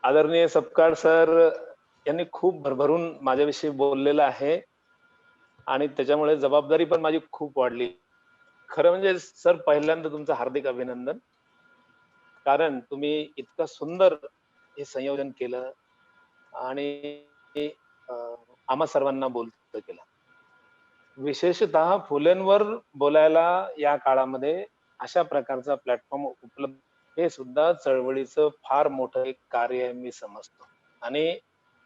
आदरणीय सपकाळ सर यांनी खूप भरभरून माझ्याविषयी बोललेलं आहे आणि त्याच्यामुळे जबाबदारी पण माझी खूप वाढली. खरं म्हणजे सर पहिल्यांदा तुमचं हार्दिक अभिनंदन. कारण तुम्ही इतकं सुंदर हे संयोजन केलं आणि अ, आम्हा सर्वांना बोलतं केलं. विशेषतः फुलेंवर बोलायला या काळामध्ये अशा प्रकारचा प्लॅटफॉर्म उपलब्ध हे सुद्धा चळवळीचं फार मोठं एक कार्य आहे मी समजतो. आणि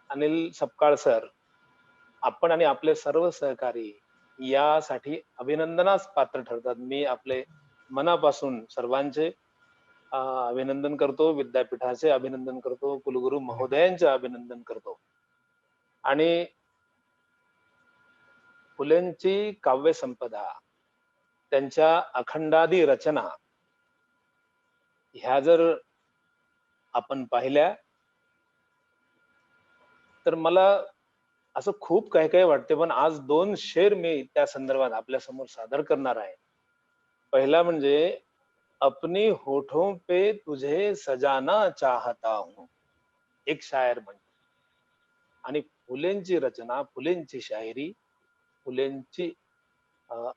अनिल सपकाळ सर, आपण आणि आपले सर्व सहकारी यासाठी अभिनंदनास पात्र ठरतात. मी आपले मनापासून सर्वांचे अभिनंदन करतो, विद्यापीठाचे अभिनंदन करतो, कुलगुरू महोदयांचे अभिनंदन करतो. आणि फुलेंची काव्यसंपदा, त्यांच्या अखंडादी रचना ह्या जर आपण पाहिल्या, तर मला असं खूप काही वाटते. पण आज 2 शेर मी त्या संदर्भात आपल्या समोर सादर करणार आहे. पहिला म्हणजे अपनी होठों पे तुझे सजाना चाहता हूँ, एक शायर म्हणतो. आणि फुलेंची रचना, फुलेंची शायरी, फुलेंची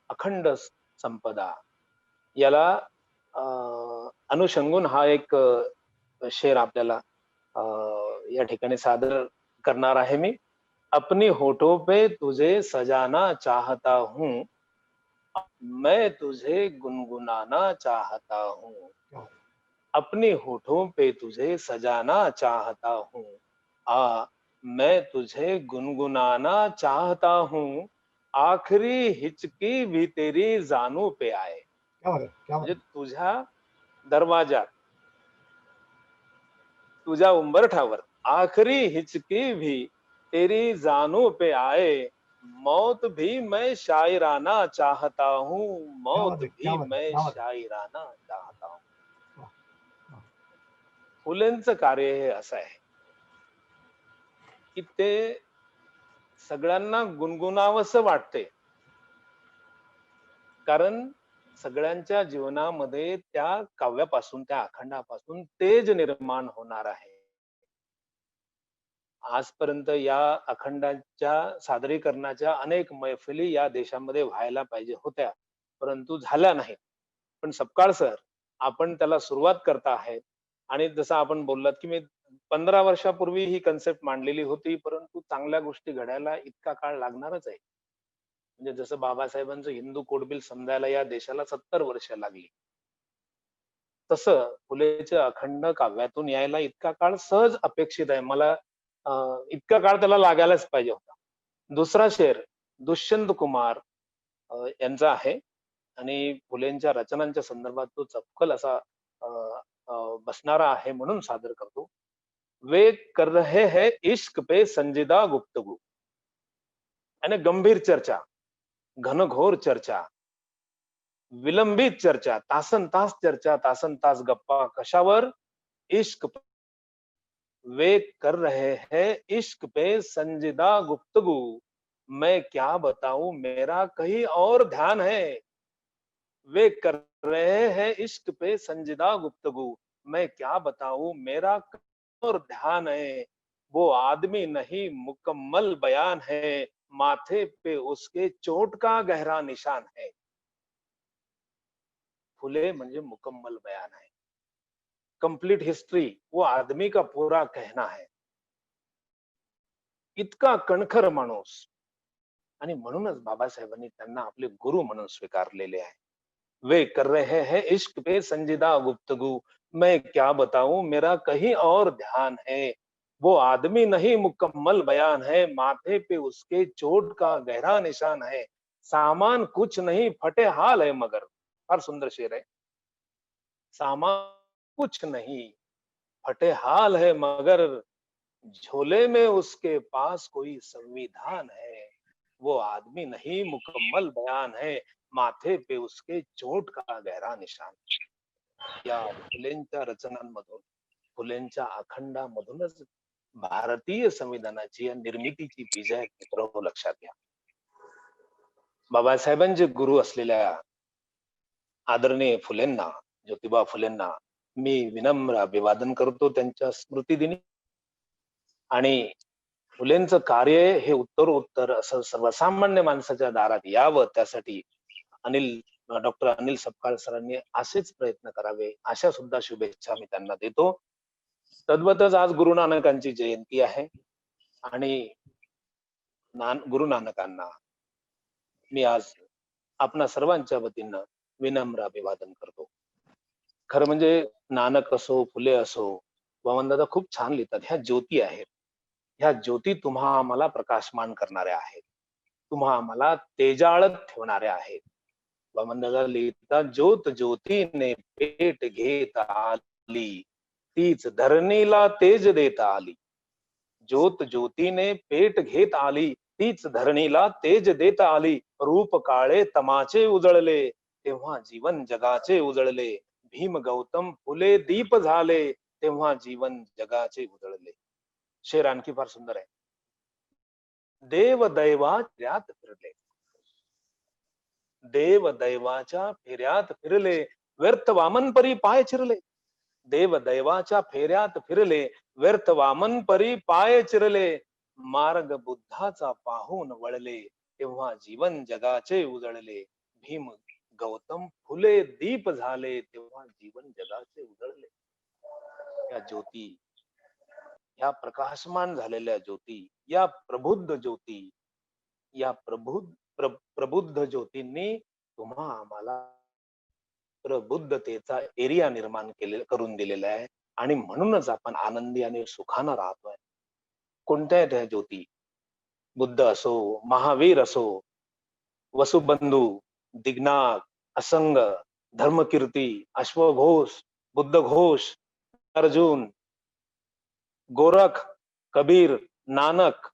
अखंड संपदा याला अ, अनुषंगून हा एक शेर आपल्याला अ, या ठिकाणी सादर करणार आहे मी. अपनी होठों पे तुझे सजाना चाहता हूँ, मैं तुझे गुनगुनाना चाहता हूँ. अपनी होठों पे तुझे सजाना चाहता हूँ, आ मैं तुझे गुनगुनाना चाहता हूँ, आखिरी हिचकी भी तेरी जानू पे आए. क्या बात है! क्या बात म्हणजे है! तुझ्या दरवाजात, तुझ्या उंबरठावर आखिरी हिचकी भी तेरी जानू पे आए. मौत भी मैं शायराना चाहता हूँ, क्या मौत बात है! क्या भी बात है! मैं क्या बात है! शायराना चाहता हूँ. वाह! वाह! फुलेंचं कार्य हे असं आहे की ते सगळ्यांना गुणगुणावंसं वाटते. कारण सगळ्यांच्या जीवनामध्ये त्या काव्यापासून, त्या अखंडापासून तेज निर्माण होणार आहे. आजपर्यंत या अखंडाच्या सादरीकरणाच्या अनेक मैफिली या देशामध्ये व्हायला पाहिजे होत्या, परंतु झाल्या नाहीत. पण सपकाळ सर, आपण त्याला सुरुवात करता आहेत आणि जसं आपण बोललात, की मी 15 वर्षापूर्वी ही कन्सेप्ट मांडलेली होती, परंतु चांगल्या गोष्टी घडायला इतका काळ लागणारच आहे. म्हणजे जसं बाबासाहेबांचं हिंदू कोड बिल समजायला या देशाला 70 वर्ष लागली. तसं फुलेच्या अखंड काव्यातून यायला इतका काळ सहज अपेक्षित आहे. मला इतका काळ त्याला लागायलाच पाहिजे होता. दुसरा शेर दुष्यंत कुमार यांचा आहे आणि फुलेंच्या रचनांच्या संदर्भात तो चपखल असा अ, बसणारा आहे म्हणून सादर करतो. वे कर रहे हैं इश्क पे संजीदा गुफ्तगू. यानी गंभीर चर्चा, घनघोर चर्चा, विलंबित चर्चा, तासनतास चर्चा, तासनतास गप्पा कशावर? इश्क पे. वे कर रहे हैं इश्क पे संजीदा गुफ्तगू, मैं क्या बताऊं मेरा कहीं और ध्यान है. वे कर रहे हैं इश्क पे संजीदा गुफ्तगू, मैं क्या बताऊं मेरा कहीं और ध्यान है. वो आदमी नहीं मुकम्मल बयान है, माथे पे उसके चोट का गहरा निशान है. फुले म्हणजे मुकम्मल बयान है, कंप्लीट हिस्ट्री, वो आदमी का पूरा कहना है. इतका कणखर माणूस आणि म्हणूनच बाबासाहेबांनी त्यांना आपले गुरु म्हणून स्वीकारलेले आहे. वे कर रहे हैं इश्क पे संजीदा गुफ्तगू, मैं क्या बताऊं मेरा कहीं और ध्यान है. वो आदमी नहीं मुकम्मल बयान है, माथे पे उसके चोट का गहरा निशान है. सामान कुछ नहीं फटे हाल है मगर. फार सुंदर शेर आहे. सामान कुछ नहीं फटे हाल है मगर, झोले में उसके पास कोई संविधान है. वो आदमी नहीं मुकम्मल बयान है, माथे पे उसके चोट का गहरा निशान. या फुलेंच्या रचनांमधून, फुलेंच्या अखंडामधूनच भारतीय संविधानाची या निर्मितीची बीज आहेत मित्रांनो, लक्षात घ्या. बाबासाहेबांचे गुरु असलेल्या आदरणीय फुलेंना, ज्योतिबा फुलेंना मी विनम्र अभिवादन करतो त्यांच्या स्मृतिदिनी. आणि फुलेंचं कार्य हे उत्तरोत्तर असं सर्वसामान्य माणसाच्या दारात यावं, त्यासाठी डॉक्टर अनिल सपकाळ सरांनी असेच प्रयत्न करावे, अशा सुद्धा शुभेच्छा मी त्यांना देतो. तद्वतच आज गुरु नानकांची जयंती आहे आणि गुरु नानकांना मी आज आपणा सर्वांच्या वतीनं विनम्र अभिवादन करतो. खरं म्हणजे नानक असो, फुले असो, वामनदादा खूप छान लिहितात. ह्या ज्योती आहेत. ह्या ज्योती तुम्हा आम्हाला प्रकाशमान करणाऱ्या आहेत. तुम्हा आम्हाला तेजाळत ठेवणाऱ्या आहेत. वामनदादा लिहितात, ज्योत ज्योतीने पेट घेत आली, तीच धरणीला तेज देता आली. ज्योत ज्योतीने पेट घेत आली, तीच धरणीला तेज देता आली. रूप काळे तमाचे उजळले, तेव्हा जीवन जगाचे उजळले. भीम गौतम फुले दीप झाले, तेव्हा जीवन जगाचे उजळले. शेर आणखी फार सुंदर आहे. देव दैवाच्यात फिरले, देव दैवाच्या फेऱ्यात फिरले, व्यर्थ वामन परी पाय चिरले. देव दैवाच्या फेऱ्यात फिरले, व्यर्थ वामन परी पाय चिरले. मार्ग बुद्धाचा पाहून वळले, तेव्हा जीवन जगाचे उजळले. भीम गौतम फुले दीप झाले, तेव्हा जीवन जगाचे उजळले. या ज्योती, या प्रकाशमान झालेल्या ज्योती, या प्रबुद्ध ज्योती, या प्रबुद्ध ज्योतींनी तुम्हा आम्हाला प्रबुद्धतेचा एरिया निर्माण करून दिलेला आहे आणि म्हणूनच आपण आनंदी आणि सुखानं राहतोय. कोणत्या त्या ज्योती? बुद्ध असो, महावीर असो, वसुबंधू, दिग्नाग, असंग, धर्मकीर्ती, अश्वघोष, बुद्ध घोष, अर्जुन, गोरख, कबीर, नानक,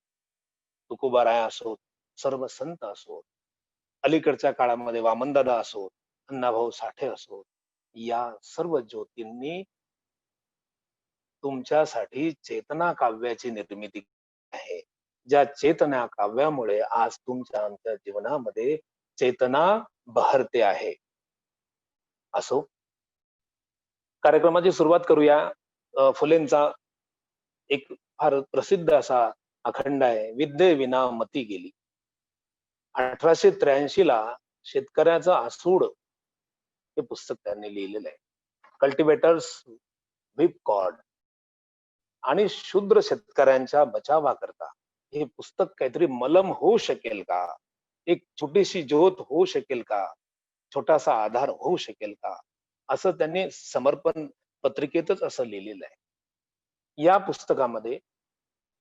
तुकोबाराय असो, सर्व संत असो, अलीकडच्या काळामध्ये वामनदादा असो, अण्णाभाऊ साठे असो, या सर्व ज्योतींनी तुमच्यासाठी चेतना काव्याची निर्मिती आहे. ज्या चेतना काव्यामुळे आज तुमच्या आमच्या जीवनामध्ये चेतना बहरते आहे. असो, कार्यक्रमाची सुरुवात करूया. फुलेंचा एक फार प्रसिद्ध असा अखंड आहे, विद्येविना मती गेली. 1883 ला शेतकऱ्याचा आसूड हे पुस्तक त्यांनी लिहिलेलं आहे. कल्टिवेटर्स व्हिप कॉर्ड आणि शूद्र शेतकऱ्यांच्या बचावाकरता हे पुस्तक काहीतरी मलम होऊ शकेल का? एक छोटीशी ज्योत होऊ शकेल का? छोटासा आधार होऊ शकेल का? असं त्यांनी समर्पण पत्रिकेतच असं लिहिलेलं आहे. या पुस्तकामध्ये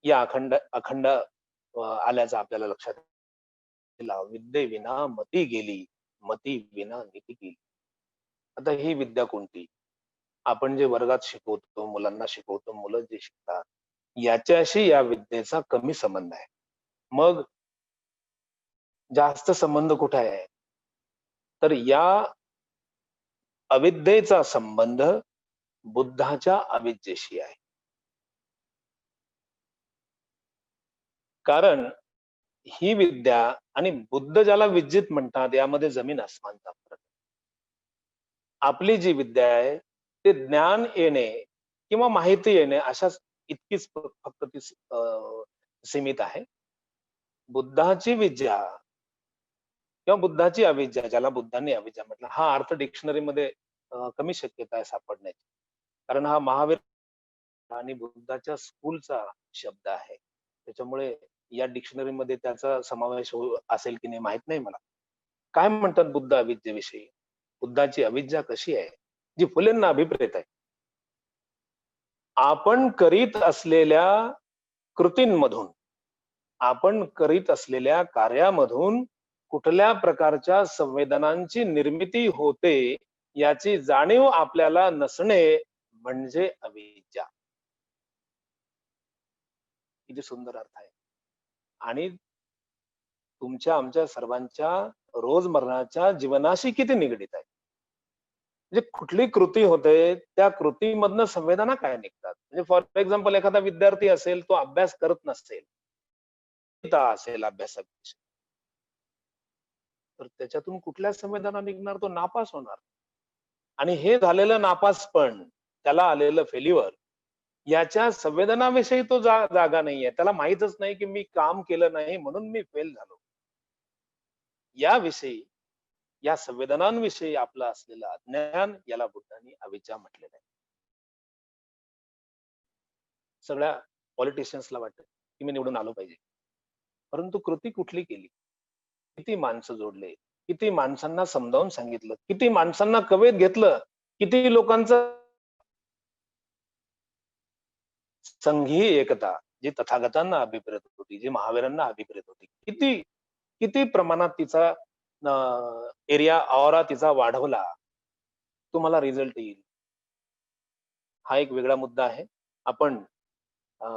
या अखंड अखंड आल्याचं आपल्याला लक्षात विद्येविना मती गेली, मती विना नीती गेली. आता ही विद्या कोणती? आपण जे वर्गात शिकवतो, मुलांना शिकवतो, मुलं जे शिकतात, याच्याशी या विद्येचा कमी संबंध आहे. मग जास्त संबंध कुठे आहे? तर या अविद्येचा संबंध बुद्धाच्या अविद्येशी आहे. कारण ही विद्या आणि बुद्ध ज्याला विद्यित म्हणतात, यामध्ये जमीन आसमानचा फरक आहे. आपली जी विद्या आहे ते ज्ञान येणे किंवा माहिती येणे अशाच इतकीच फक्त ती सीमित आहे. बुद्धाची विद्या किंवा बुद्धाची अविद्या, ज्याला बुद्धांनी अविद्या म्हटलं, हा अर्थ डिक्शनरीमध्ये कमी शक्यता आहे सापडण्याची. कारण हा महावीर आणि बुद्धाच्या स्कूलचा शब्द आहे. त्याच्यामुळे या डिक्शनरीमध्ये त्याचा समावेश असेल की नाही माहित नाही मला. काय म्हणतात बुद्ध अविद्येविषयी? बुद्धाची अविद्या कशी आहे, जी फुलेंना अभिप्रेत आहे? आपण करीत असलेल्या कृतींमधून, आपण करीत असलेल्या कार्यामधून कुठल्या प्रकारच्या संवेदनांची निर्मिती होते याची जाणीव आपल्याला नसणे म्हणजे अविद्या. किती सुंदर अर्थ आहे. आणि तुमच्या आमच्या सर्वांच्या रोजमर्राच्या जीवनाशी किती निगडीत आहे. म्हणजे कुठली कृती होते, त्या कृतीमधनं संवेदना काय निघतात? म्हणजे फॉर एक्झाम्पल एखादा विद्यार्थी असेल, तो अभ्यास करत नसेल, असेल अभ्यासाविषयी, तर त्याच्यातून कुठल्या संवेदना निघणार? तो नापास होणार. आणि हे झालेलं नापास पण, त्याला आलेलं फेल्युअर, याच्या संवेदनाविषयी तो जागा नाहीये. त्याला माहीतच नाही की मी काम केलं नाही म्हणून मी फेल झालो. याविषयी, या संवेदनांविषयी आपलं असलेलं अज्ञान याला बुद्धांनी अविद्या म्हटलेलं आहे. सगळ्या पॉलिटिशियन्सला वाटतं की मी निवडून आलो पाहिजे. परंतु कृती कुठली केली? किती माणसं जोडले? किती माणसांना समजावून सांगितलं? किती माणसांना कवेत घेतलं? किती लोकांचं संघीय एकता जी तथागतांना अभिप्रेत होती, जी महावीरांना अभिप्रेत होती. किती किती प्रमाणात तिचा एरिया ऑरा तिचा वाढवला, तुम्हाला रिझल्ट येईल. हा एक वेगळा मुद्दा आहे. आपण अ,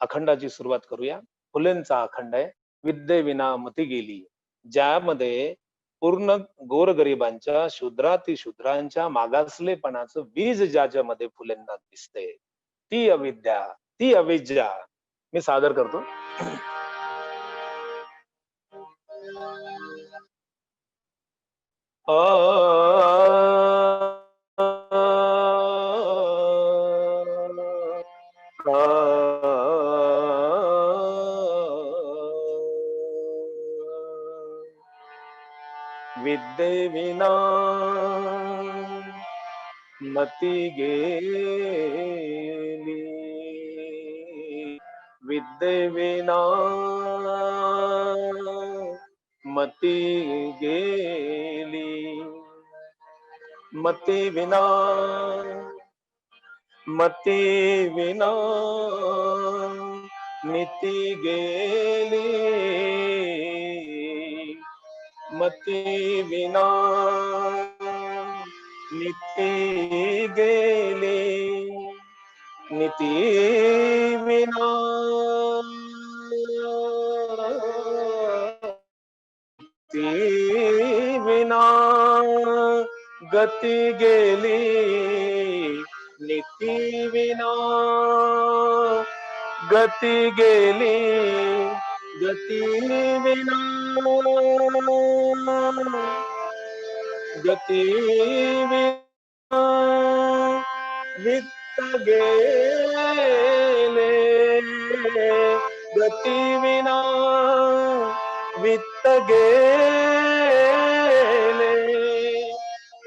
अखंडाची सुरुवात करूया. फुलेंचा अखंड आहे. विद्येविना मती गेली. ज्यामध्ये पूर्ण गोरगरिबांच्या, शूद्रातिशूद्रांच्या मागासलेपणाचं बीज ज्याच्यामध्ये फुलेंना दिसते, ती अविद्या, ती अविद्या मी सादर करतो. आ विद्येविना मती गेली, विद्येविना मती गेली, मती विना, मती विना नीती गेली, मती विना नीती गेली, नीती विना ती विना गती गेली, नीती विना गती गेली, गती विना गती विना वित्त गेले, गती विना वित्त गेले,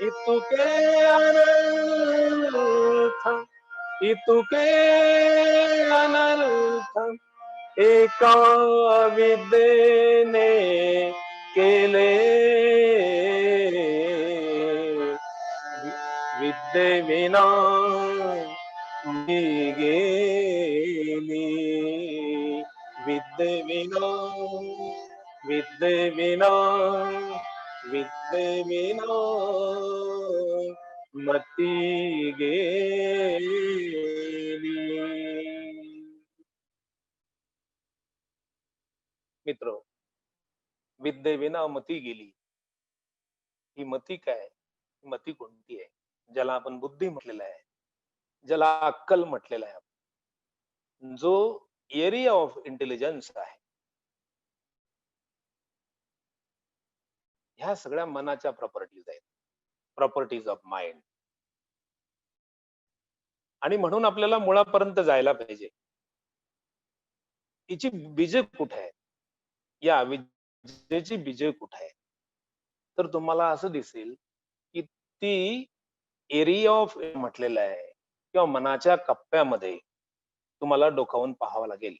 इतुके अनर्थ, इतुके अनर्थ एका विद्येने केले, विद्येविना मी गेली, विद्येविना, विद्येविना, विद्येविना मती गेली. मित्र, विद्येविना मती गेली. ही मती काय? मती कोणती आहे? ज्याला आपण बुद्धी म्हटलेलं आहे, ज्याला अक्कल म्हटलेलं आहे, जो एरिया ऑफ इंटेलिजन्स आहे, ह्या सगळ्या मनाच्या प्रॉपर्टीज आहेत, प्रॉपर्टीज ऑफ माइंड. आणि म्हणून आपल्याला मुळापर्यंत जायला पाहिजे. हिची बीजे कुठे आहेत? या अविद्येची बीजे कुठे आहेत? तर तुम्हाला असं दिसेल की ती एरिया ऑफ म्हटलेलं आहे किंवा मनाच्या कप्प्यामध्ये तुम्हाला डोकावून पाहावं लागेल.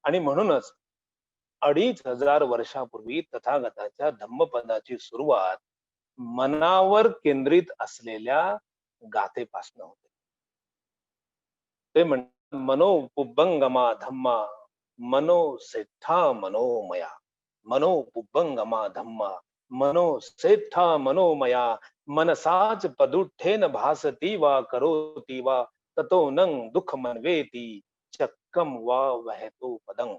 आणि म्हणूनच 2500 वर्षापूर्वी तथागताच्या धम्मपदाची सुरुवात मनावर केंद्रित असलेल्या गाथेपासून होते. ते म्हणतात मनो पुब्बंगमा धम्मा, मनो सेठा मनोमया, मनो पुब्बंगमा धम्मा, मनो सेठा मनोमया, मनसाच पदुठ्ठेन भासती वा करोती वा ततो नंग दुःख मनवेती चक्कम वा वहतो पदं.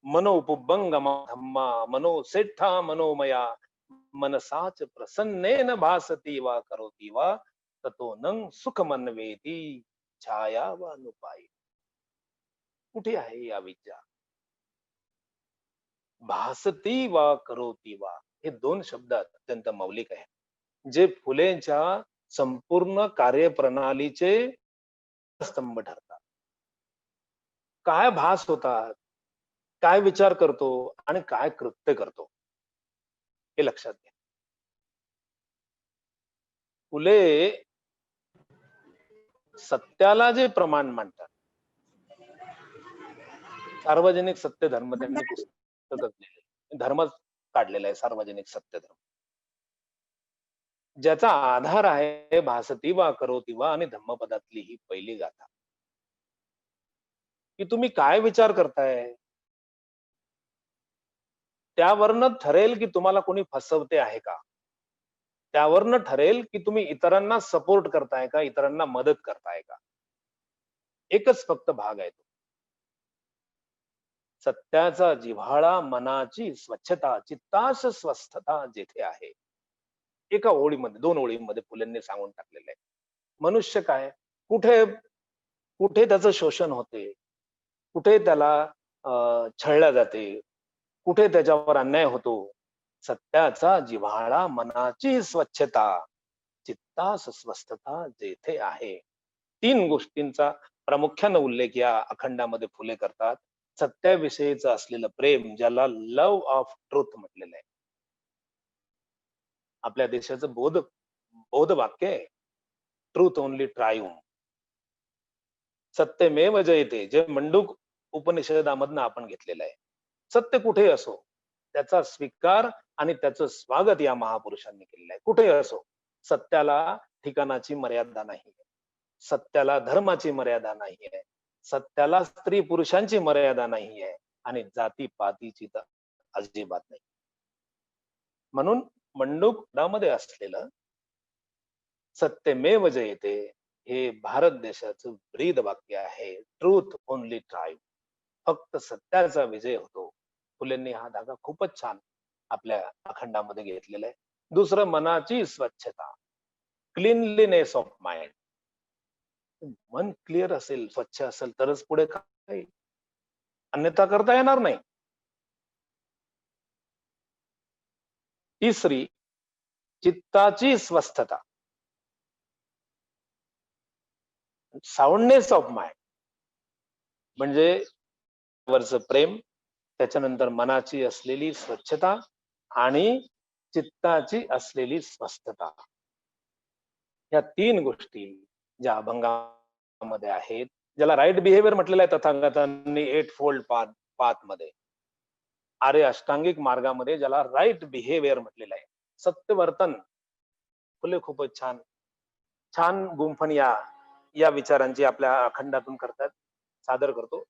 मनो पुब्बंगमा धम्मा, मनो सेठा मनोमया, मनसाच प्रसन्नेन भासती वा करोती वा ततो नंग सुख मनवेती छाया वा नुपाई. कुठे आहे ही अविद्या? भासती वा करोती वा, हे दोन शब्द अत्यंत मौलिक आहेत, जे फुलेंच्या संपूर्ण कार्यप्रणालीचे स्तंभ ठरतात. काय भास होतात, काय विचार करतो आणि काय कृत्य करतो हे लक्षात घ्या. फुले सत्याला जे प्रमाण मानतात, सार्वजनिक सत्य धर्म त्यांनी पुस्तक धर्मच काढलेला आहे, सार्वजनिक सत्य धर्म, ज्याचा आधार आहे भासती वा करोती वा आणि धम्मपदातली ही पहिली गाथा, की तुम्ही काय विचार करताय त्यावरनं ठरेल की तुम्हाला कोणी फसवते आहे का, त्यावरनं ठरेल की तुम्ही इतरांना सपोर्ट करताय का, इतरांना मदत करताय का. एकच फक्त भाग आहे तो, सत्याचा जिव्हाळा, मनाची स्वच्छता, चित्तास स्वस्थता जेथे आहे. एका ओळीमध्ये, 2 ओळीमध्ये फुलेंनी सांगून टाकलेलं आहे. मनुष्य काय, कुठे कुठे त्याचं शोषण होते, कुठे त्याला छळल्या जाते, कुठे त्याच्यावर अन्याय होतो. सत्याचा जिव्हाळा, मनाची स्वच्छता, चित्तास स्वस्थता जेथे आहे. 3 गोष्टींचा प्रामुख्याने उल्लेख या अखंडामध्ये फुले करतात. सत्याविषयीचं असलेलं प्रेम, ज्याला लव्ह ऑफ ट्रुथ म्हटलेलं आहे. आपल्या देशाचं बोध वाक्य आहे, ट्रुथ ओनली ट्रायम्फ. सत्यमेव जयते, जे मंडूक उपनिषदामधनं आपण घेतलेलं आहे. सत्य कुठे असो, त्याचा स्वीकार आणि त्याचं स्वागत या महापुरुषांनी केलेलं आहे. कुठे असो, सत्याला ठिकाणाची मर्यादा नाही, सत्याला धर्माची मर्यादा नाहीये, सत्याला स्त्री पुरुषांची मर्यादा नाहीये आणि जाती पातीची तर अजिबात नाही. म्हणून मंडूकमध्ये असलेलं सत्यमेव जयते हे भारत देशाचं ब्रीद वाक्य आहे. ट्रूथ ओनली ट्रायम्फ, फक्त सत्याचा विजय होतो. फुलेंनी हा धागा खूपच छान आपल्या अखंडामध्ये घेतलेला आहे. दुसरं, मनाची स्वच्छता, क्लीनलीनेस ऑफ माइंड. मन क्लिअर असेल, स्वच्छ असेल तरच पुढे काय, अन्यथा करता येणार नाही. तिसरी, चित्ताची स्वस्थता, साऊंडनेस ऑफ माइंड, म्हणजे वरचं प्रेम, त्याच्यानंतर मनाची असलेली स्वच्छता आणि चित्ताची असलेली स्वस्थता. या 3 गोष्टी ज्या अभंगामध्ये आहेत, ज्याला राईट बिहेवियर म्हटलेलं आहे तथागतांनी 8 फोल्ड पाथ मध्ये, आर्य अष्टांगिक मार्गामध्ये ज्याला राईट बिहेवियर म्हटलेलं आहे, सत्य वर्तन. फुले खूपच छान छान गुंफण या विचारांची आपल्या अखंडातून करतात, सादर करतो.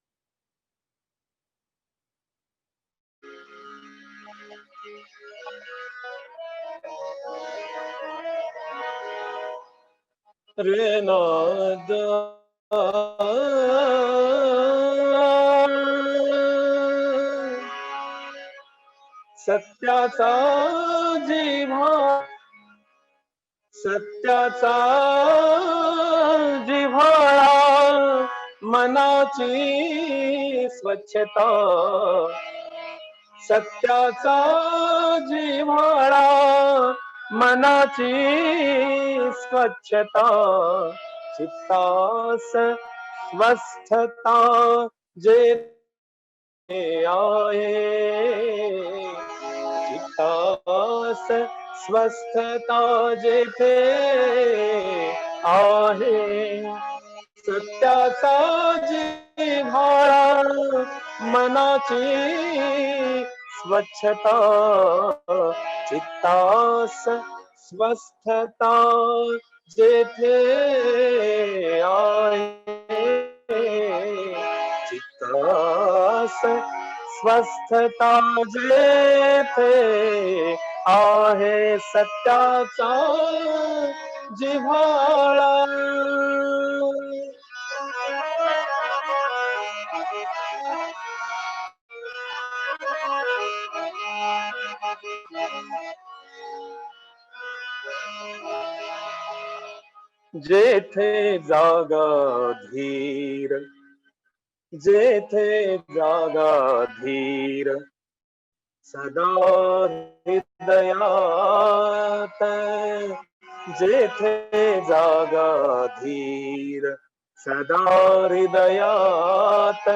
रे नाद सत्याचा जिव्हाळा, सत्याचा जिव्हाळा, मनाची स्वच्छता, सत्याचा जिव्हाळा, मनाची स्वच्छता, चित्तास स्वस्थता जेथे आहे, चित्तास स्वस्थता जेथे आहे, सत्याचा जिव्हाळा, मनाची स्वच्छता, चित्तास स्वस्थता जेथे आहे, चित्तास स्वस्थता जेथे आहे, सत्याचा जिव्हाळा. जेथे जागा धीर, जेथे जागा धीर, सदा हृदयात जेथे जागा धीर सदा हृदयात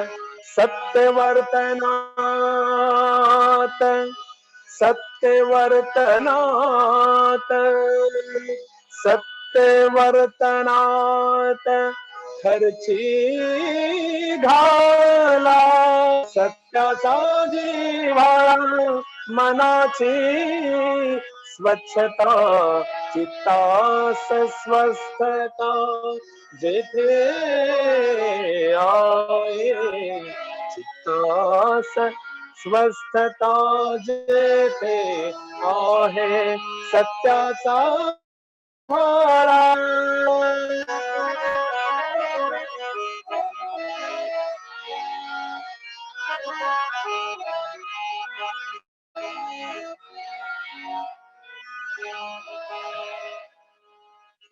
सत्य वर्तनात सत्य वर्तनात सत्य वर्तनात खर्ची घाला सत्याचा जिव्हाळा मनाची स्वच्छता चित्तास स्वस्थता जेथे आहे चित्तास स्वस्थता जेथे आहे सत्याचा फळा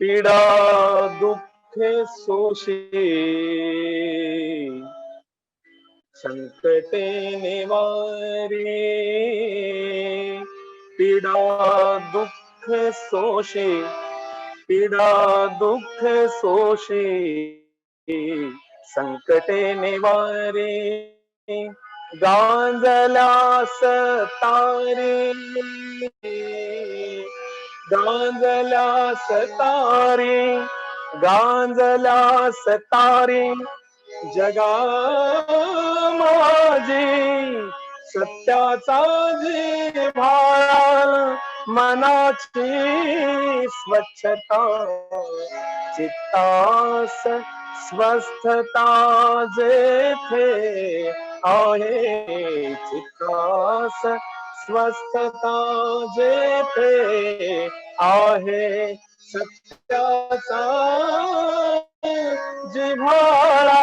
पीडा दुःखे सोशी संकटे निवारी पीडा दुःख सोशी पीडा दुःख सोशी संकटे निवारी गांजल्यास तारी गांजल्यास तारी गांजल्यास तारी जगा माझी सत्याचा जिव्हाळा मनाची स्वच्छता चित्तास स्वस्थता जेथे आहे चित्तास स्वस्थता जेथे आहे सत्याचा जिव्हाळा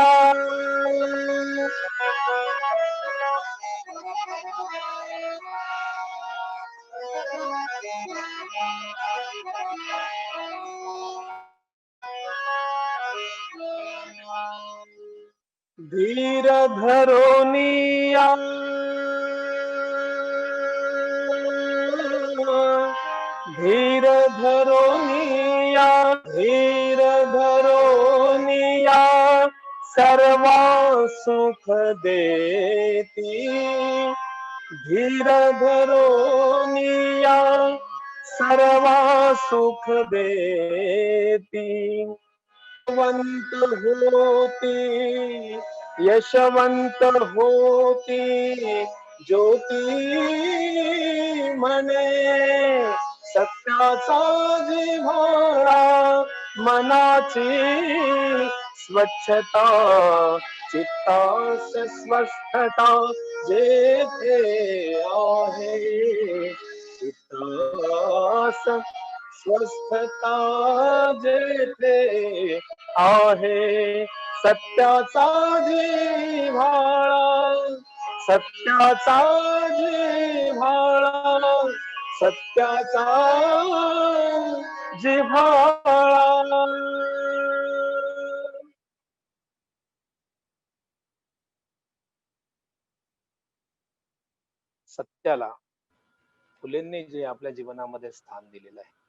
धीर धरोनिया धीर धरोनिया धीर धरोनिया सर्वा सुख देती धीर धरोनिया सर्वा सुख देती यशवंत होती यशवंत होती ज्योती म्हणे सत्याचा जिव्हाळा मनाची स्वच्छता चित्तास स्वस्थता जेथे आहे चित्तास स्वस्थता जेथे आहे सत्याचा जिव्हाळा सत्याचा जिव्हाळा सत्याचा जिव्हाळा सत्याला फुलेंनी जे आपल्या जीवनामध्ये स्थान दिलेलं आहे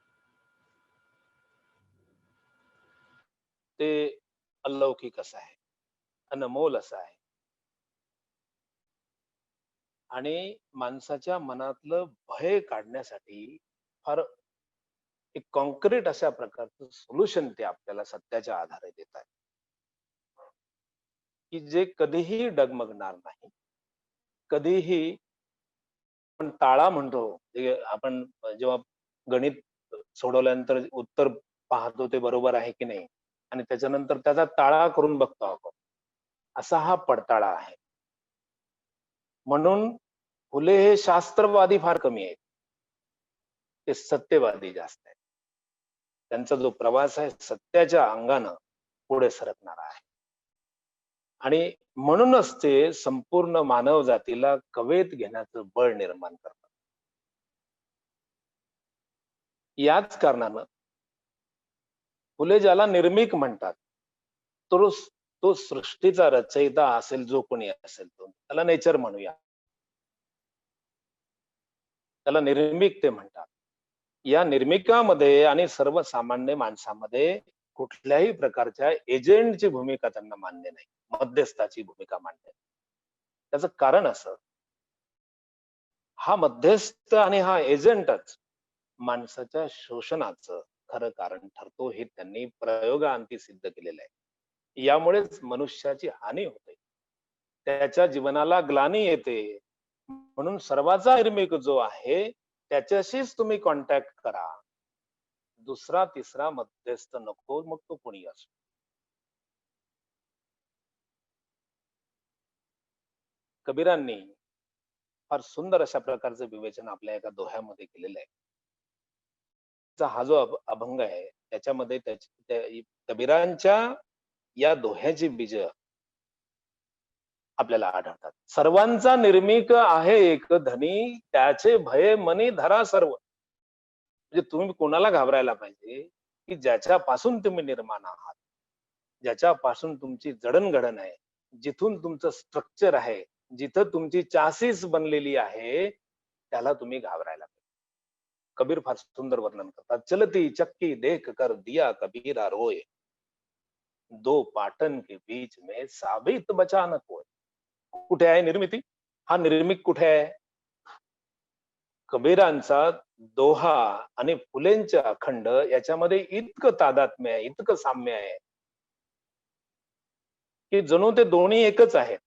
ते अलौकिक असं आहे अनमोल असं आहे आणि माणसाच्या मनातलं भय काढण्यासाठी फार एक कॉन्क्रीट अशा प्रकारचं सोल्युशन ते आपल्याला सत्याच्या आधारे देत आहे की जे कधीही डगमगणार नाही कधीही आपण ताळा म्हणतो आपण जेव्हा गणित सोडवल्यानंतर उत्तर पाहतो ते बरोबर आहे की नाही आणि त्याच्यानंतर त्याचा ताळा करून बघतो आपण असा हा पडताळा आहे म्हणून फुले हे शास्त्रवादी फार कमी आहेत ते सत्यवादी जास्त आहेत त्यांचा जो प्रवास आहे सत्याच्या अंगानं पुढे सरकणारा आहे आणि म्हणूनच ते संपूर्ण मानव जातीला कवेत घेण्याचं बळ निर्माण करतात याच कारणानं फुले ज्याला निर्मिक म्हणतात तो सृष्टीचा रचयिता असेल जो कोणी असेल तो त्याला नेचर म्हणूया त्याला निर्मिक ते म्हणतात या निर्मिकामध्ये आणि सर्वसामान्य माणसामध्ये कुठल्याही प्रकारच्या एजंटची भूमिका त्यांना मान्य नाही. मध्यस्थाची भूमिका मान्य नाही. त्याचं कारण असं, हा मध्यस्थ आणि हा एजंटच माणसाच्या शोषणाचं खरं कारण ठरतो, हे त्यांनी प्रयोगांती सिद्ध केलेलं आहे. यामुळेच मनुष्याची हानी होते. त्याच्या जीवनाला ग्लानी येते. म्हणून सर्वाचा निर्मिक जो आहे, त्याच्याशीच तुम्ही कॉन्टॅक्ट करा. दुसरा, तिसरा मध्यस्थ नको, मग तो कोणी असो. कबीरांनी फार सुंदर अशा प्रकारचं विवेचन आपल्या एका दोह्यामध्ये केलेलं आहे. हा जो अभंग आहे, त्याच्यामध्ये कबीरांच्या या दोह्याची बीज आपल्याला आढळतात. सर्वांचा निर्मिक आहे एक धनी, त्याचे भय मनी धरा सर्व. म्हणजे तुम्ही कोणाला घाबरायला पाहिजे, की ज्याच्यापासून तुम्ही निर्माण आहात, ज्याच्यापासून तुमची जडणघडण आहे, जिथून तुमचं स्ट्रक्चर आहे, जिथं तुमची चासीस बनलेली आहे, त्याला तुम्ही घाबरायला पाहिजे. कबीर फार सुंदर वर्णन करतात. चलती चक्की देख कर दिया कबीरा रोय, दो पाटन के बीच में साबित बचा न कोय. कुठे आहे निर्मिती? हा निर्मिक कुठे आहे? कबीरांचा दोहा आणि फुलेंचे अखंड याच्यामध्ये इतकं तादात्म्य आहे, इतकं साम्य आहे, की जणू ते दोन्ही एकच आहेत.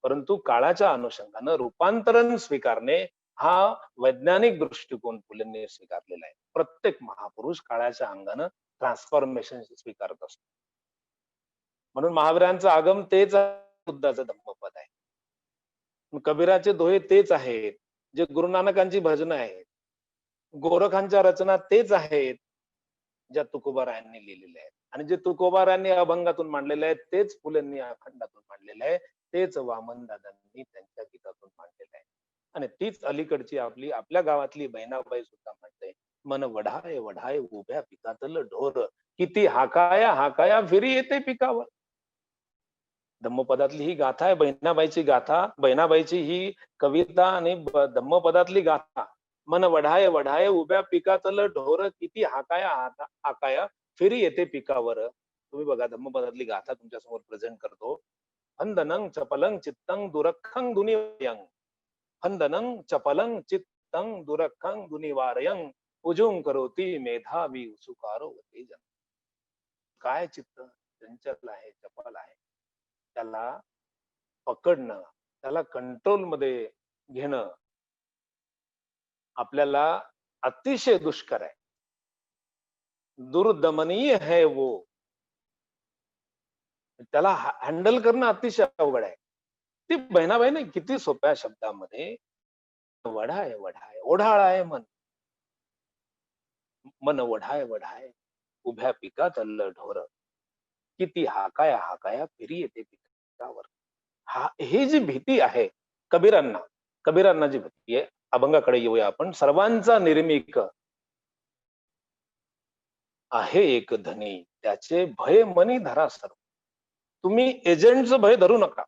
परंतु काळाच्या अनुषंगानं रूपांतरण स्वीकारणे हा वैज्ञानिक दृष्टिकोन फुलेंनी स्वीकारलेला आहे. प्रत्येक महापुरुष काळाच्या अंगानं ट्रान्सफॉर्मेशन स्वीकारत असतो. म्हणून महावीरांचं आगम तेच आहे, बुद्धाचं धम्मपद आहे. कबीराचे दोहे तेच आहेत, जे गुरु नानकांची भजनं आहेत. गोरखांच्या रचना तेच आहेत, ज्या तुकोबारायांनी लिहिलेल्या आहेत. आणि जे तुकोबारायांनी अभंगातून मांडलेले आहेत, तेच फुलेंनी अखंडातून मांडलेलं आहे, तेच वामनदादांनी त्यांच्या गीतातून मांडलेलं आहे. आणि तीच अलीकडची आपल्या गावातली बहिणाबाई सुद्धा म्हणते, मन वढाय वढाय उभ्या पिकातलं ढोर, किती हाकाया हाकाया फिरी येते पिकावर. धम्मपदातली ही गाथा आहे, बहिणाबाईची गाथा, बहिणाबाईची ही कविता आणि धम्मपदातली गाथा. मन वढाय वढाय उभ्या पिकातलं ढोर, किती हाकाया हाकाया फिरी येते पिकावर. तुम्ही बघा, धम्मपदातली गाथा तुमच्या समोर प्रेझेंट करतो. फंदनं चपलं चित्तं दुरखं दुनिवारयं, फंदनं चपलं चित्तं दुरखं दुनिवारयं, उजुं करोती मेधावी सुकारो तेजन. काय चित्त चंचल आहे, चपल आहे, त्याला पकडणं, त्याला कंट्रोल मध्ये घेणं आपल्याला अतिशय दुष्कर आहे. दुर्दमनीय है वो. त्याला हँडल करणं अतिशय अवघड आहे. ती बहिणाबाईने किती सोप्या शब्दामध्ये वढाय वढाय, ओढाळ आहे मन. मन वढाय वढाय उभ्या पिकातलं ढोर, किती हाकाया हाकाया फिरी येते पिकावर. ही जी भीती आहे कबीरांना, कबीरांना जी भीती आहे, अभंगाकडे येऊया आपण. सर्वांचा निर्मिक आहे एक धनी, त्याचे भय मनी धरा सर्व. तुम्ही एजंटचं भय धरू नका.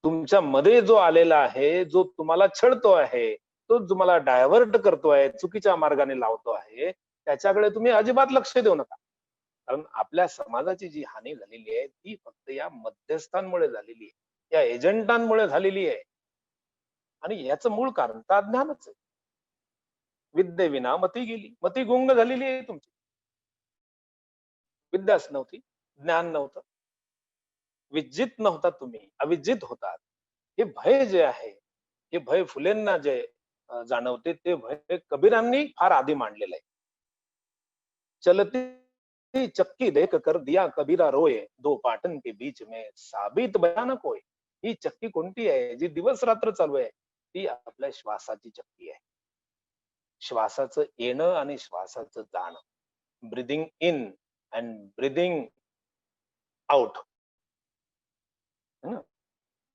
तुमच्या मध्ये जो आलेला आहे, जो तुम्हाला छळतो आहे, तो तुम्हाला डायव्हर्ट करतोय, चुकीच्या मार्गाने लावतो आहे, त्याच्याकडे तुम्ही अजिबात लक्ष देऊ नका. कारण आपल्या समाजाची जी हानी झालेली आहे, ती फक्त या मध्यस्थांमुळे झालेली आहे, या एजंटांमुळे झालेली आहे. आणि याचं मूळ कारण तर अज्ञानच आहे. विद्येविना मती गेली, मती गुंग झालेली आहे तुमची. विद्याच नव्हती, ज्ञान नव्हतं, विज्जित नव्हता, तुम्ही अविज्जित होतात. हे भय जे आहे, हे भय फुलेंना जे जाणवते, ते भय कबीरांनी फार आधी मांडलेलं आहे. चलती चक्की देख कर दिया कबीरा रोय, दो पाटन के बीच में साबित बयान कोय. ही चक्की कोणती आहे, जी दिवस रात्र चालू आहे? ती आपल्या श्वासाची चक्की आहे. श्वासाचं येणं आणि श्वासाचं जाणं, breathing in and breathing out,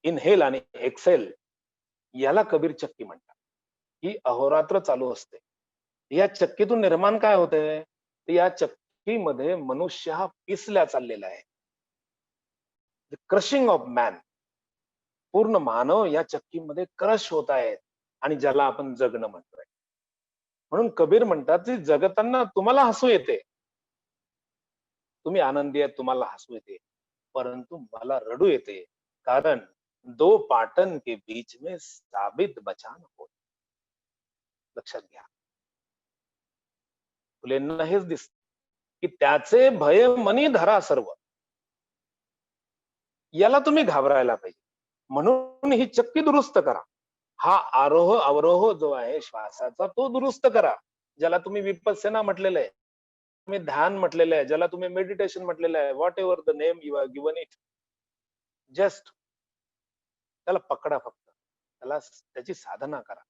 inhale आणि एक्सेल, याला कबीर चक्की म्हणतात. ही अहोरात्र चालू असते. या चक्कीतून निर्माण काय होतंय? या चक्कीमध्ये मनुष्य हा पिसल्या चाललेला आहे. Crushing of man. पूर्ण मानव या चक्कीमध्ये क्रश होत आहेत, आणि ज्याला आपण जगणं म्हणतोय. म्हणून कबीर म्हणतात की जगताना तुम्हाला हसू येते, तुम्ही आनंदी आहेत, तुम्हाला हसू येते, परंतु मला रडू येते, कारण दो पाटन के बीच में साबित बचान हो. लक्षात घ्या. फुलेंना हेच दिसत की त्याचे भय मनी धरा सर्व. याला तुम्ही घाबरायला पाहिजे. म्हणून ही चक्की दुरुस्त करा. हा आरोह अवरोह जो आहे श्वासाचा तो दुरुस्त करा. ज्याला तुम्ही विपස්සना म्हटलेलं आहे. तुम्ही ध्यान म्हटलेलं आहे, ज्याला तुम्ही मेडिटेशन म्हटलेलं आहे. What ever the name you have given it. Just त्याला पकडा फक्त. त्याची साधना करा.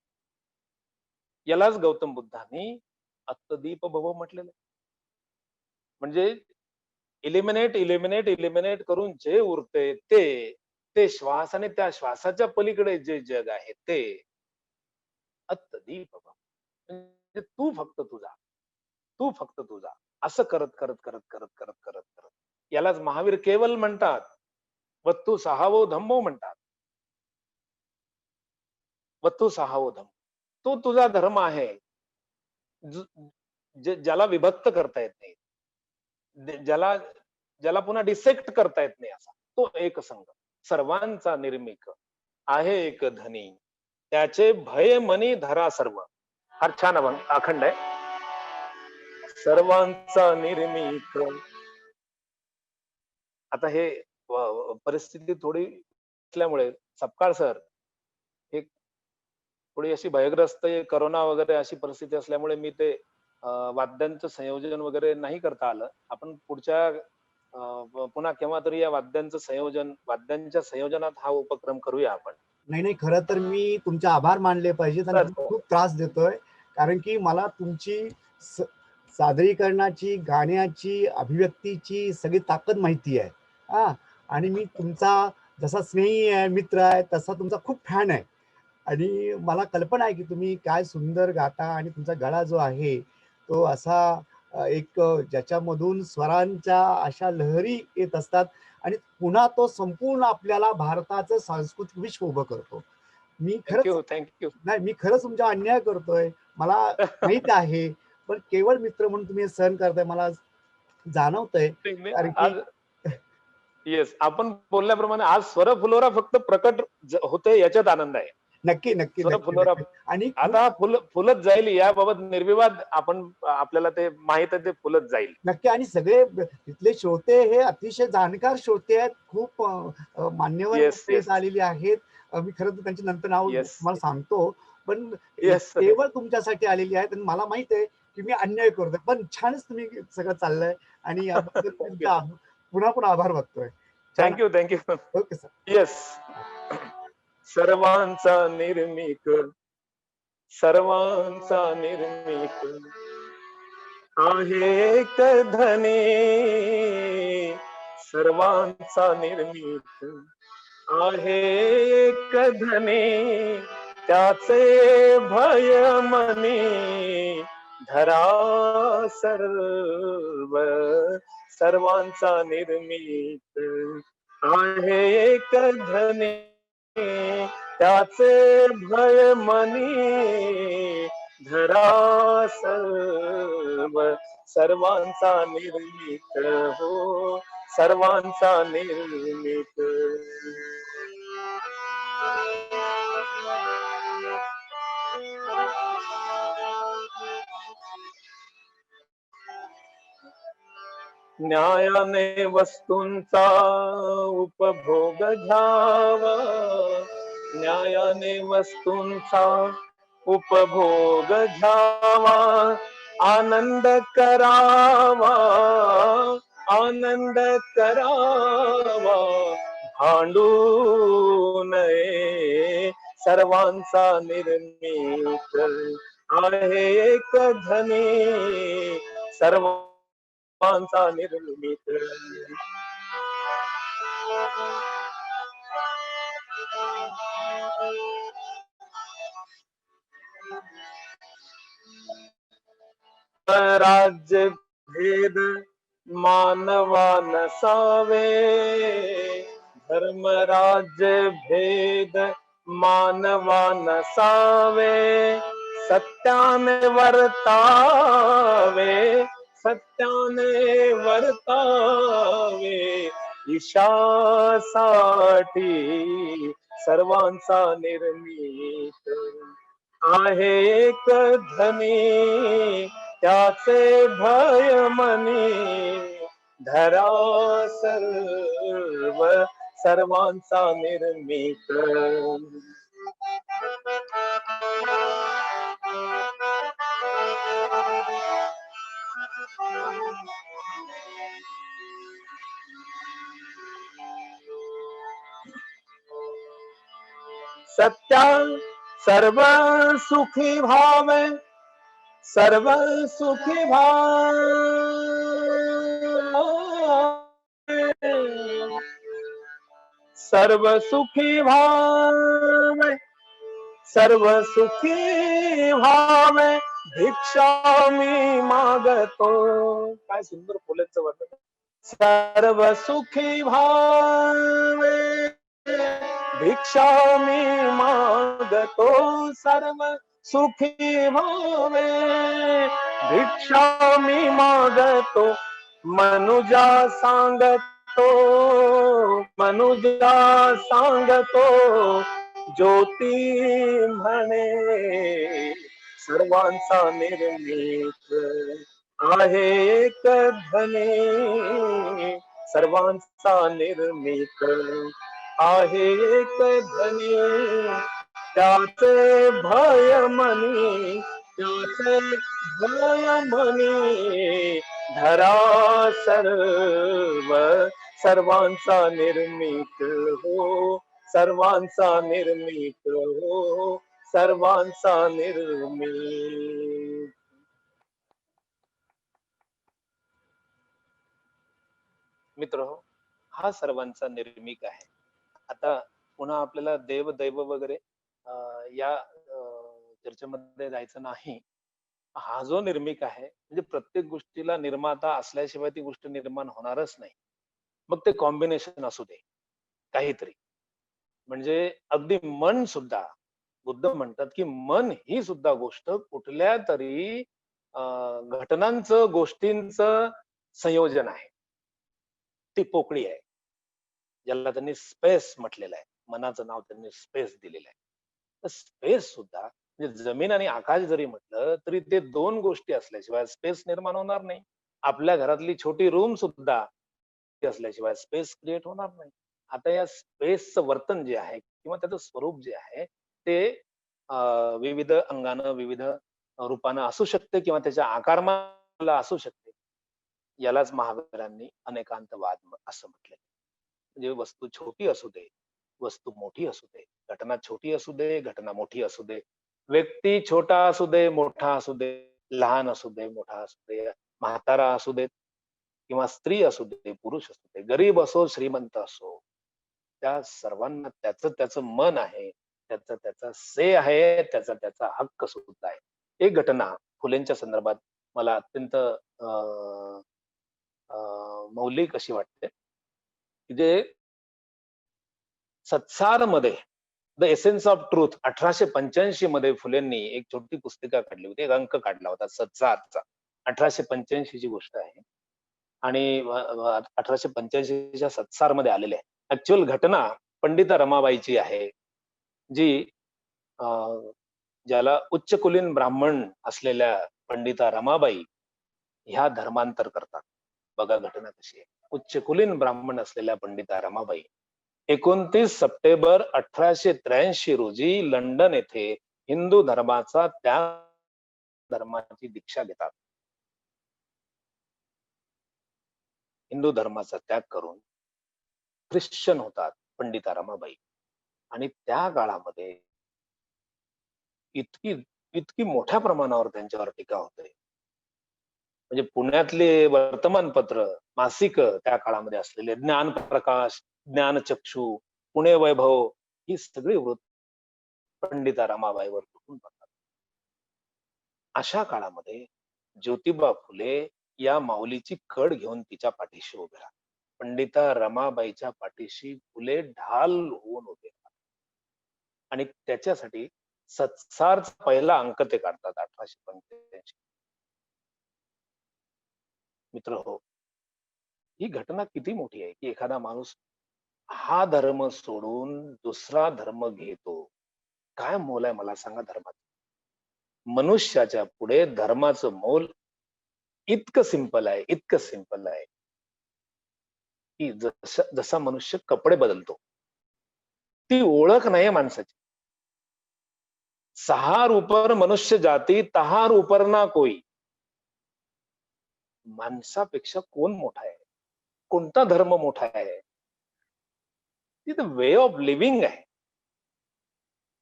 यालाच गौतम बुद्धांनी अत्तदीप भव म्हटलेलं आहे. म्हणजे इलिमिनेट करून जे उरते ते श्वास आणि त्या श्वासाच्या पलीकडे जे जग आहे ते अत्तदीप भव. म्हणजे तू फक्त तुझा असं करत यालाच महावीर केवल म्हणतात. वत्तु सहावो धम्मो म्हणतात. वत्तु सहावो धम्म. तो तुझा धर्म आहे. ज्याला विभक्त करता येत नाही, ज्याला ज्याला पुन्हा डिसेक्ट करता येत नाही, असा तो एक संघ सर्वांचा निर्मिक आहे एक धनी, त्याचे भय मनी धरा सर्व. फार छान अखंड आहे. सर्वांचा निर्मिक. आता हे परिस्थिती थोडी असल्यामुळे सपकाळ सर हे थोडी अशी भयग्रस्त करोना वगैरे अशी परिस्थिती असल्यामुळे मी ते वाद्यांचं संयोजन वगैरे नाही करता आलं. आपण पुढच्या पुन्हा केव्हा तरी या वाद्यांच्या संयोजनात हा उपक्रम करूया आपण. नाही, खरं तर मी तुमचे आभार मानले पाहिजेत आणि खूप त्रास देतोय, कारण की मला तुमची सादरीकरणाची, गाण्याची, अभिव्यक्तीची सगळी ताकद माहिती आहे. आणि मी तुमचा जसा स्नेही आहे, मित्र आहे, तसा तुमचा खूप फॅन आहे. आणि मला कल्पना आहे की तुम्ही काय सुंदर गाता आणि तुमचा गळा जो आहे तो असा एक ज्याच्यामधून स्वरांच्या अशा लहरी येत असतात आणि पुन्हा तो संपूर्ण आपल्याला भारताचं सांस्कृतिक विश्व उभं करतो. मी खरंच तुमचा अन्याय करतोय, मला माहित आहे, पण केवळ मित्र म्हणून तुम्ही सहन करताय मला जाणवतंय. कारण की येस, आपण बोलल्याप्रमाणे आज स्वर फुलोरा फक्त प्रकट होते याच्यात आनंद आहे. नक्की. आणि आता फुलत जाईल याबाबत निर्विवाद आपल्याला ते माहित आहे, ते फुलत जाईल नक्की. आणि सगळे तिथले श्रोते हे अतिशय जाणकार श्रोते आहेत, खूप मान्यवर आलेले आहेत. मी खरं तर त्यांचे नंतर नाव तुम्हाला सांगतो, पण केवळ तुमच्यासाठी आलेली आहेत आणि मला माहित आहे की मी अन्याय करतोय, पण छानच तुम्ही सगळं चाललंय आणि याबद्दल तुमचा पुन्हा आभार मानतोय. थँक्यू. Okay sir. येस. सर्वांचा निर्मिक आहे एक धनी, सर्वांचा निर्मिक आहे एक धनी, त्याचे भय मनी धरा सर्व. सर्वांचा निर्मित आहे एक धनी, त्याचे भय मनी धरा सर्व. सर्वांचा निर्मित हो, सर्वांचा निर्मित. न्यायाने वस्तूंचा उपभोग घ्यावा, न्यायाने वस्तूंचा उपभोग घ्यावा, आनंद करावा, भांडू नये. सर्वांचा निर्मित आहे एक धनी, सर्वांचा निर्मित. राज्य भेद मानवा नसावे, धर्म राज्य भेद मानवा नसावे, सत्याने वर्तावे, सत्याने वर्तावे, ईशासाठी सर्वांचा निर्मित आहे एक धनी, त्याचे भय मनी, धरा सर्व सर्वांचा निर्मित. सत्या सर्व सुखी भावे, सर्व सुखी भावे, सर्व सुखी भावे, सर्व सुखी भावे, भिक्षा मी मागतो. काय सुंदर फुलेंचं वर्णन. सर्व सुखी भावे, भिक्षा मी मागतो, सर्व सुखी भावे, भिक्षा मी मागतो, मनुजा सांगतो, मनुजा सांगतो, ज्योती म्हणे सर्वांचा निर्मित आहे एक धनी, सर्वांचा निर्मित आहे एक धनी, त्याचे भय मनी, त्याचे भय मनी, धरा सर्व सर्वांचा निर्मित हो, सर्वांचा निर्मित हो, सर्वांचा निर्मित. मित्र हो, हा सर्वांचा निर्मिक आहे. आता पुन्हा आपल्याला देव दैव वगैरे या चर्चेमध्ये जायचं नाही. हा जो निर्मिक आहे म्हणजे प्रत्येक गोष्टीला निर्माता असल्याशिवाय ती गोष्ट निर्माण होणारच नाही. मग ते कॉम्बिनेशन असू दे काहीतरी, म्हणजे अगदी मन सुद्धा, बुद्ध म्हणतात की मन ही सुद्धा गोष्ट कुठल्या तरी घटनांचं गोष्टींचं संयोजन आहे. ती पोकळी आहे, ज्याला त्यांनी स्पेस म्हटलेलं आहे. मनाचं नाव त्यांनी स्पेस दिलेलं आहे. तर स्पेस सुद्धा म्हणजे जमीन आणि आकाश जरी म्हटलं तरी ते दोन गोष्टी असल्याशिवाय स्पेस निर्माण होणार नाही. आपल्या घरातली छोटी रूम सुद्धा असल्याशिवाय स्पेस क्रिएट होणार नाही. आता या स्पेसचं वर्तन जे आहे किंवा त्याचं स्वरूप जे आहे ते विविध अंगानं, विविध रूपानं असू शकते किंवा त्याच्या आकारमानाला असू शकते. यालाच महावीरांनी अनेकांतवाद असं म्हटलंय. म्हणजे वस्तू छोटी असू दे, वस्तू मोठी असू दे, घटना छोटी असू दे, घटना मोठी असू दे, व्यक्ती छोटा असू दे, मोठा असू दे, लहान असू दे, मोठा असू दे, म्हातारा असू देत किंवा स्त्री असू दे, पुरुष असू दे, गरीब असो, श्रीमंत असो, त्या सर्वांना त्याचं त्याचं मन आहे, त्याचा त्याचा से आहे, त्याचा त्याचा हक्क सुद्धा आहे. एक घटना फुलेंच्या संदर्भात मला अत्यंत मौलिक अशी वाटते, की जे सत्सारमध्ये द एसेन्स ऑफ ट्रूथ 1885 मध्ये फुलेंनी एक छोटी पुस्तिका काढली होती, एक अंक काढला होता सत्सारचा. 1885 ची गोष्ट आहे आणि 1885च्या सत्सारमध्ये आलेले आहे. ऍक्च्युअल घटना पंडिता रमाबाईची आहे, जी ज्याला उच्चकुलीन ब्राह्मण असलेल्या पंडिता रमाबाई ह्या धर्मांतर करतात. बघा घटना कशी आहे. उच्चकुलीन ब्राह्मण असलेल्या पंडिता रमाबाई 29 सप्टेंबर 1883 रोजी लंडन येथे हिंदू धर्माचा धर्माची दीक्षा घेतात. हिंदू धर्माचा त्याग करून ख्रिश्चन होतात पंडिता रमाबाई. आणि त्या काळामध्ये इतकी इतकी मोठ्या प्रमाणावर त्यांच्यावर टीका होते. म्हणजे पुण्यातले वर्तमानपत्र, मासिक त्या काळामध्ये असलेले ज्ञान प्रकाश, ज्ञानचक्षू, पुणे वैभव ही सगळी वृत्त पंडिता रमाबाईवर तुटून पडतात. अशा काळामध्ये ज्योतिबा फुले या माऊलीची कड घेऊन तिच्या पाठीशी उभे राहतात. पंडिता रमाबाईच्या पाठीशी फुले ढाल होऊन उभे राहतात. आणि त्याच्यासाठी सत्सारचा पहिला अंक ते काढतात 1885. मित्र हो, ही घटना किती मोठी आहे की एखादा माणूस हा धर्म सोडून दुसरा धर्म घेतो. काय मोल आहे मला सांगा धर्माचं? मनुष्याच्या पुढे धर्माचं मोल इतकं सिंपल आहे, इतकं सिंपल आहे, की जसा मनुष्य कपडे बदलतो, ती ओळख नाही माणसाची. सहार ऊपर मनुष्य जाती, तहार ऊपर ना कोई. माणसापेक्षा कोण मोठा आहे? कोणता धर्म मोठा आहे? ती तर वे ऑफ लिव्हिंग आहे.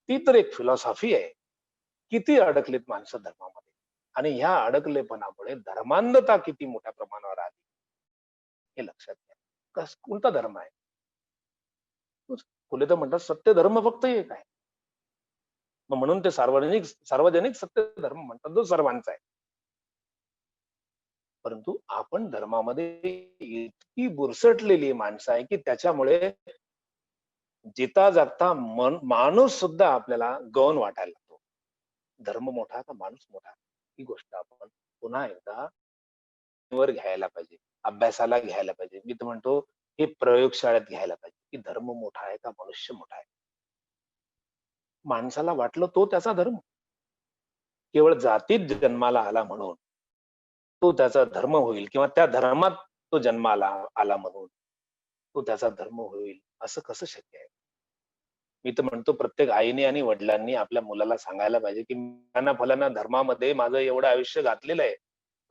ती तर एक फिलॉसॉफी आहे. किती अडकलीत माणसं धर्मामध्ये आणि ह्या अडकलेपणामुळे धर्मांधता किती मोठ्या प्रमाणावर आली हे लक्षात घ्या. कोणता धर्म आहे? फुले तर म्हणतात सत्य धर्म फक्त एक आहे. मग म्हणून ते सार्वजनिक सार्वजनिक सत्य धर्म म्हणतात जो सर्वांचा आहे. परंतु आपण धर्मामध्ये इतकी बुरसटलेली माणसं आहे की त्याच्यामुळे जिता जागता माणूस सुद्धा आपल्याला गौण वाटायला लागतो. धर्म मोठा का माणूस मोठा, ही गोष्ट आपण पुन्हा एकदा वर घ्यायला पाहिजे, अभ्यासाला घ्यायला पाहिजे. मी तर म्हणतो हे प्रयोगशाळेत घ्यायला पाहिजे की धर्म मोठा आहे का मनुष्य मोठा आहे. माणसाला वाटलं तो त्याचा धर्म. केवळ जातीत जन्माला आला म्हणून तो त्याचा धर्म होईल किंवा त्या धर्मात तो जन्माला आला म्हणून तो त्याचा धर्म होईल, असं कसं शक्य आहे? मी तर म्हणतो प्रत्येक आईने आणि वडिलांनी आपल्या मुलाला सांगायला पाहिजे की फलाना फलाना धर्मामध्ये माझं एवढं आयुष्य घातलेलं आहे,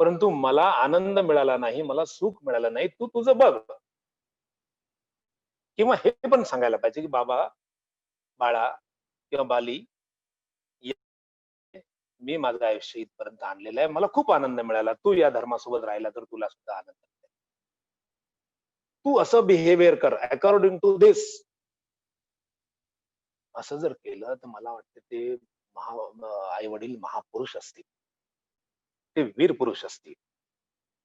परंतु मला आनंद मिळाला नाही, मला सुख मिळालं नाही, तू तुझं बघ. किंवा हे पण सांगायला पाहिजे की बाबा, बाळा किंवा बाली, मी माझं आयुष्य इथपर्यंत आणलेलं आहे, मला खूप आनंद मिळाला, तू या धर्मासोबत राहिला तर तुला सुद्धा आनंद मिळेल. तू असं बिहेवियर कर अकॉर्डिंग टू दिस. असं जर केलं तर मला वाटतं ते आई वडील महापुरुष असतील, ते वीर पुरुष असतील,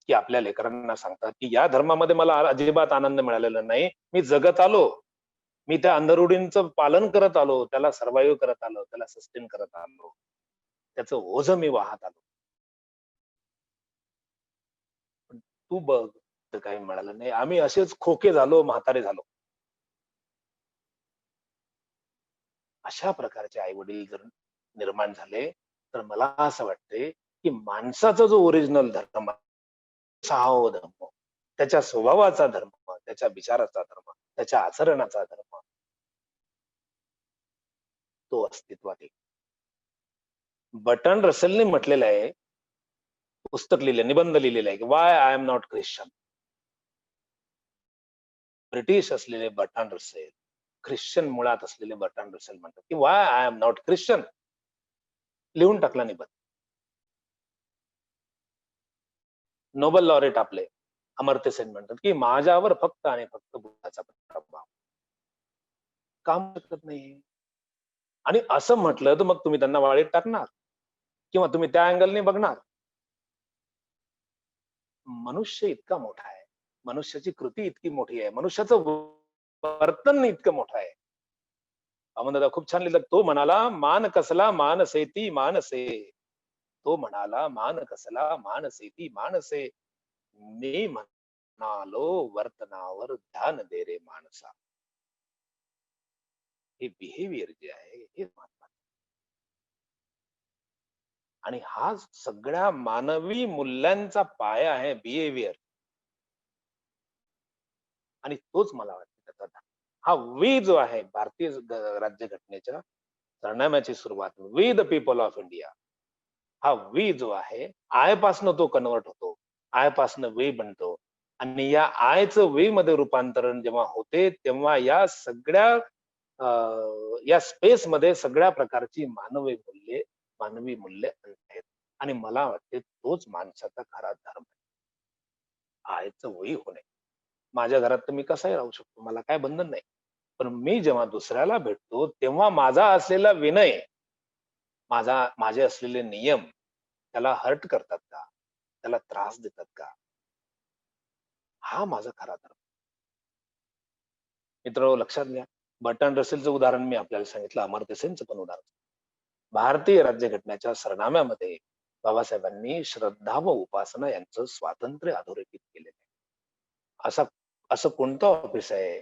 की आपल्या लेकरांना सांगतात की या धर्मामध्ये मला अजिबात आनंद मिळालेला नाही, मी जगत आलो, मी त्या अंधरुढींचं पालन करत आलो, त्याला सर्व्हाइव्ह करत आलो, त्याला सस्टेन करत आलो, त्याचं ओझं मी वाहत आलो. पण तू बघ, तर काही मिळालं नाही, आम्ही असेच खोके झालो, म्हातारे झालो. अशा प्रकारचे आई वडील जर निर्माण झाले तर मला असं वाटतंय की माणसाचा जो ओरिजिनल धर्म आहे, साहो धर्म, त्याच्या स्वभावाचा धर्म, त्याच्या विचाराचा धर्म, त्याच्या आचरणाचा धर्म, तो अस्तित्वात येईल. बर्ट्रांड रसेलने म्हटलेलं आहे, पुस्तक लिहिलं, निबंध लिहिलेला आहे की Y I am not Christian. British असलेले बर्ट्रांड रसेल, ख्रिश्चन मुळात असलेले बर्ट्रांड रसेल म्हणतात की Y I am not Christian. लिहून टाकला निबंध. नोबेल लॉरेट आपले अमर्त्य सेन म्हणतात की माझ्यावर फक्त आणि फक्त बुद्धाचा प्रभाव. काम शकत नाही. आणि असं म्हटलं तर मग तुम्ही त्यांना वाळीत टाकणार किंवा तुम्ही त्या अँगलने बघणार. मनुष्य इतका मोठा आहे, मनुष्याची कृती इतकी मोठी आहे, मनुष्याचं वर्तन इतकं मोठं आहे. अमोलदादा खूप छान लिहिलं. तो म्हणाला मान कसला मानसेती मानसे. तो म्हणाला मान कसला मानसेती मानसे. मी म्हणालो वर्तनावर ध्यान दे रे माणसा. हे बिहेवियर जे आहे हे महत्वाचं. आणि हा सगळ्या मानवी मूल्यांचा पाया आहे बिहेवियर. आणि तोच मला वाटतं त्याचा हा वी जो आहे भारतीय राज्यघटनेच्या सरनाम्याची सुरुवात we the people of India. हा वी जो आहे आय पासनं तो कन्वर्ट होतो, आय पासनं वे बनतो आणि या आयचं वे मध्ये रूपांतरण जेव्हा होते तेव्हा या सगळ्या या स्पेस मध्ये सगळ्या प्रकारची मानवी मूल्य आहेत. आणि मला वाटते तोच माणसाचा खरा धर्म आहे. आयचं वही होणे. माझ्या घरात तर मी कसाही राहू शकतो, मला काय बंधन नाही. पण मी जेव्हा दुसऱ्याला भेटतो तेव्हा माझा असलेला विनय, माझे असलेले नियम त्याला हर्ट करतात का, त्याला त्रास देतात का, हा माझा खरा धर्म. मित्र लक्षात घ्या. बर्ट्रांड रसेलचं उदाहरण मी आपल्याला सांगितलं, अमर्त्य सेनचं पण उदाहरण. भारतीय राज्यघटनेच्या सरनाम्यामध्ये बाबासाहेबांनी श्रद्धा व उपासना यांचं स्वातंत्र्य अधोरेखित केलेलं आहे. असं कोणतं ऑफिस आहे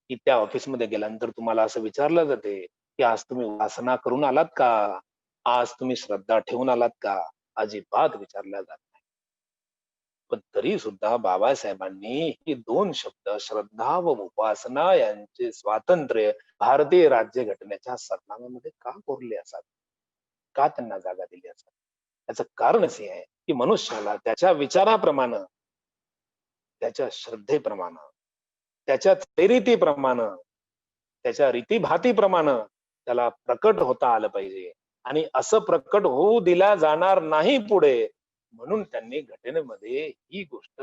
की त्या ऑफिसमध्ये गेल्यानंतर तुम्हाला असं विचारलं जाते की आज तुम्ही उपासना करून आलात का, आज तुम्ही श्रद्धा ठेवून आलात का? अजिबात विचारल्या जात नाही. पण तरी सुद्धा बाबासाहेबांनी ही दोन शब्द श्रद्धा व उपासना यांचे स्वातंत्र्य भारतीय राज्यघटनेच्या सरनाम्यामध्ये का कोरले असावे, का त्यांना जागा दिली असावी? याचं कारणच हे आहे की मनुष्याला त्याच्या विचाराप्रमाणे, त्याच्या श्रद्धेप्रमाणे, त्याच्या प्रेरितीप्रमाणे, त्याच्या रीतीभातीप्रमाणे त्याला प्रकट होता आलं पाहिजे. आणि असं प्रकट होऊ दिला जाणार नाही पुढे, म्हणून त्यांनी घटनेमध्ये ही गोष्ट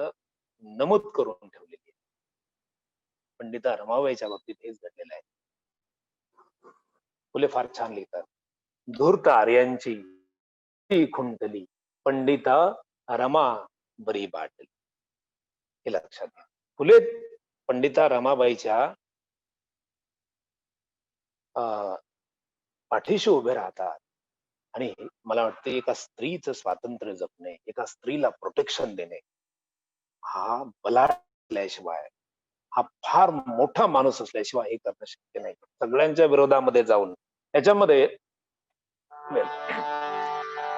नमूद करून ठेवलेली आहे. पंडिता रमाबाईच्या बाबतीत हेच घडलेलं आहे. फुले फार छान लिहितात. धूर्त आर्यांची खुंटली, पंडिता रमा बरी बाटली. हे लक्षात घ्या. फुले पंडिता रमाबाईच्या पाठीशी उभे राहतात आणि मला वाटतं एका स्त्रीचं स्वातंत्र्य जपणे, एका स्त्रीला प्रोटेक्शन देणे, हा बलाढ्याशिवाय, हा फार मोठा माणूस असल्याशिवाय हे करणं शक्य नाही. सगळ्यांच्या विरोधामध्ये जाऊन याच्यामध्ये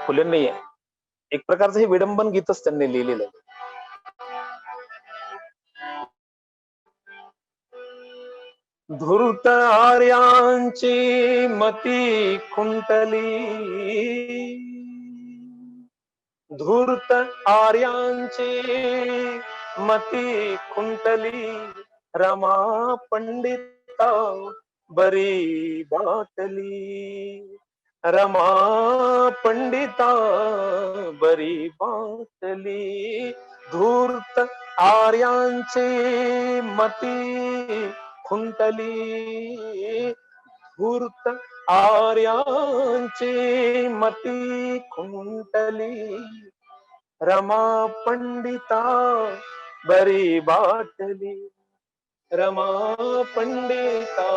फुलेंनी एक प्रकारचं हे विडंबन गीतच त्यांनी लिहिलेलं आहे. धूर्त आर्यांची मती खुंटली, धूर्त आर्यांची मती खुंटली, रमा पंडिता बरी बाटली, रमा पंडिता बरी बाटली. धूर्त आर्यांची मती खुंटली, धूर्त आर्यांची मती खुंटली, रमा पंडिता बरी बाटली, रमा पंडिता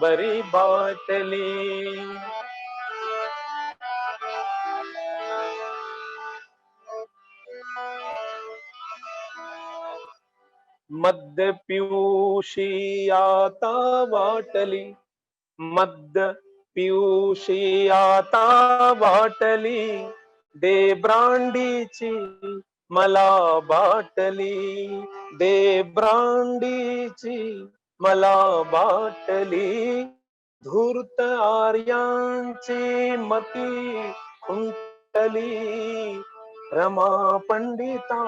बरी बाटली. मद्य पिऊशी आता वाटली, मद्य पिऊशी आता वाटली, दे ब्रांडीची मला बाटली, दे ब्रांडीची मला बाटली. धूर्त आर्यांची मती खुंटली, रमा पंडिता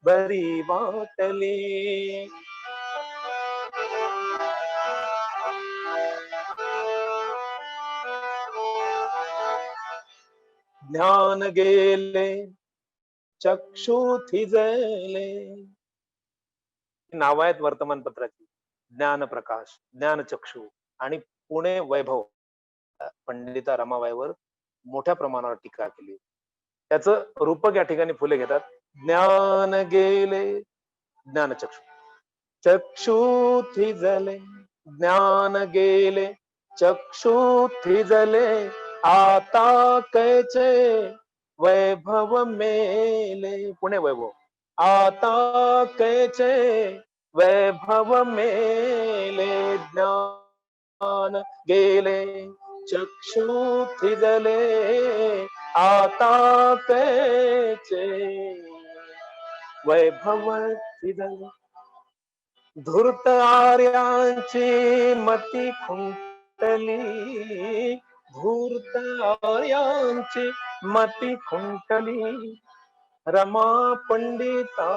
बरी बाटली. ज्ञान गेले चक्षु थिजले, नाव आहेत वर्तमानपत्राची. ज्ञान प्रकाश, ज्ञान चक्षु आणि पुणे वैभव. पंडिता रमाबाईवर मोठ्या प्रमाणावर टीका केली. त्याचं रूपक या ठिकाणी फुले घेतात. ज्ञान गेले, ज्ञान चक्षु, चक्षु थिजले, ज्ञान गेले चक्षु थिजले, आता कैचे वैभव मेले. पुणे वैभव. आता कैचे वैभव मेले, ज्ञान गेले चक्षु थिजले, आता कैचे वैभव थिजले. धूर्त आर्यांची मती खुंटली, धूर्त आर्यांची मती खुंटली, रमा पंडिता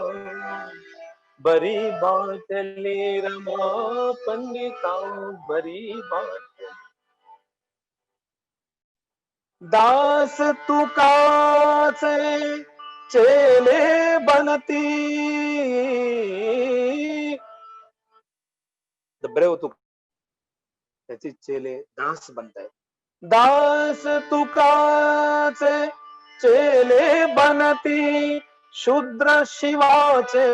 बरी बाटली, रमा पंडिता बरी बाटली. दास तुकाचे चेले बनती, ब्रेव तुक त्याचे चेले दास बनतायत. दास तुकाचे चेले बनती, शूद्र शिवाचे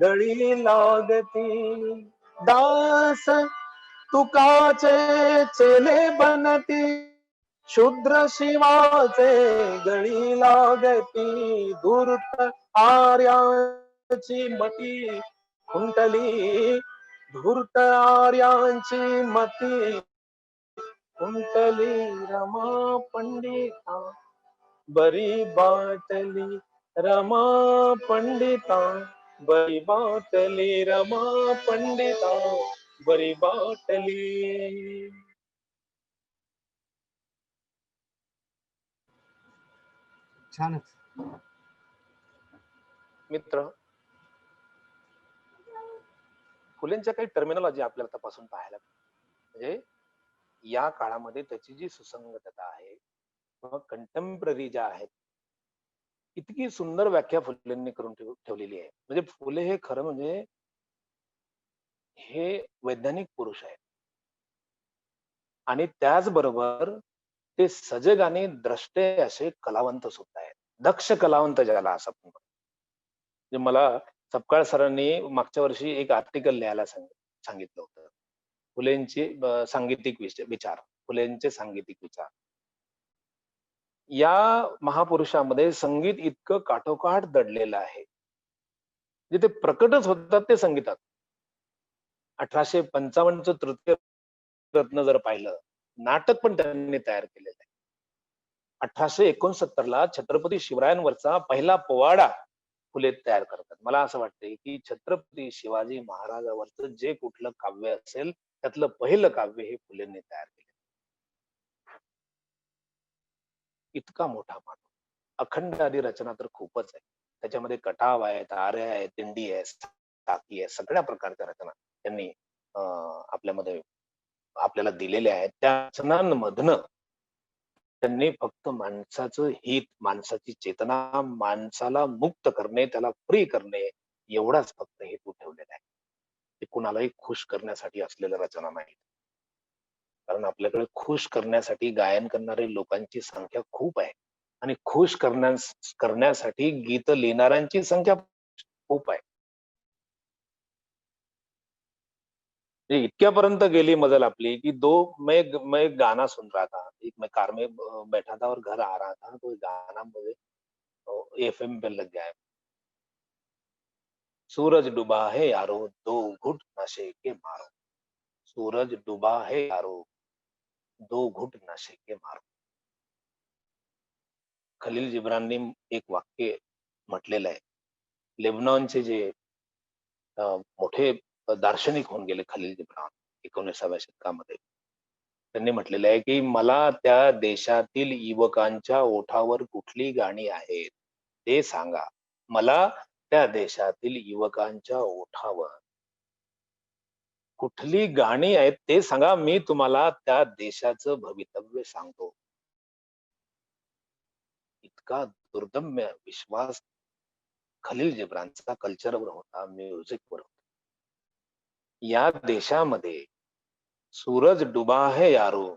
गळी लागती. दास तुकाचे चेले बनती, शूद्र शिवाचे गळी लागती, धूर्त आर्यांची मती कुंटली, धूर्त आर्यांची मती कुंटली, रमा पंडिता बरी बाटली, रमा पंडिता बरी बाटली, रमा पंडिता बरी बाटली. छानच. मित्र, फुलेंच्या काही टर्मिनॉलॉजी आपल्याला तपासून पाहायला म्हणजे या काळामध्ये त्याची जी सुसंगतता आहे किंवा कंटेम्पररी ज्या आहेत, इतकी सुंदर व्याख्या फुलेंनी करून ठेवलेली आहे. म्हणजे फुले हे खरं म्हणजे हे वैज्ञानिक पुरुष आहेत आणि त्याचबरोबर ते सजग आणि द्रष्टे असे कलावंत सुद्धा आहेत. दक्ष कलावंत ज्याला असं आपण म्हणतो. म्हणजे मला सपकाळ सरांनी मागच्या वर्षी एक आर्टिकल लिहायला सांगितलं होतं. फुलेंचे सांगीतिक विचार, फुलेंचे सांगीतिक विचार. या महापुरुषामध्ये संगीत इतकं काठोकाठ दडलेलं आहे, जे ते प्रकटच होतात ते संगीतात. 1855चं तृतीय रत्न जर पाहिलं, नाटक पण त्यांनी तयार केलेलं आहे. 1869ला छत्रपती शिवरायांवरचा पहिला पोवाडा फुले तयार करतात. मला असं वाटतंय की छत्रपती शिवाजी महाराजावरचं जे कुठलं काव्य असेल, त्यातलं पहिलं काव्य हे फुलेंनी तयार केलं. इतका मोठा माणूस. अखंड आदी रचना तर खूपच आहे. त्याच्यामध्ये कटाव आहेत, आर्या आहे, दिंडी आहे, टाकी आहे, सगळ्या प्रकारच्या रचना त्यांनी आपल्यामध्ये आपल्याला दिलेल्या आहेत. त्या रचनांमधनं त्यांनी फक्त माणसाचं हित, माणसाची चेतना, माणसाला मुक्त करणे, त्याला फ्री करणे, एवढाच फक्त हेतू ठेवलेला आहे. ते कुणालाही खुश करण्यासाठी असलेल्या रचना नाही. कारण आपल्याकडे खुश करण्यासाठी गायन करणारे लोकांची संख्या खूप आहे आणि खुश करण्यासाठी गीत लिहिणाऱ्यांची संख्या खूप आहे. म्हणजे इतक्यापर्यंत गेली मजल आपली की मैं एक गाना सुन रहा था, एक मैं कार में बैठा था और घर आ रहा था, तो गाना मुझे एफएम पे लग गया है. सूरज डूबा है यारो, दो घुट नशे के मारो. सूरज डूबा है यारो, दो घुट नशे के मारो. खलील जिब्राननी एक वाक्य म्हटलेलं आहे. लेबनॉनचे जे मोठे दार्शनिक होऊन गेले खलील जिब्रान 19व्या शतकामध्ये. त्यांनी म्हटलेलं आहे की मला त्या देशातील युवकांच्या ओठावर कुठली गाणी आहेत ते सांगा. मला त्या देशातील युवकांच्या ओठावर कुठली गाणी आहेत ते सांगा, मी तुम्हाला त्या देशाचं भवितव्य सांगतो. इतका दुर्दम्य विश्वास खलील जिब्रानचा कल्चरवर होता, म्युझिकवर होता. या देशामध्ये सूरज डुबा है यारो,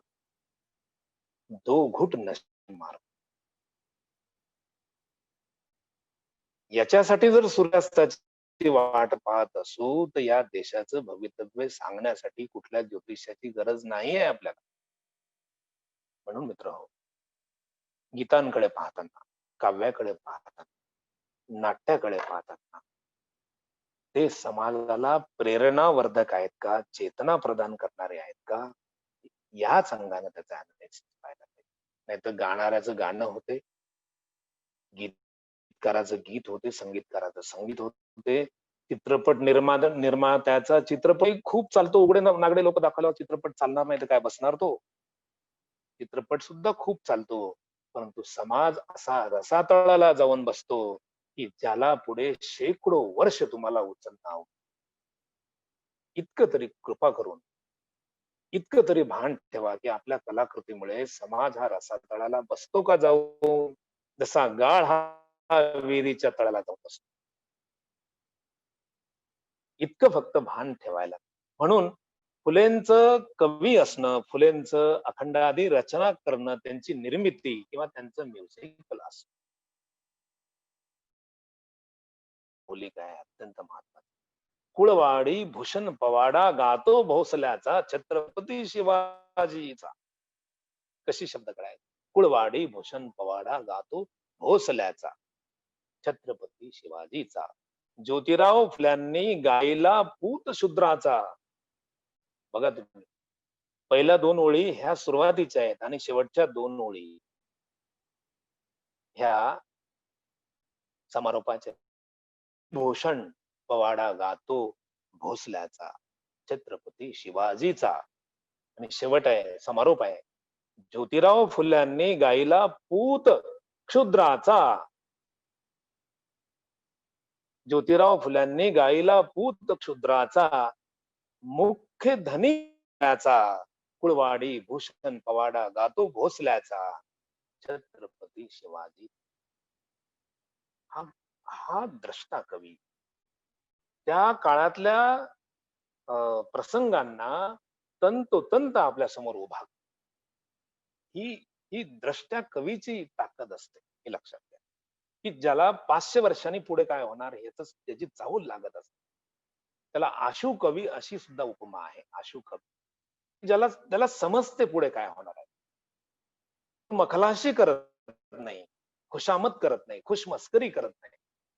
दो घुट नशे मारो. याच्यासाठी जर सूर्यास्ताची वाट पाहत असू तर या देशाचं भवितव्य सांगण्यासाठी कुठल्या ज्योतिषाची गरज नाही आहे आपल्याला. म्हणून मित्रहो, गीतांकडे पाहताना, काव्याकडे पाहताना, नाट्याकडे पाहताना ते समाजाला प्रेरणावर्धक आहेत का, चेतना प्रदान करणारे आहेत का, याच अंगाने त्याचा अनालिसिस पाहायला पाहिजे. नाहीतर गाणाऱ्याचं गाणं होते, गीतकाराचं गीत होते, संगीतकाराचं संगीत होते, चित्रपट निर्मात्याचा चित्रपट खूप चालतो. उघडे नागडे लोक दाखवल्यावर चित्रपट चालणार नाही तर काय बसणार तो. चित्रपट सुद्धा खूप चालतो, परंतु समाज असा रसातळाला जाऊन बसतो की ज्याला पुढे शेकडो वर्ष तुम्हाला उचलणार. इतकं तरी कृपा करून, इतकं तरी भान ठेवा की आपल्या कलाकृतीमुळे समाज हा रसातळाला बसतो का जाऊन, जसा गाळ हा विहिरीच्या तळाला जाऊन बसतो. इतकं फक्त भान ठेवायला. म्हणून फुलेंचं कवी असणं, फुलेंचं अखंडादी रचना करणं, त्यांची निर्मिती किंवा त्यांचं म्युझिकल असणं होली काय अत्यंत महत्वाचं. कुळवाडी भूषण पवाडा गातो भोसल्याचा छत्रपती शिवाजीचा. कशी शब्द कळायचे? कुळवाडी भूषण पवाडा गातो भोसल्याचा छत्रपती शिवाजीचा. ज्योतिराव फुल्यांनी गायला पूत शूद्राचा. बघा तुम्ही, पहिल्या 2 ओळी ह्या सुरुवातीच्या आहेत आणि शेवटच्या 2 ओळी ह्या समारोपाच्या. भूषण पवाडा गातो भोसल्याचा छत्रपती शिवाजीचा आणि शेवट आहे, समारोप आहे. ज्योतिराव फुल्यांनी गायला पूत क्षुद्राचा. ज्योतिराव फुल्यांनी गायला पूत क्षुद्राचा मुख्य धनीचा. कुळवाडी भूषण पवाडा गातो भोसल्याचा छत्रपती शिवाजी. हा हा द्रष्टा कवी त्या काळातल्या प्रसंगांना तंतोतंत आपल्या समोर उभा. ही ही द्रष्ट्या कवीची ताकद असते, हे लक्षात घ्या. की ज्याला 500 वर्षांनी पुढे काय होणार ह्याच त्याची चाहूल लागत असते. त्याला आशु कवी अशी सुद्धा उपमा आहे. आशु कवी त्याला समजते पुढे काय होणार आहे. मखलाशी करत नाही, खुशामत करत नाही, खुशमस्करी करत नाही.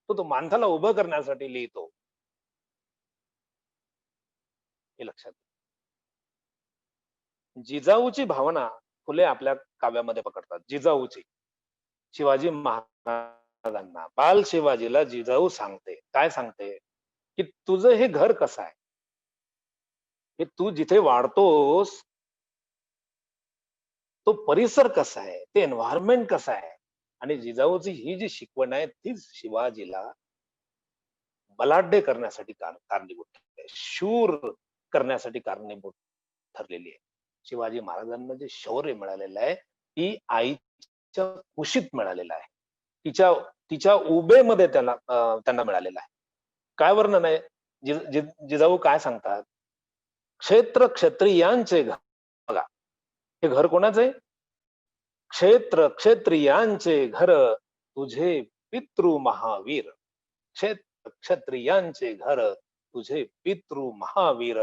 तो माणसाला उभं करण्यासाठी लिहितो, हे लक्षात. जिजाऊची भावना फुले आपल्या काव्यामध्ये पकडतात. जिजाऊची शिवाजी महाराजांना, बाल शिवाजीला जिजाऊ सांगते. काय सांगते? की तुझं हे घर कसं आहे, हे तू जिथे वाढतोस तो परिसर कसा आहे, ते एन्व्हायरमेंट कसं आहे. आणि जिजाऊची ही जी शिकवण आहे तीच शिवाजीला बलाढ्य करण्यासाठी कारणीभूत आहे, शूर करण्यासाठी कारणीभूत ठरलेली आहे. शिवाजी महाराजांना जे शौर्य मिळालेलं आहे ती आईच्या कुशीत मिळालेलं आहे. तिच्या उभेमध्ये त्यांना मिळालेलं आहे. काय वर्णन आहे? जिजाऊ काय सांगतात? क्षेत्र क्षत्रियांचे घर. बघा, हे घर कोणाचं आहे? क्षेत्र क्षत्रियांचे घर तुझे पितृ महावीर. क्षेत्र क्षत्रियांचे घर तुझे पितृ महावीर.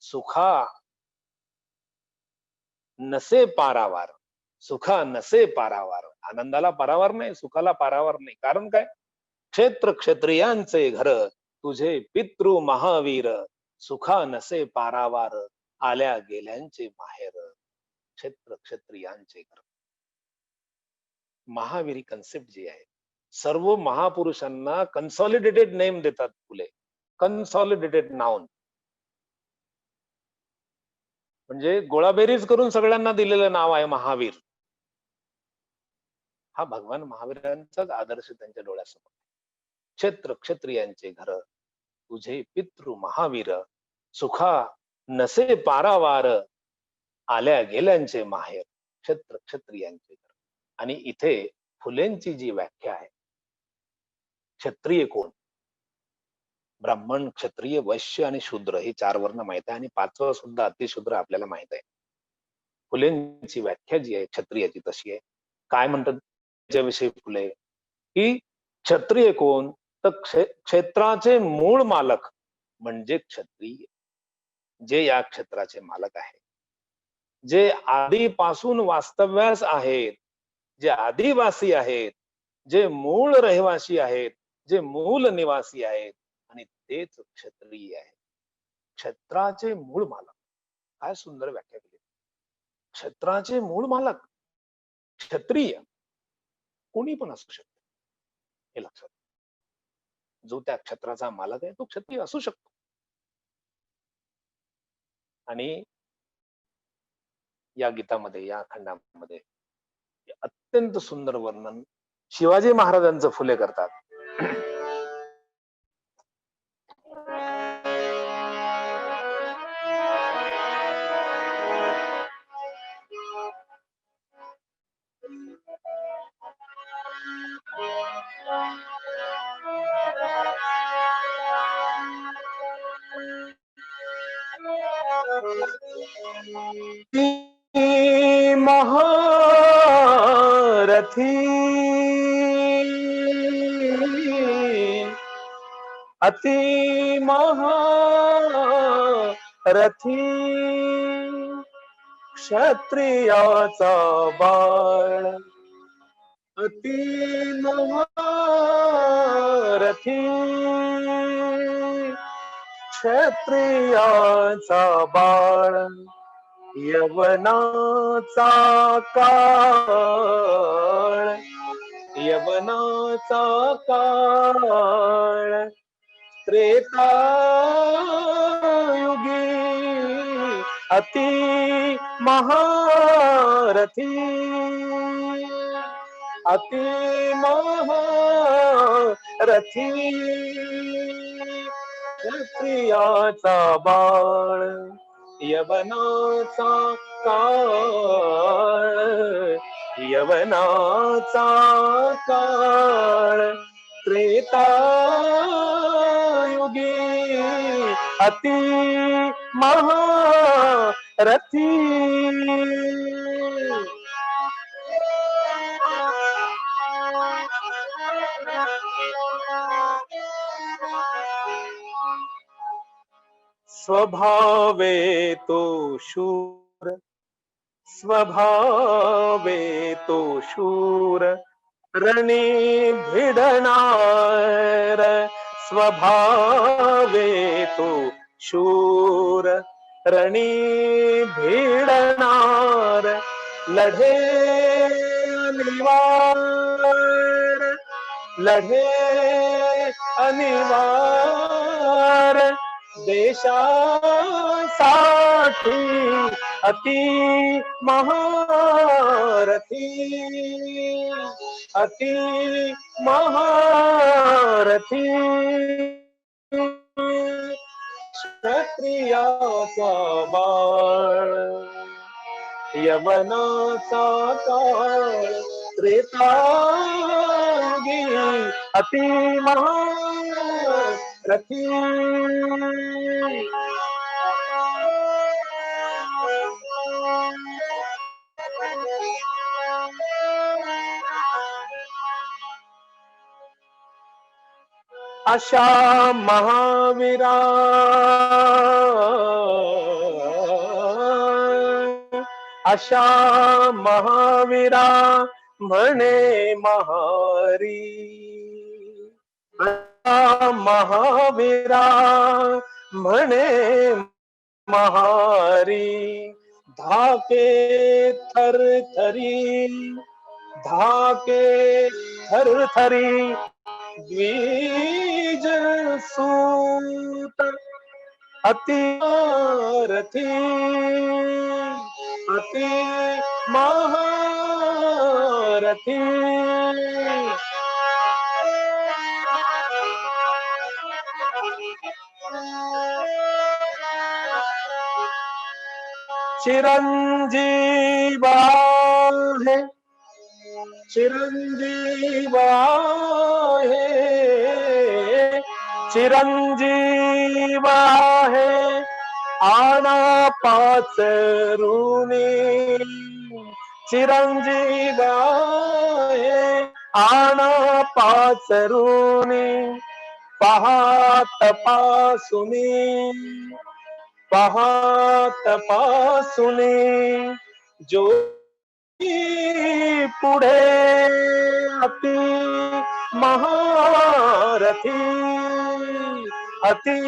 सुखा नसे पारावार. सुखा नसे पारावार. आनंदाला पारावार नाही, सुखाला पारावार नाही. कारण काय? क्षेत्र क्षत्रियांचे घर तुझे पितृ महावीर. सुखा नसे पारावार आल्या गेल्यांचे माहेर. क्षेत्र क्षत्रियांचे घर. महावीरी कन्सेप्ट जी आहे, सर्व महापुरुषांना कन्सॉलिडेटेड नेम देतात फुले. कन्सॉलिडेटेड नाउन म्हणजे गोळाबेरीज करून सगळ्यांना दिलेलं नाव आहे महावीर. हा भगवान महावीरांचाच आदर्श त्यांच्या डोळ्यासमोर. क्षेत्र क्षत्रियांचे घर तुझे पितृ महावीर. सुखा नसे पारावार आल्या गेल्यांचे माहेर. क्षेत्र क्षत्रियांचे घर. आणि इथे फुलेंची जी व्याख्या आहे, क्षत्रिय कोण? ब्राह्मण, क्षत्रिय, वैश्य आणि शूद्र हे 4 वर्ण माहित आहे आणि 5वं सुद्धा अतिशूद्र आपल्याला माहित आहे. फुलेंची व्याख्या जी आहे क्षत्रियाची तशी आहे. काय म्हणतात त्याच्याविषयी फुले? की क्षत्रिय कोण? तर क्षेत्राचे मूळ मालक म्हणजे क्षत्रिय, जे या क्षेत्राचे मालक आहे, जे आधीपासून वास्तव्यास आहेत, जे आदिवासी आहेत, जे मूळ रहिवासी आहेत, जे मूल निवासी आहेत, आणि तेच क्षत्रिय आहे. क्षेत्राचे मूळ मालक. काय सुंदर व्याख्या केली. क्षेत्राचे मूळ मालक क्षत्रिय कोणी पण असू शकतो, हे लक्षात. जो त्या क्षेत्राचा मालक आहे तो क्षत्रिय असू शकतो. आणि या गीतामध्ये, या खंडामध्ये अत्यंत सुंदर वर्णन शिवाजी महाराजांचं फुले करतात. महारथी अति महारथी क्षत्रियाचा बाळ, अति महारथी क्षत्रियाचा बाळ, यवनाचा काळ, यवनाचा काळ, त्रेतायुगी अति महारथी, अति महारथी क्षत्रियाचा बाळ, यवनाचा काळ, यवनाचा काळ, त्रेतायुगी अति महारथी. स्वभावे तो शूर, स्वभावे तो शूर, रणी भिडणार, स्वभावे तो शूर, रणी भिडणार, लढे अनिवार, लढे अनिवार, देशासाठी अति महारथी, अति महारथी क्षत्रियाचा बाळ, यवनाचा काळ, त्रेतायुगी अति महारथी. अशा महावीरा, अशा महावीरा म्हणे महारी, अशा महावीरा म्हणे महारी, धाके थरथरी, धाके थरथरी, द्विज सूत अति महारथी, अति महारथी. चिरंजीवा है, चिरंजीवा है, चिरंजीवा है, आना पाचरुनी, चिरंजीवा है, आना पाचरुनी, पाहत पासुनी, पाहत पासुनी, जो पुढे अति महारथी, अति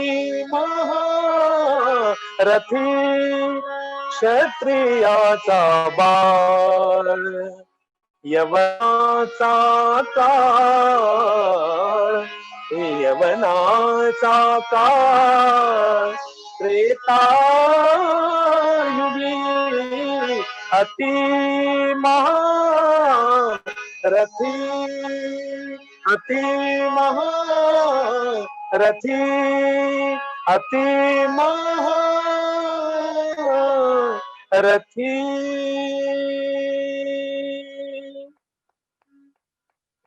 महारथी क्षत्रियाचा बाळ, यवनाचा काळ, यवनाचा काळ, त्रेतायुगी अति महारथी, अति महारथी, अति महारथी.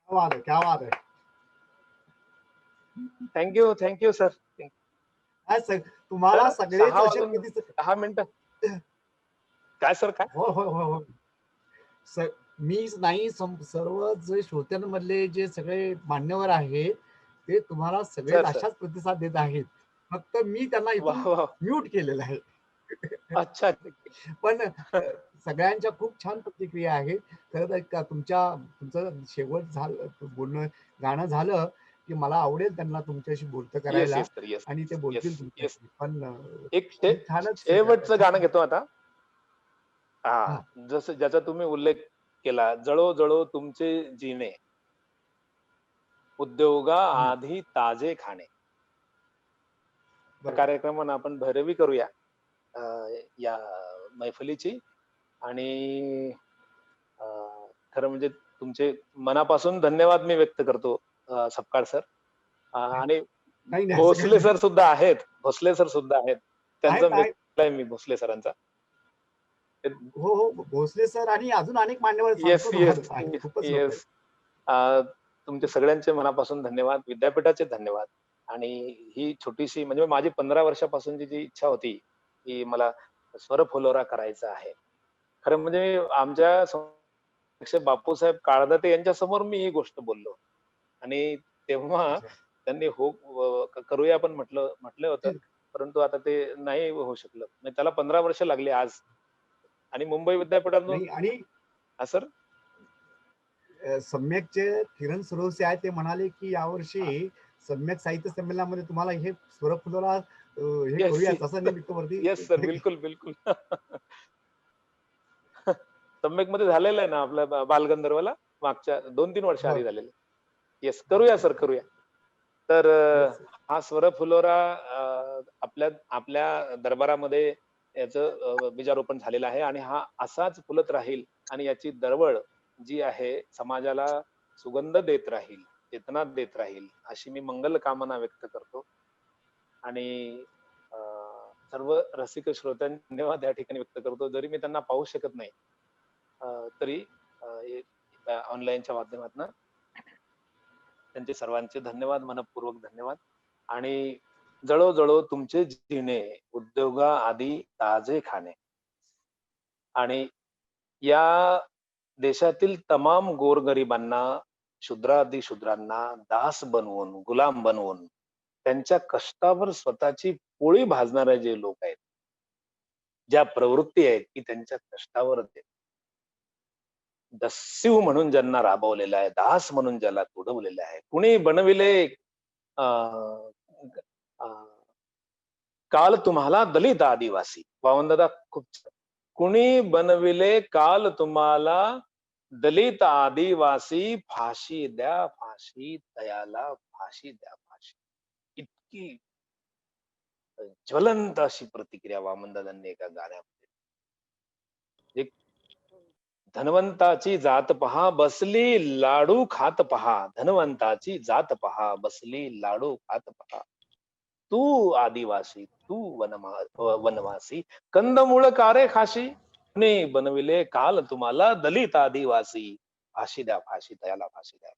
क्या बात है, क्या बात है. Thank you sir. तुम्हाला सगळे 10 मिनिटं काय सर काय? हो हो हो हो. मीच नाही, सर्व जे श्रोत्यांमधले जे सगळे मान्यवर आहेत ते तुम्हाला सगळेच सर, सर. अशाच प्रतिसाद देत आहेत. फक्त मी त्यांना इथून वाह! वाह! म्यूट केलेलं आहे. अच्छा. पण सगळ्यांच्या खूप छान प्रतिक्रिया आहेत. खरं तर तुमचं शेवट झालं बोलणं गाणं झालं, की मला आवडेल त्यांना तुमच्याशी बोलतं येस, करायला येस सर. येस, आणि ते येस, बोलतील येस. तुमच्याशी. पण एक शे तुम्ही छानच शेवटचं गाणं छान घेतो आता. हां, हां, जसं ज्याचा तुम्ही उल्लेख केला, "जळो जळो तुमचे जीणे, उद्योगा हं, आधी ताजे खाणे." त्या बरोबर. कार्यक्रमानं आपण भैरवी करूया अ, या मैफिलीची आणि अ, खरं म्हणजे तुमचे मनापासून धन्यवाद मी व्यक्त करतो सपकाळ सर. आणि नाही, नाही असं काही भोसले नाही. सर सुद्धा आहेत. भोसले सर सुद्धा आहेत. त्यांचा आहेत, मित्र आहेत. आहे मी भोसले सरांचा. हो, हो. भोसले सर आणि अजून अनेक मान्यवर येस, सांगतो येस, तुम्हाला आहेत. खूपच लोकं आहेत. येस. अ, तुमचे सगळ्यांचे मनापासून धन्यवाद. विद्यापीठाचे धन्यवाद. आणि ही छोटीशी म्हणजे माझी 15 वर्षापासूनची जी इच्छा होती, की मला स्वरफुलोरा करायचा आहे. खरं म्हणजे आमच्या अध्यक्ष बापूसाहेब काळदाते यांच्यासमोर मी ही गोष्ट बोललो. आणि तेव्हा अच्छा. त्यांनी हो करूया पण म्हटलं होतं. ते परंतु आता ते नाही होऊ शकलं. म्हणजे त्याला 15 वर्ष लागली आज. आणि मुंबई विद्यापीठातून नाही आणि सर? सम्यकचे किरण सुरवसे आहेत ते म्हणाले, की हां. यावर्षी सम्यक साहित्य संमेलनामध्ये तुम्हाला हे स्वरफुलोरा हे येस, करूयाच असं मी वरती येस सर. बिलकुल, बिलकुल. सम्यकमध्ये झालेलं आहे ना आपल्या बालगंधर्वला मागच्या 2-3 वर्ष हो. आधी झालेलं. येस, करूया सर, करूया. तर येस. हा स्वरफुलोरा आपल्या आपल्या दरबारामध्ये याचं बीजारोपण झालेलं आहे आणि हा असाच फुलत राहील आणि याची दळवळ जी आहे समाजाला सुगंध देत राहील, चेतना देत राहील, अशी मी मंगल कामना व्यक्त करतो. आणि अ, सर्व रसिक श्रोत्यांचे धन्यवाद या ठिकाणी व्यक्त करतो. जरी मी त्यांना पाहू शकत नाही, अ, तरी ऑनलाईनच्या माध्यमातून त्यांचे सर्वांचे धन्यवाद, मनःपूर्वक धन्यवाद. आणि जळो जळो तुमचे जिणे, उद्योगा आधी ताजे खाणे. आणि या देशातील तमाम गोरगरिबांना, शूद्रांना दास बनवून, गुलाम बनवून, त्यांच्या कष्टावर स्वतःची पोळी भाजणारे जे लोक आहेत, ज्या प्रवृत्ती आहेत, की त्यांच्या कष्टावर ते दस्यू म्हणून ज्यांना राबवलेलं आहे, दास म्हणून ज्याला तुडवलेलं आहे. कुणी बनविले अ, अ, काल तुम्हाला दलित आदिवासी. वावनदादा खूप छान. कुणी बनविले काल तुम्हाला दलित आदिवासी, फाशी द्या फाशी, दयाला फाशी द्या फाशी. इतकी ज्वलंत अशी प्रतिक्रिया वामनदादांनी एका गाण्यामध्ये. एक धन्वंताची जात पहा बसली लाडू खात पहा. धन्वंताची जात पहा बसली लाडू खात पहा. तू आदिवासी, तू वनवासी, कंदमुळ कारे खाशी? कुणी बनविले काल तुम्हाला दलित आदिवासी. फाशी द्या फाशी, दयाला फाशी द्या.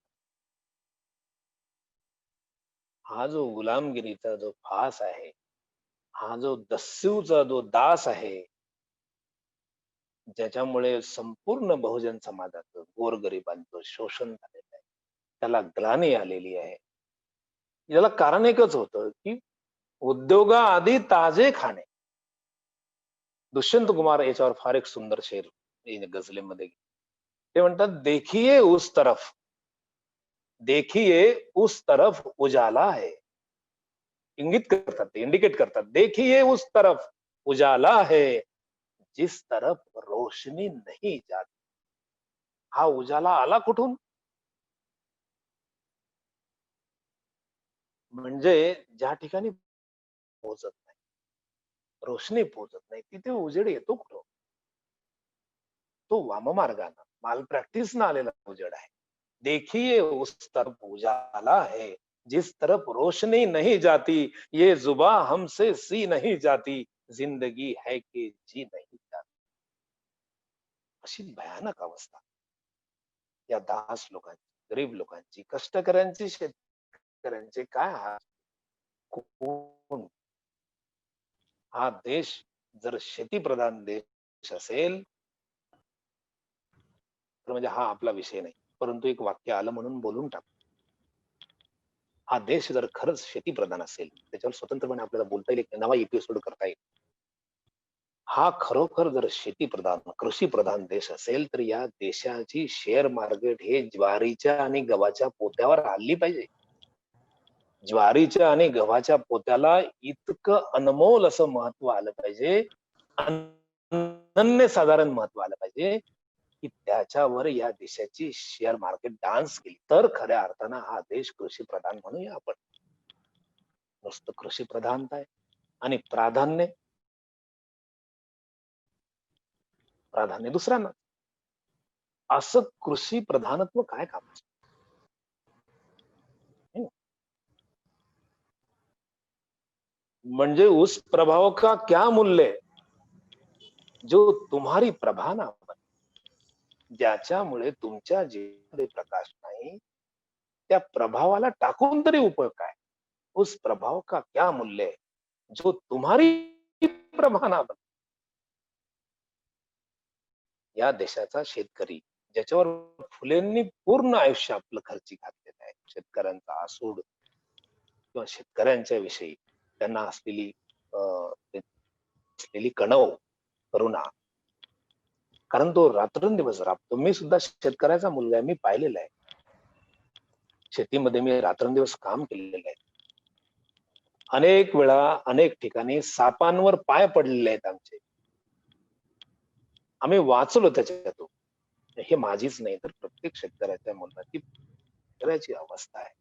हा जो गुलामगिरीचा जो फास आहे, हा जो दस्यूचा जो दास आहे, ज्याच्यामुळे संपूर्ण बहुजन समाजाचं, गोरगरिबांचं शोषण झालेलं आहे. त्याला ग्लानी आलेली आहे. याला कारण एकच होतं, की उद्योगाआधी ताजे खाणे. दुष्यंत कुमार याच्यावर फार एक सुंदर शेर गझलेमध्ये ते म्हणतात, देखिये उस तरफ, देखिये उस तरफ उजाला है. इंगित करतात ते, इंडिकेट करतात. देखिये उस तरफ उजाला है, जिस तरफ रोशनी नहीं जाती. हा उजाला आला कुठून? म्हणजे ज्या ठिकाणी पोहोचत नाही, रोशनी पोहोचत नाही, तिथे उजेड येतो कुठून? तो वाममार्गानं, माल प्रॅक्टिसनं आलेला उजेड आहे. देखिए उस तरफ उजाला है, जिस तरफ रोशनी नहीं जाती, ये जुबा हमसे सी नहीं जाती, जिंदगी है कि जी नहीं जाती. अशी भयानक अवस्था या दास लोकांची, गरीब लोकांची, कष्टकऱ्यांची, शेतकऱ्यांचे काय हाल. कोण हा देश जर शेतीप्रधान देश असेल, तर म्हणजे हा आपला विषय नाही. परंतु एक वाक्य आलं म्हणून बोलून टाकू. हा देश जर खरंच शेतीप्रधान असेल, त्याच्यावर स्वतंत्रपणे आपल्याला बोलता येईल, एक नवा एपिसोड करता येईल. हा खरोखर जर शेतीप्रधान, कृषीप्रधान देश असेल, तर या देशाची शेअर मार्केट हे ज्वारीच्या आणि गव्हाच्या पोत्यावर हलली पाहिजे. ज्वारीच्या आणि गव्हाच्या पोत्याला इतकं अनमोल असं महत्व आलं पाहिजे, अनन्यसाधारण महत्व आलं पाहिजे, की त्याच्यावर या देशाची शेअर मार्केट डान्स केली, तर खऱ्या अर्थानं हा देश कृषीप्रधान म्हणूया आपण. नुसतं कृषीप्रधानता आहे आणि प्राधान्य प्राधान्य दुसऱ्यांना. असं कृषी प्रधानत्व काय कामाचं? है. म्हणजे उस प्रभाव का क्या मूल्य है, जो तुम्हारी प्रभा ना बने. ज्याच्यामुळे तुमच्या जीवनामध्ये प्रकाश नाही, त्या प्रभावाला टाकून तरी उपयोग काय? उस प्रभाव का क्या मूल्य है, जो तुम्हारी प्रभा ना बने. या देशाचा शेतकरी, ज्याच्यावर फुलेंनी पूर्ण आयुष्य आपलं खर्ची घातलेलं आहे, शेतकऱ्यांचा आसूड किंवा शेतकऱ्यांच्या विषयी त्यांना असलेली ते असलेली कणव, करुणा. कारण तो रात्रंदिवस राबतो. मी सुद्धा शेतकऱ्याचा मुलगा आहे. मी पाहिलेलं आहे. शेतीमध्ये मी रात्रंदिवस काम केलेलं आहे. अनेक वेळा, अनेक ठिकाणी सापांवर पाय पडलेले आहेत आमचे. आम्ही वाचलो त्याच्यातून. हे माझीच नाही, तर प्रत्येक शेतकऱ्याच्या मुलाची शेतकऱ्याची अवस्था आहे.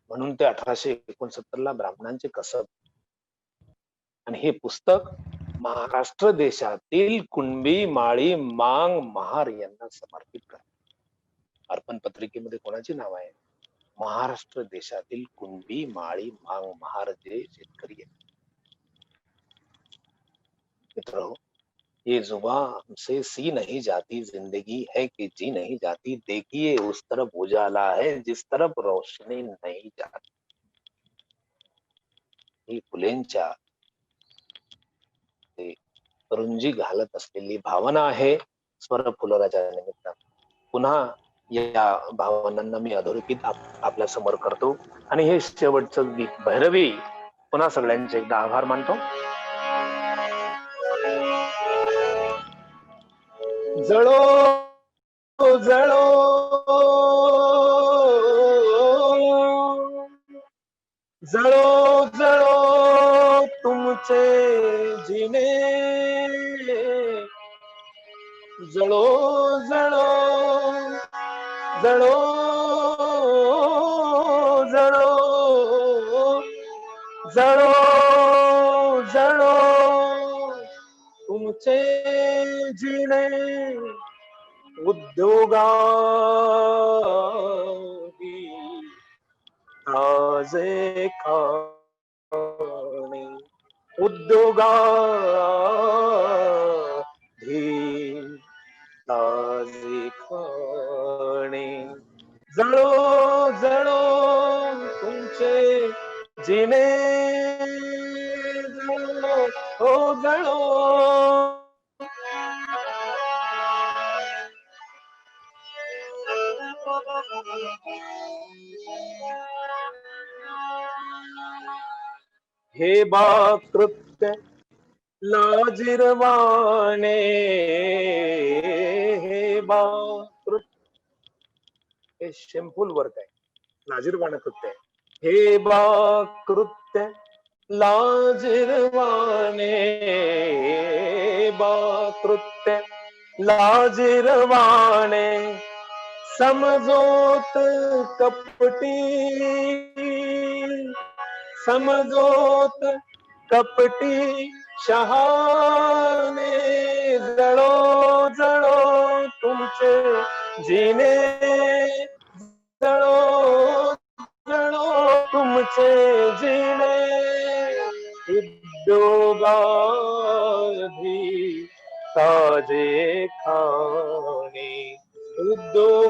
म्हणून ते 1869 ला ब्राह्मणांचे कसब आणि हे पुस्तक महाराष्ट्र देशातील कुणबी, माळी, मांग, महार यांना समर्पित करा. अर्पण पत्रिकेमध्ये कोणाची नाव आहे? महाराष्ट्र देशातील कुणबी, माळी, मांग, महार जे शेतकरी आहेत. मित्रों, ये जुबां हमसे सी नहीं जाती, जिंदगी है कि जी नहीं जाती, देखिए उस तरफ उजाला है जिस तरफ रोशनी नहीं जाती. ही फुलेंच्या ते रुंजी घालत असलेली भावना आहे स्वर फुलोराच्या निमित्तानं. पुन्हा या भावनांना मी अधोरेखित आपल्या समोर करतो आणि हे शेवटचं गीत भैरवी पुन्हा सगळ्यांचे एकदा आभार मानतो. जळो जळो जळो जळो तुमचे जीने, जळो जळो जळो जळो जळो जळो तुमचे जीणे, उद्योगादी ताजे खाणे, उद्योगादी ताजे खाणे. जळो जळो तुमचे जिने, जळो हो जळो. हे बा कृत्य लाजिरवाणे, हे बा कृत्य, हे शेमफुल वर्क आहे, लाजिरवाणं कृत्य आहे. हे बा कृत्य लाजिरवाणे, बा कृत्य लाजिरवाणे, समजोत कपटी, समजोत कपटी शहाणे. जळो जळो तुमचे जीने, जळो जळो तुमचे जीणे, उद्योगाधी ताजे खाणे, उद्योगाधी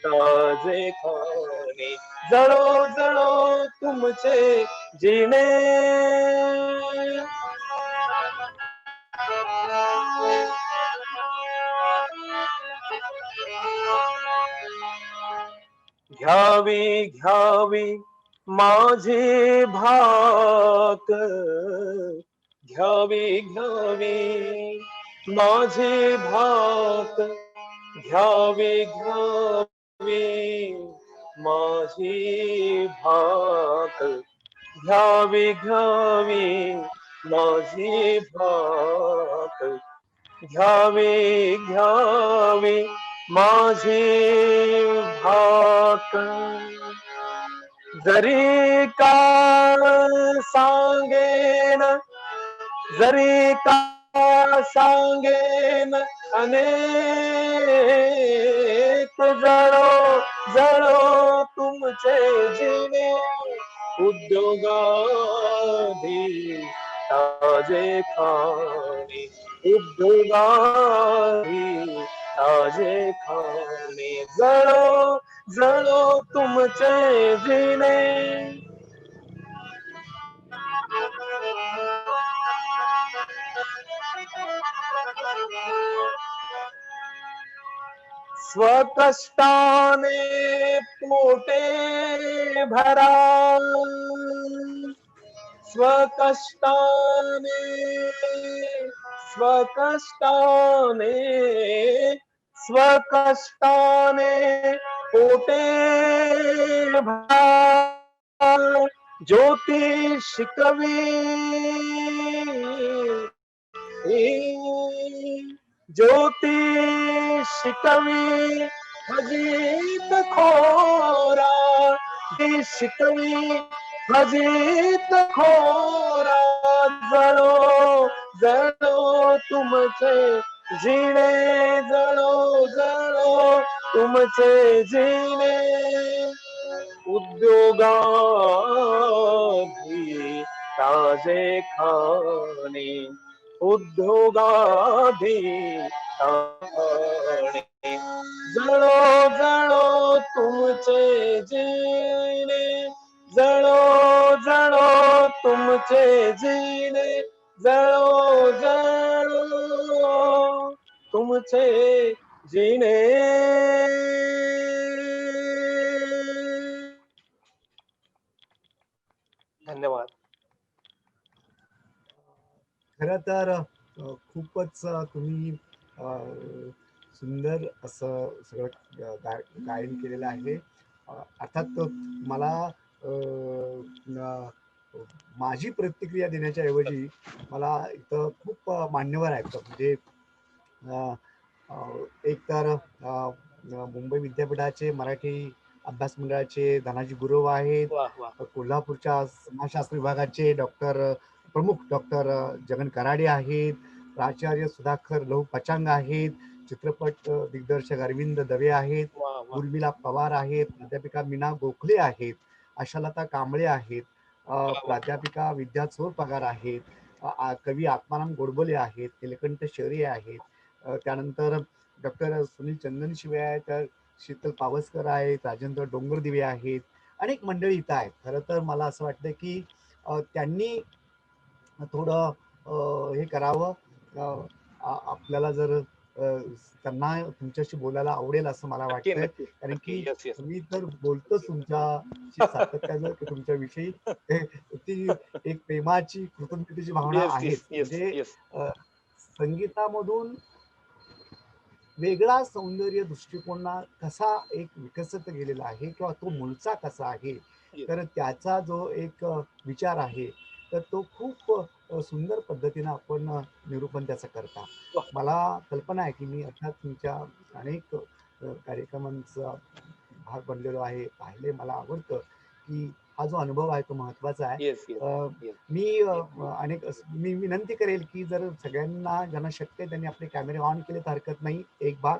ताजे खाणे. जळो जळो तुमचे जीणे. घ्यावी घ्यावी माझी भाक, घ्यावी घ्यावी माझी भाक, घ्यावी घ्यावी माझी भाक, घ्यावी घ्यावी माझी भाक, घ्यावी घ्यावी माझी भाक. जरी काळ सांगेन, जरी काळ सांगेन अनेक, जळो जळो तुमचे जीवे उद्योगाधी ताजे खाणे, उद्योगाधी ताजे खाणे, जळो जळो तुमचे जीणे. स्वकष्टाने पोटे भरा, स्वकष्टाने स्वकष्टाने स्वकष्टाने पोटे भरा, ज्योती शिकवी ज्योती शिकवी भजीत खोरा, ती शिकवी भजीत खोरा, जळो जळो तुमचे जीणे, जळो जळो तुमचे जीणे, उद्योगाधी ताजे खाणे, उद्योगाधी ताणे, जळो जळो तुमचे जीणे, जळो जळो तुमचे जीणे, जळो जळो तुमचे जीणे. धन्यवाद. खरं तर खूपच तुम्ही सुंदर असं सगळं गायन केलेलं आहे. अर्थात मला माझी प्रतिक्रिया देण्याच्या ऐवजी मला इथं खूप मान्यवर आहेत. म्हणजे एक तर मुंबई विद्यापीठाचे मराठी अभ्यास मंडळाचे धनाजी गुरव आहेत. वाह वाह. कोल्हापूरच्या समाजशास्त्र विभागाचे प्रमुख डॉक्टर जगन कराडे आहेत. प्राचार्य सुधाकर लहू पचांग आहेत. चित्रपट दिग्दर्शक अरविंद दवे आहेत. वाह वाह. उर्मिला पवार आहेत. प्राध्यापिका मीना गोखले आहेत. आशालता कांबळे आहेत. प्राध्यापिका विद्या चोर पगार आहेत. कवी आत्माराम गोडबोले आहेत. निलकंठ शेरे आहेत. त्यानंतर डॉक्टर सुनील चंदनशिवे आहेत. शीतल पावसकर आहेत. राजेंद्र डोंगरदिवे आहेत. अनेक मंडळी इथं आहेत. खरं तर मला असं वाटतं की त्यांनी थोडं हे करावं. आपल्याला जर त्यांना तुमच्याशी बोलायला आवडेल असं मला नक्की वाटतंय. नक्की कारण नक्की. की यस यस. मी तर बोलतोच तुमच्याशी सातत्यानं की तुमच्याविषयी ती एक प्रेमाची कृतज्ञतेची भावना येस आहेच. येस येस म्हणजे येस. संगीतामधून वेगळा सौंदर्य दृष्टिकोन कसा एक विकसित गेलेला आहे किंवा तो मूळचा कसा आहे, तर त्याचा जो एक विचार आहे, तर तो खूप सुंदर पद्धतीनं आपण निरूपण त्याचं करता. वाह. मला कल्पना आहे की मी अर्थात तुमच्या अनेक कार्यक्रमांचा भाग बनलेलो आहे. पाहिले मला आवडतं की हा जो अनुभव आहे तो महत्त्वाचा आहे. Yes yes yes. मी विनंती करेल की जर सगळ्यांना ज्यांना शक्य आहे त्यांनी आपले कॅमेरे ऑन केले तर हरकत नाही, एक भाग.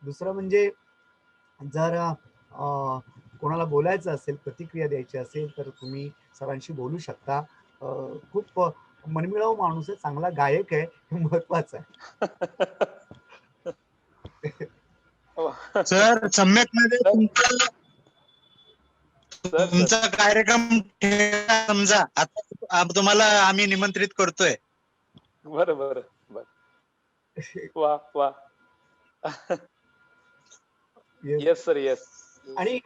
दुसरं म्हणजे जर कोणाला बोलायचं असेल, प्रतिक्रिया द्यायची असेल तर तुम्ही सरांशी बोलू शकता. खूप मनमिळावू माणूस आहे, चांगला गायक आहे, हे महत्त्वाचं आहे. सर सम्यक मध्ये सर तुमचा कार्यक्रम ठेवा समजा. आता तुम्हाला आम्ही निमंत्रित करतोय. बरं बरं बरं. वा वा. Yes. Yes sir yes. आणि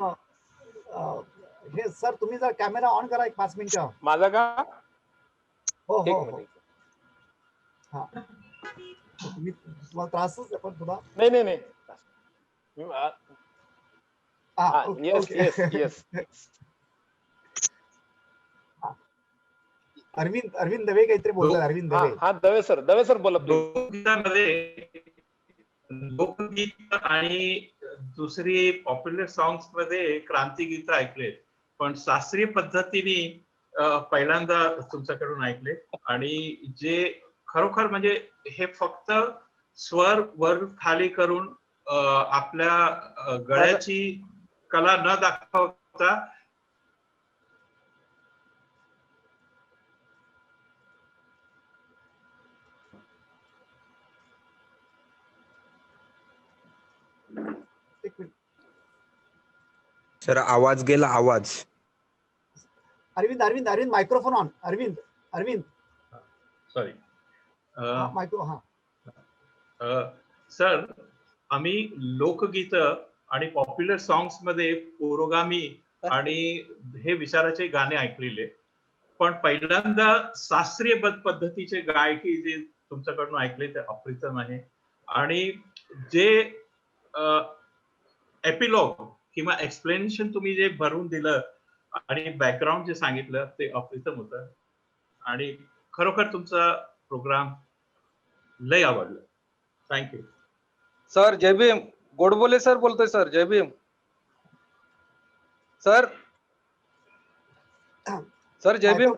हे सर तुम्ही जर कॅमेरा ऑन करा एक 5 मिनिटं. माझा का? हो एक हो हो. मिनिट. हा तुम्हाला त्रासच आहे पण थोडा. नाही नाही नाही. हा yes okay. Yes yes. Arvind Dave काहीतरी बोलतात. अरविंद हा दवे. हा दवे सर बोला प्लीज. लोकगीतामध्ये लोकगीत आणि दुसरी पॉप्युलर सॉंग्स मध्ये क्रांतिगीत ऐकलेत, पण शास्त्रीय पद्धतीने पहिल्यांदा तुमच्याकडून ऐकले. आणि जे खरोखर म्हणजे हे फक्त स्वर वर खाली करून आपल्या गळ्याची कला न दाखवता एक मिनिट. सर आवाज गेला आवाज. Arvind microphone on. Arvind sorry micro. हा सर, आम्ही लोकगीत आणि पॉप्युलर सॉंग्स मध्ये पुरोगामी आणि हे विचाराचे गाणे ऐकलेले, पण पहिल्यांदा शास्त्रीय पद्धतीचे गायकी जे तुमच्याकडून ऐकले ते अप्रतिम आहे. आणि जे एपिलॉग किंवा एक्सप्लेनेशन तुम्ही जे भरून दिलं आणि बॅकग्राऊंड जे सांगितलं ते अप्रतिम होतं. आणि खरोखर तुमचा प्रोग्राम लय आवडलं. Thank you sir Jai Bhim. Godbole sir बोलतोय sir. Jai Bhim sir. Sir Jai Bhim.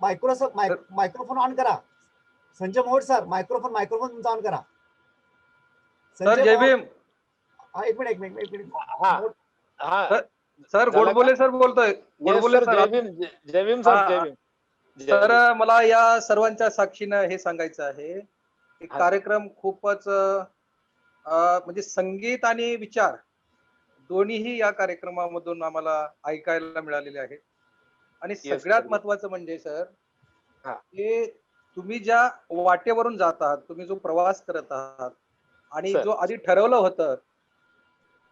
Microphone on करा. संजय मोहोड सर मायक्रोफोन तुमचा ऑन करा. सर जय भीम. हा एक मिनिट. हा सर गोडबोले सर बोलतोय. Godbole sir. Jai Bhim sir. Jai Bhim. Sir मला या सर्वांच्या साक्षीनं हे सांगायचं आहे की कार्यक्रम खूपच म्हणजे संगीत आणि विचार दोन्हीही या कार्यक्रमामधून आम्हाला ऐकायला मिळालेले आहेत. आणि सगळ्यात महत्वाचं म्हणजे सर हे तुम्ही ज्या वाटेवरून जात आहात, तुम्ही जो प्रवास करत आहात आणि जो आधी ठरवलं होतं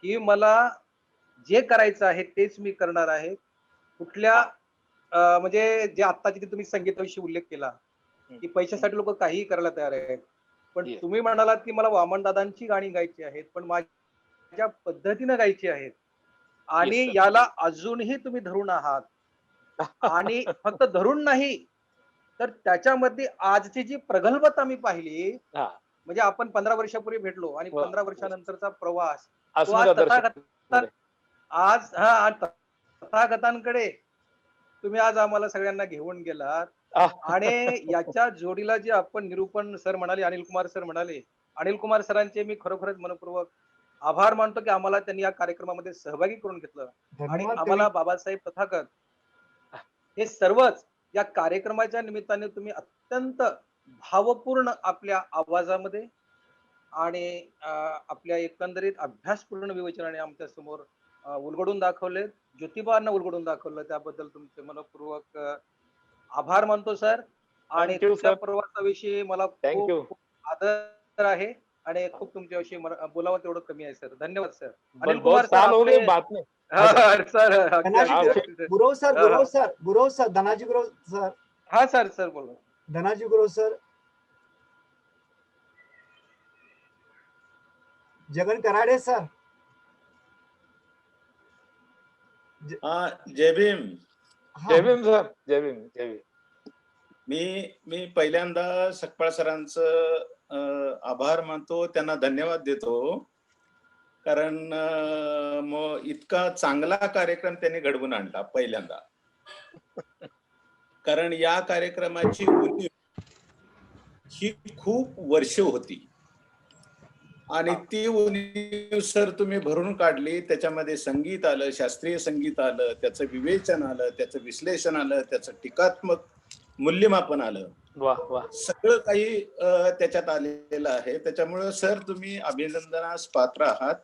की मला जे करायचं आहे तेच मी करणार आहे. कुठल्या म्हणजे जे आत्ताची तुम्ही संगीताविषयी उल्लेख केला की पैशासाठी लोक काहीही करायला तयार आहेत, पण तुम्ही म्हणालात की मला वामनदादांची गाणी गायची आहेत, पण माझ्या पद्धतीनं गायची आहेत. आणि याला अजूनही तुम्ही धरून आहात. आणि फक्त धरून नाही तर त्याच्यामध्ये आजची जी प्रगल्भता मी पाहिली, म्हणजे आपण 15 वर्षापूर्वी भेटलो आणि 15 वर्षानंतरचा प्रवास आज तथागतांकडे तुम्ही आज आम्हाला सगळ्यांना घेऊन गेलात. आणि याच्या जोडीला जे आपण निरूपण सर म्हणाले, अनिल कुमार सर म्हणाले, अनिल कुमार सरांचे मी खरोखरच मनपूर्वक आभार मानतो की आम्हाला त्यांनी या कार्यक्रमामध्ये सहभागी करून घेतलं. आणि आम्हाला बाबासाहेब तथागत हे सर्वच या कार्यक्रमाच्या निमित्ताने तुम्ही अत्यंत भावपूर्ण आपल्या आवाजामध्ये आणि आपल्या एकंदरीत अभ्यासपूर्ण विवेचनाने आमच्या समोर उलगडून दाखवले. ज्योतिबांना उलगडून दाखवलं, त्याबद्दल तुमचे मनपूर्वक आभार मानतो सर. आणि तुमच्या प्रवासाविषयी मला खूप आदर आहे आणि खूप तुमच्याविषयी बोलावं तेवढं कमी आहे सर. धन्यवाद sir. Anil Kumar sir. Dhanaji Gurav sir. हा सर बोला. धनाजी गुरव सर. जगन कराडे सर. जय भीम. जय भीम सर. जय भीम. जय भीम. मी पहिल्यांदा सकपाळ सरांचं आभार मानतो, त्यांना धन्यवाद देतो. कारण मग इतका चांगला कार्यक्रम त्यांनी घडवून आणला पहिल्यांदा. कारण या कार्यक्रमाची उणीव ही खूप वर्ष होती आणि ती उणीव सर तुम्ही भरून काढली. त्याच्यामध्ये संगीत आलं, शास्त्रीय संगीत आलं, त्याचं विवेचन आलं, त्याचं विश्लेषण आलं, त्याचं टीकात्मक मूल्यमापन आलं. सगळं काही त्याच्यात आलेलं आहे. त्याच्यामुळे सर तुम्ही अभिनंदनास पात्र आहात.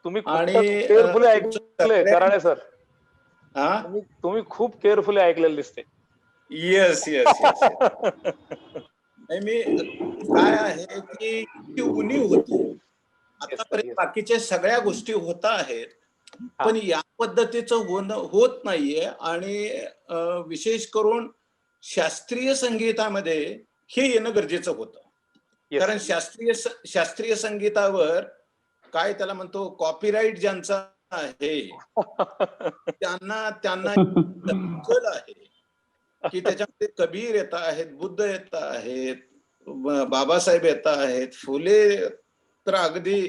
तुम्ही केअरफुली ऐकले कराडे सर. तुम्ही खूप केअरफुली ऐकलेलं दिसते. येस. मी काय आहे की उणीव होती. आतापर्यंत बाकीच्या सगळ्या गोष्टी होता आहेत, पण या पद्धतीचं होत नाहीये. आणि विशेष करून शास्त्रीय संगीतामध्ये हे येणं गरजेचं होतं. Yes. कारण शास्त्रीय संगीतावर काय त्याला म्हणतो, कॉपीराईट ज्यांचा आहे त्यांना दखल आहे की त्याच्यामध्ये कबीर येत आहेत, बुद्ध येत आहेत, बाबासाहेब येत आहेत, फुले तर अगदी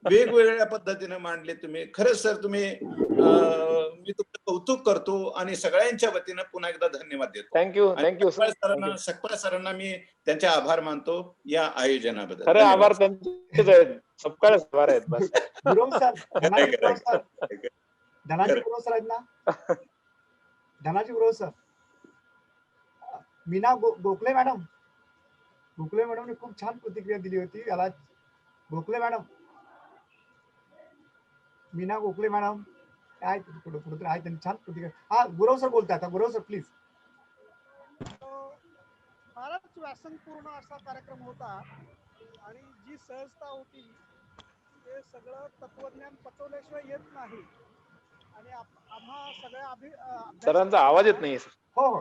वेगवेगळ्या पद्धतीने मांडले तुम्ही. खरंच सर तुम्ही मी तुमचं कौतुक करतो आणि सगळ्यांच्या वतीनं पुन्हा एकदा धन्यवाद देतो. Thank you sir. सकपाळ सरांना मी त्यांचे आभार मानतो या आयोजनाबद्दल. खरे आभार त्यांचेच आहेत, सपकाळच आभार आहेत बस. गुरव सर, धनाजी गुरव सर, धनाजी खरं. गुरव सर आहेत ना, धनाजी गुरव सर, मीना गोखले मॅडम, गोखले मॅडमने खूप छान प्रतिक्रिया दिली होती याला. गोखले मॅडम, मीना गोखले मॅडम काय कुठे आहे, त्यांनी छान प्रतिक्रिया. हा गुरव सर बोलतात आता. Gurav sir please. फारच व्यासंगपूर्ण असा कार्यक्रम होता आणि जी सहजता होती ते सगळं तत्वज्ञान पचवल्याशिवाय येत नाही. आणि आम्हा सगळ्या सरांचा आवाज येत नाही. हो हो,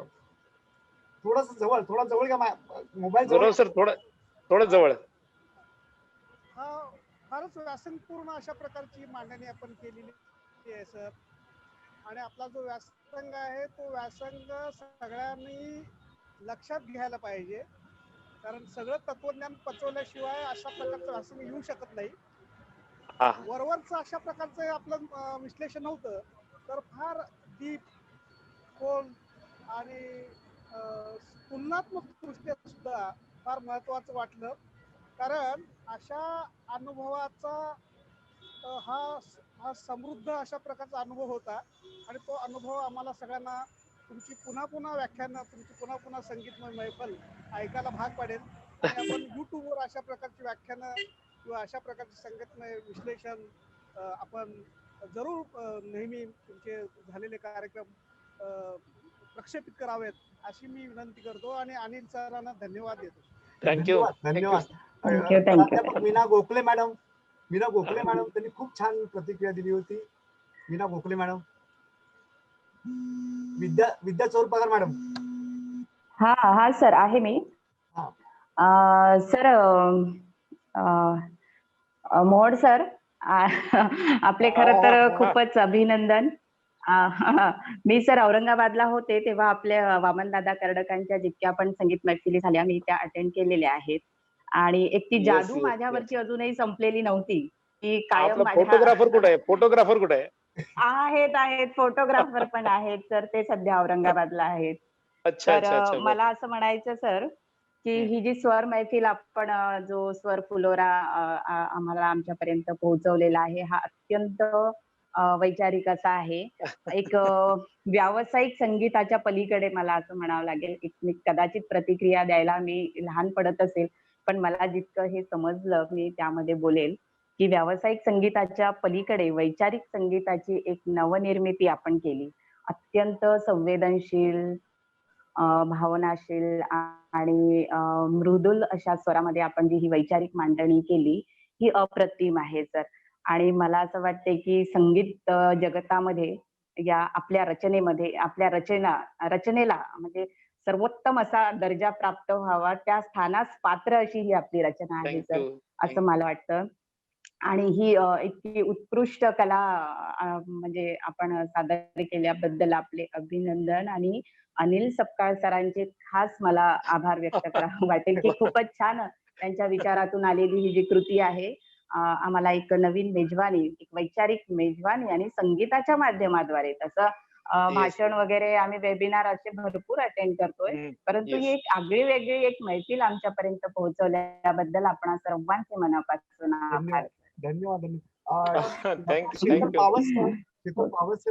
थोडा जवळ घ्या मोबाईल. गुरव सर थोडं जवळ. हा फारच व्यासंगपूर्ण अशा प्रकारची मांडणी आपण केलेली आहे सर. आणि आपला जो व्यासंग आहे तो व्यासंग सगळ्यांनी लक्षात घ्यायला पाहिजे. कारण सगळं तत्वज्ञान पचवल्याशिवाय अशा प्रकारचं व्यासंग येऊ शकत नाही. वरवरचं अशा प्रकारचं आपलं विश्लेषण नव्हतं, तर फार डीप, खोल आणि तुलनात्मक दृष्ट्या सुद्धा फार महत्वाचं वाटलं. कारण अशा अनुभवाचा हा समृद्ध अशा प्रकारचा अनुभव होता. आणि तो अनुभव आम्हाला सगळ्यांना तुमची पुन्हा व्याख्यानं, तुमची पुन्हा संगीतमय मैफल ऐकायला भाग पडेल. आणि आपण युट्यूबवर अशा प्रकारची व्याख्यानं किंवा अशा प्रकारचे संगीतमय विश्लेषण आपण जरूर नेहमी तुमचे झालेले कार्यक्रम प्रक्षेपित करावेत अशी मी विनंती करतो. आणि अनिल सरांना धन्यवाद देतो. धन्यवाद. मीना गोखले मॅडम त्यांनी खूप छान प्रतिक्रिया दिली होती. मीना गोखले मॅडम. विद्या चोरपगार मॅडम. हा सर आहे मी. सर मोहोड सर आपले खरं तर खूपच अभिनंदन. मी सर औरंगाबादला होते तेव्हा आपल्या वामनदादा कर्डकांच्या जितक्या पण संगीत मैफिली झाल्या मी त्या अटेंड केलेल्या आहेत. आणि एक ती जादू माझ्यावरची अजूनही संपलेली नव्हती की कायम. फोटोग्राफर कुठे आहे? आहेत फोटोग्राफर पण आहेत सर, ते सध्या औरंगाबादला आहेत. तर मला असं म्हणायचं सर की ही जी स्वर मैफिल आपण जो स्वर फुलोरा आम्हाला आमच्यापर्यंत पोहोचवलेला आहे हा अत्यंत वैचारिक असा आहे. एक व्यावसायिक संगीताच्या पलीकडे मला असं म्हणावं लागेल. एक कदाचित प्रतिक्रिया द्यायला मी लहान पडत असेल, पण मला जितकं हे समजलं मी त्यामध्ये बोलेल की व्यावसायिक संगीताच्या पलीकडे वैचारिक संगीताची एक नवनिर्मिती आपण केली. अत्यंत संवेदनशील, भावनाशील आणि मृदुल अशा स्वरामध्ये आपण जी ही वैचारिक मांडणी केली ही अप्रतिम आहे सर. आणि मला असं वाटतंय की संगीत जगतामध्ये या आपल्या रचनेमध्ये आपल्या रचनेला म्हणजे सर्वोत्तम असा दर्जा प्राप्त व्हावा, त्या स्थानास पात्र अशी ही आपली रचना आहे सर, असं मला वाटतं. आणि ही इतकी उत्कृष्ट कला म्हणजे आपण सादर केल्याबद्दल आपले अभिनंदन. आणि अनिल सपकाळ सरांचे खास मला आभार व्यक्त करावं वाटेल की खूपच छान त्यांच्या विचारातून आलेली ही जी कृती आहे आम्हाला एक नवीन मेजवानी, एक वैचारिक मेजवानी आणि संगीताच्या माध्यमाद्वारे तसं भाषण वगैरे आम्ही वेबिनार असे भरपूर अटेंड करतोय, परंतु ही एक आगळी वेगळी एक मैफिल आमच्यापर्यंत पोहोचवल्याबद्दल आपण सर्वांचे मनापासून आभार. धन्यवाद.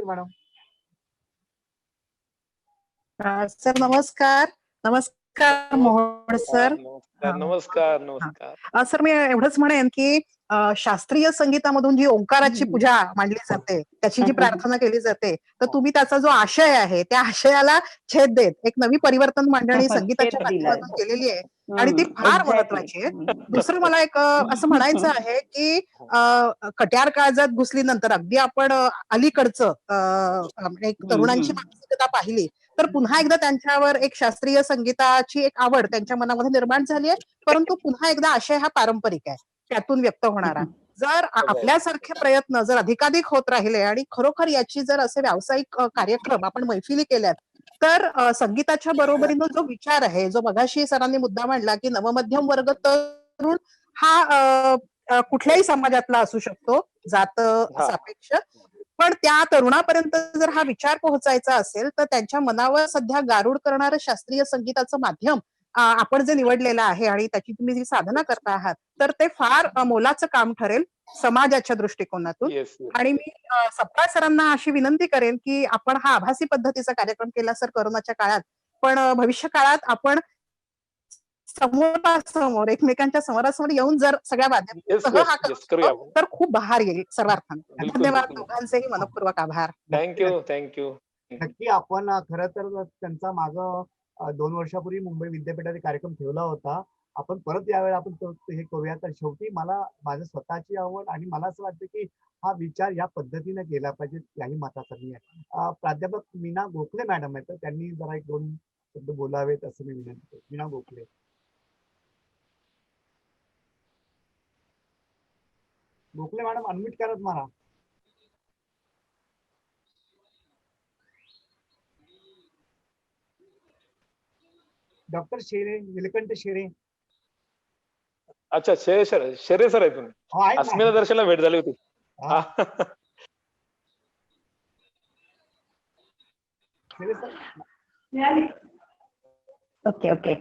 मॅडम. सर नमस्कार मोहोड सर. नमस्कार. सर मी एवढंच म्हणेन की शास्त्रीय संगीतामधून जी ओंकाराची पूजा मांडली जाते, त्याची जी प्रार्थना केली जाते, तर तुम्ही त्याचा जो आशय आहे त्या आशयाला छेद देत एक नवी परिवर्तन मांडणी संगीताच्या माध्यमातून केलेली आहे आणि ती फार महत्वाची आहे. दुसरं मला एक असं म्हणायचं आहे की कट्यार काळजात घुसलीनंतर अगदी आपण अलीकडचं एक तरुणांची मानसिकता पाहिली तर पुन्हा एकदा त्यांच्यावर एक शास्त्रीय संगीताची एक आवड त्यांच्या मनामध्ये निर्माण झाली आहे, परंतु पुन्हा एकदा आशय हा पारंपरिक आहे त्यातून व्यक्त होणारा. जर आपल्यासारखे प्रयत्न जर अधिकाधिक होत राहिले आणि खरोखर याची जर असे व्यावसायिक कार्यक्रम आपण मैफिली केल्यात तर संगीताच्या बरोबरीनं जो विचार आहे, जो मगाशी सरांनी मुद्दा मांडला की नवमध्यम वर्ग तरुण हा कुठल्याही समाजातला असू शकतो, जात सापेक्ष, पण त्या तरुणापर्यंत जर हा विचार पोहोचायचा असेल तर त्यांच्या मनावर सध्या गारूड करणारं शास्त्रीय संगीताचं माध्यम आपण जे निवडलेलं आहे आणि त्याची तुम्ही जी साधना करता आहात तर ते फार मोलाचं काम ठरेल समाजाच्या दृष्टिकोनातून. आणि मी सप्ताह सरांना अशी विनंती करेन की आपण हा आभासी पद्धतीचा कार्यक्रम केला सर कोरोनाच्या काळात, पण भविष्य काळात आपण समोरासमोर एकमेकांच्या समोरासमोर येऊन जर सगळ्या वाद्यांसह हा करू तर खूप बहार येईल सर्वार्थाने. धन्यवाद, दोघांचेही मनपूर्वक आभार. थँक्यू. नक्की आपण खरं तर त्यांचा मागं 2 वर्षापूर्वी मुंबई विद्यापीठात कार्यक्रम ठेवला होता. आपण परत यावेळेला आपण हे करूया. तर शेवटी मला माझं स्वतःची आवड आणि मला असं वाटतं की हा विचार या पद्धतीने केला पाहिजे, याही मताचा मी आहे. प्राध्यापक मीना गोखले मॅडम आहेत, तर त्यांनी जरा 1-2 शब्द बोलावेत असं मी विनंती करतो. मीना गोखले. गोखले मॅडम अनम्यूट करत मला. डॉक्टर शेरे, निलकंठ शेरे. अच्छा, शेरे सर आहे तुम्ही. अस्मिता दर्शनला भेट झाली होती. ओके.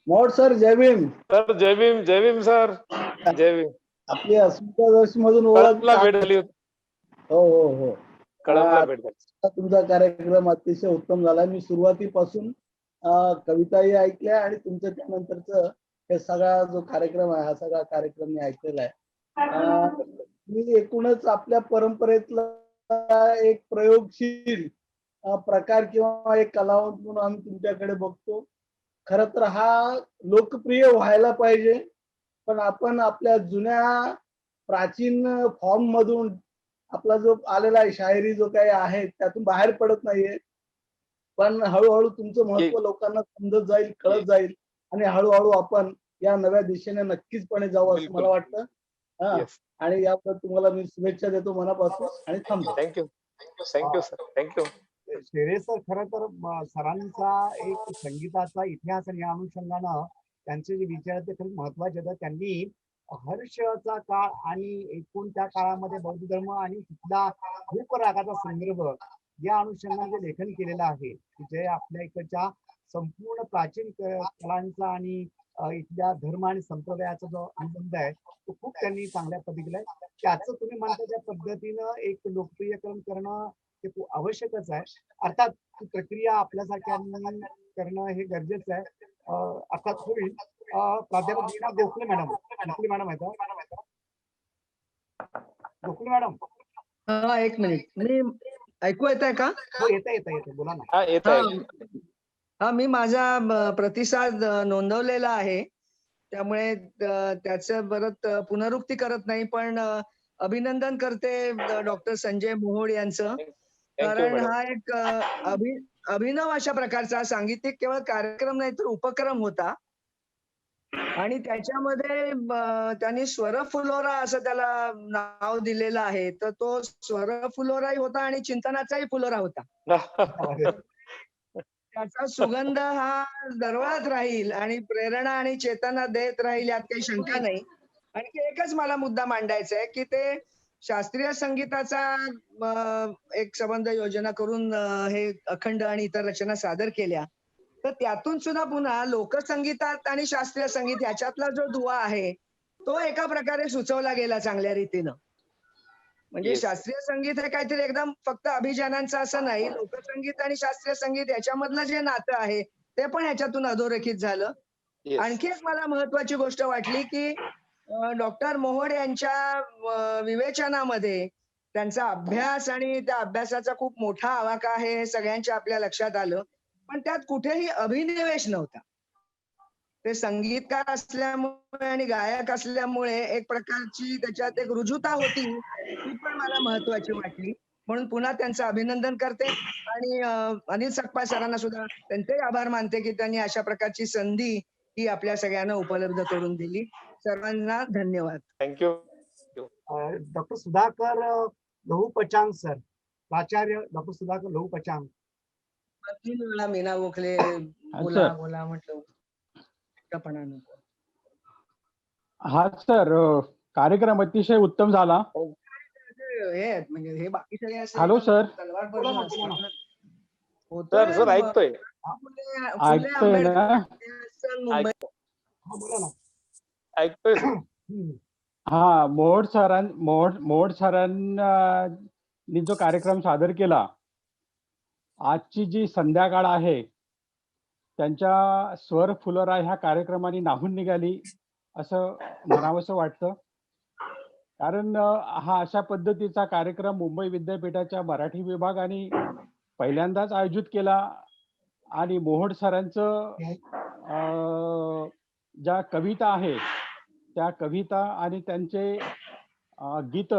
मोड sir, Jai Bhim. Sir Jai Bhim sir. Jai Bhim. आपली अस्मिता दर्शन मधून ओळखला भेट झाली होती. हो. कळमला भेट झाली. तुमचा कार्यक्रम अतिशय उत्तम झाला. मी सुरुवातीपासून कविताही ऐकल्या आणि तुमचं त्यानंतरच हे सगळा जो कार्यक्रम आहे हा सगळा कार्यक्रम मी ऐकलेला आहे. मी एकूणच आपल्या परंपरेतला एक प्रयोगशील प्रकार किंवा एक कलावंत म्हणून आम्ही तुमच्याकडे बघतो. खर तर हा लोकप्रिय व्हायला पाहिजे, पण आपण आपल्या जुन्या प्राचीन फॉर्म मधून आपला जो आलेला आहे शायरी जो काही आहे त्यातून बाहेर पडत नाहीये. पण हळूहळू तुमचं महत्व लोकांना समजत जाईल, कळत जाईल आणि हळूहळू आपण या नव्या दिशेने नक्कीचपणे जाऊ असं मला वाटतं. आणि याबद्दल तुम्हाला मी शुभेच्छा देतो मनापासून आणि थांबतो. Thank you sir. थँक्यू. शेरे सर, खरं तर सरांचा एक संगीताचा इतिहास आणि या अनुषंगानं त्यांचे जे विचार ते खरंच महत्वाचे आहेत. त्यांनी हर्षचा काळ आणि एकूण त्या काळामध्ये बौद्ध धर्म आणि तिथला भूपरागाचा संदर्भ या अनुषंगाने जे लेखन केलेलं आहे, जे आपल्या इकडच्या संपूर्ण प्राचीन कलांचा आणि इथल्या धर्म आणि संप्रदायाचा जो अनुबंध आहे तो खूप त्यांनी चांगल्या पद्धतीने त्याचं तुम्ही म्हणता त्या पद्धतीनं एक लोकप्रियकरण करणं हे खूप आवश्यकच आहे. अर्थात ती प्रक्रिया आपल्यासारख्यांनी करणं हे गरजेचं आहे. अर्थात होईल. प्राध्यापक मीना गोखले मॅडम आहेत. गोखले मॅडम. एक मिनिट, मी ऐकू येत आहे का? हो, येतं बोला ना. मी माझा प्रतिसाद नोंदवलेला आहे, त्यामुळे त्याचं परत पुनरुक्ती करत नाही, पण अभिनंदन करते डॉक्टर संजय मोहोळ यांचं. कारण हा एक अभिनव अशा प्रकारचा सांगीतिक केवळ कार्यक्रम नाही तर उपक्रम होता आणि त्याच्यामध्ये त्यांनी स्वर फुलोरा असं त्याला नाव दिलेलं आहे. तर तो स्वर फुलोराही होता आणि चिंतनाचाही फुलोरा होता. त्याचा सुगंध हा दरवळत राहील आणि प्रेरणा आणि चेतना देत राहील यात काही शंका नाही. आणखी एकच मला मुद्दा मांडायचा आहे की ते शास्त्रीय संगीताचा एक संबंध योजना करून हे अखंड आणि इतर रचना सादर केल्या, तर त्यातून सुद्धा पुन्हा लोकसंगीतात आणि शास्त्रीय संगीत याच्यातला जो दुवा आहे तो एका प्रकारे सुचवला गेला चांगल्या रीतीनं. म्हणजे शास्त्रीय संगीत हे काहीतरी एकदम फक्त अभिजानांचं असं नाही, लोकसंगीत आणि शास्त्रीय संगीत याच्यामधलं जे नातं आहे ते पण ह्याच्यातून अधोरेखित झालं. आणखी एक मला महत्वाची गोष्ट वाटली की डॉक्टर मोहोड यांच्या विवेचनामध्ये त्यांचा अभ्यास आणि त्या अभ्यासाचा खूप मोठा आवाका आहे हे सगळ्यांच्या आपल्या लक्षात आलं, पण त्यात कुठेही अभिनिवेश नव्हता. ते संगीतकार असल्यामुळे आणि गायक असल्यामुळे एक प्रकारची त्याच्यात एक रुजुता होती, ती पण मला महत्वाची वाटली. म्हणून पुन्हा त्यांचं अभिनंदन करते आणि अनिल सकपाळ सरांना सुद्धा त्यांचे आभार मानते की त्यांनी अशा प्रकारची संधी ही आपल्या सगळ्यांना उपलब्ध करून दिली. सर्वांना धन्यवाद. थँक्यू. डॉक्टर सुधाकर लहू-पचांग सर, प्राचार्य डॉक्टर सुधाकर लहू-पचांग. 3 वेळा मीना गोखले बोला बोला म्हटलं. हा सर, कार्यक्रम अतिशय उत्तम झाला. हे म्हणजे हे बाकी सगळे असे हॅलो सर. सर ऐकतोय. ऐकतोय ना? ऐकतोय. हा, मोहोड सरांनी जो कार्यक्रम सादर केला, आजची जी संध्याकाळ आहे त्यांच्या स्वर फुलोरा ह्या कार्यक्रमाने नाहून निघाली असं म्हणावंसं वाटतं. कारण हा अशा पद्धतीचा कार्यक्रम मुंबई विद्यापीठाच्या मराठी विभागाने पहिल्यांदाच आयोजित केला आणि मोहोड सरांचं ज्या कविता आहे त्या कविता आणि त्यांचे गीत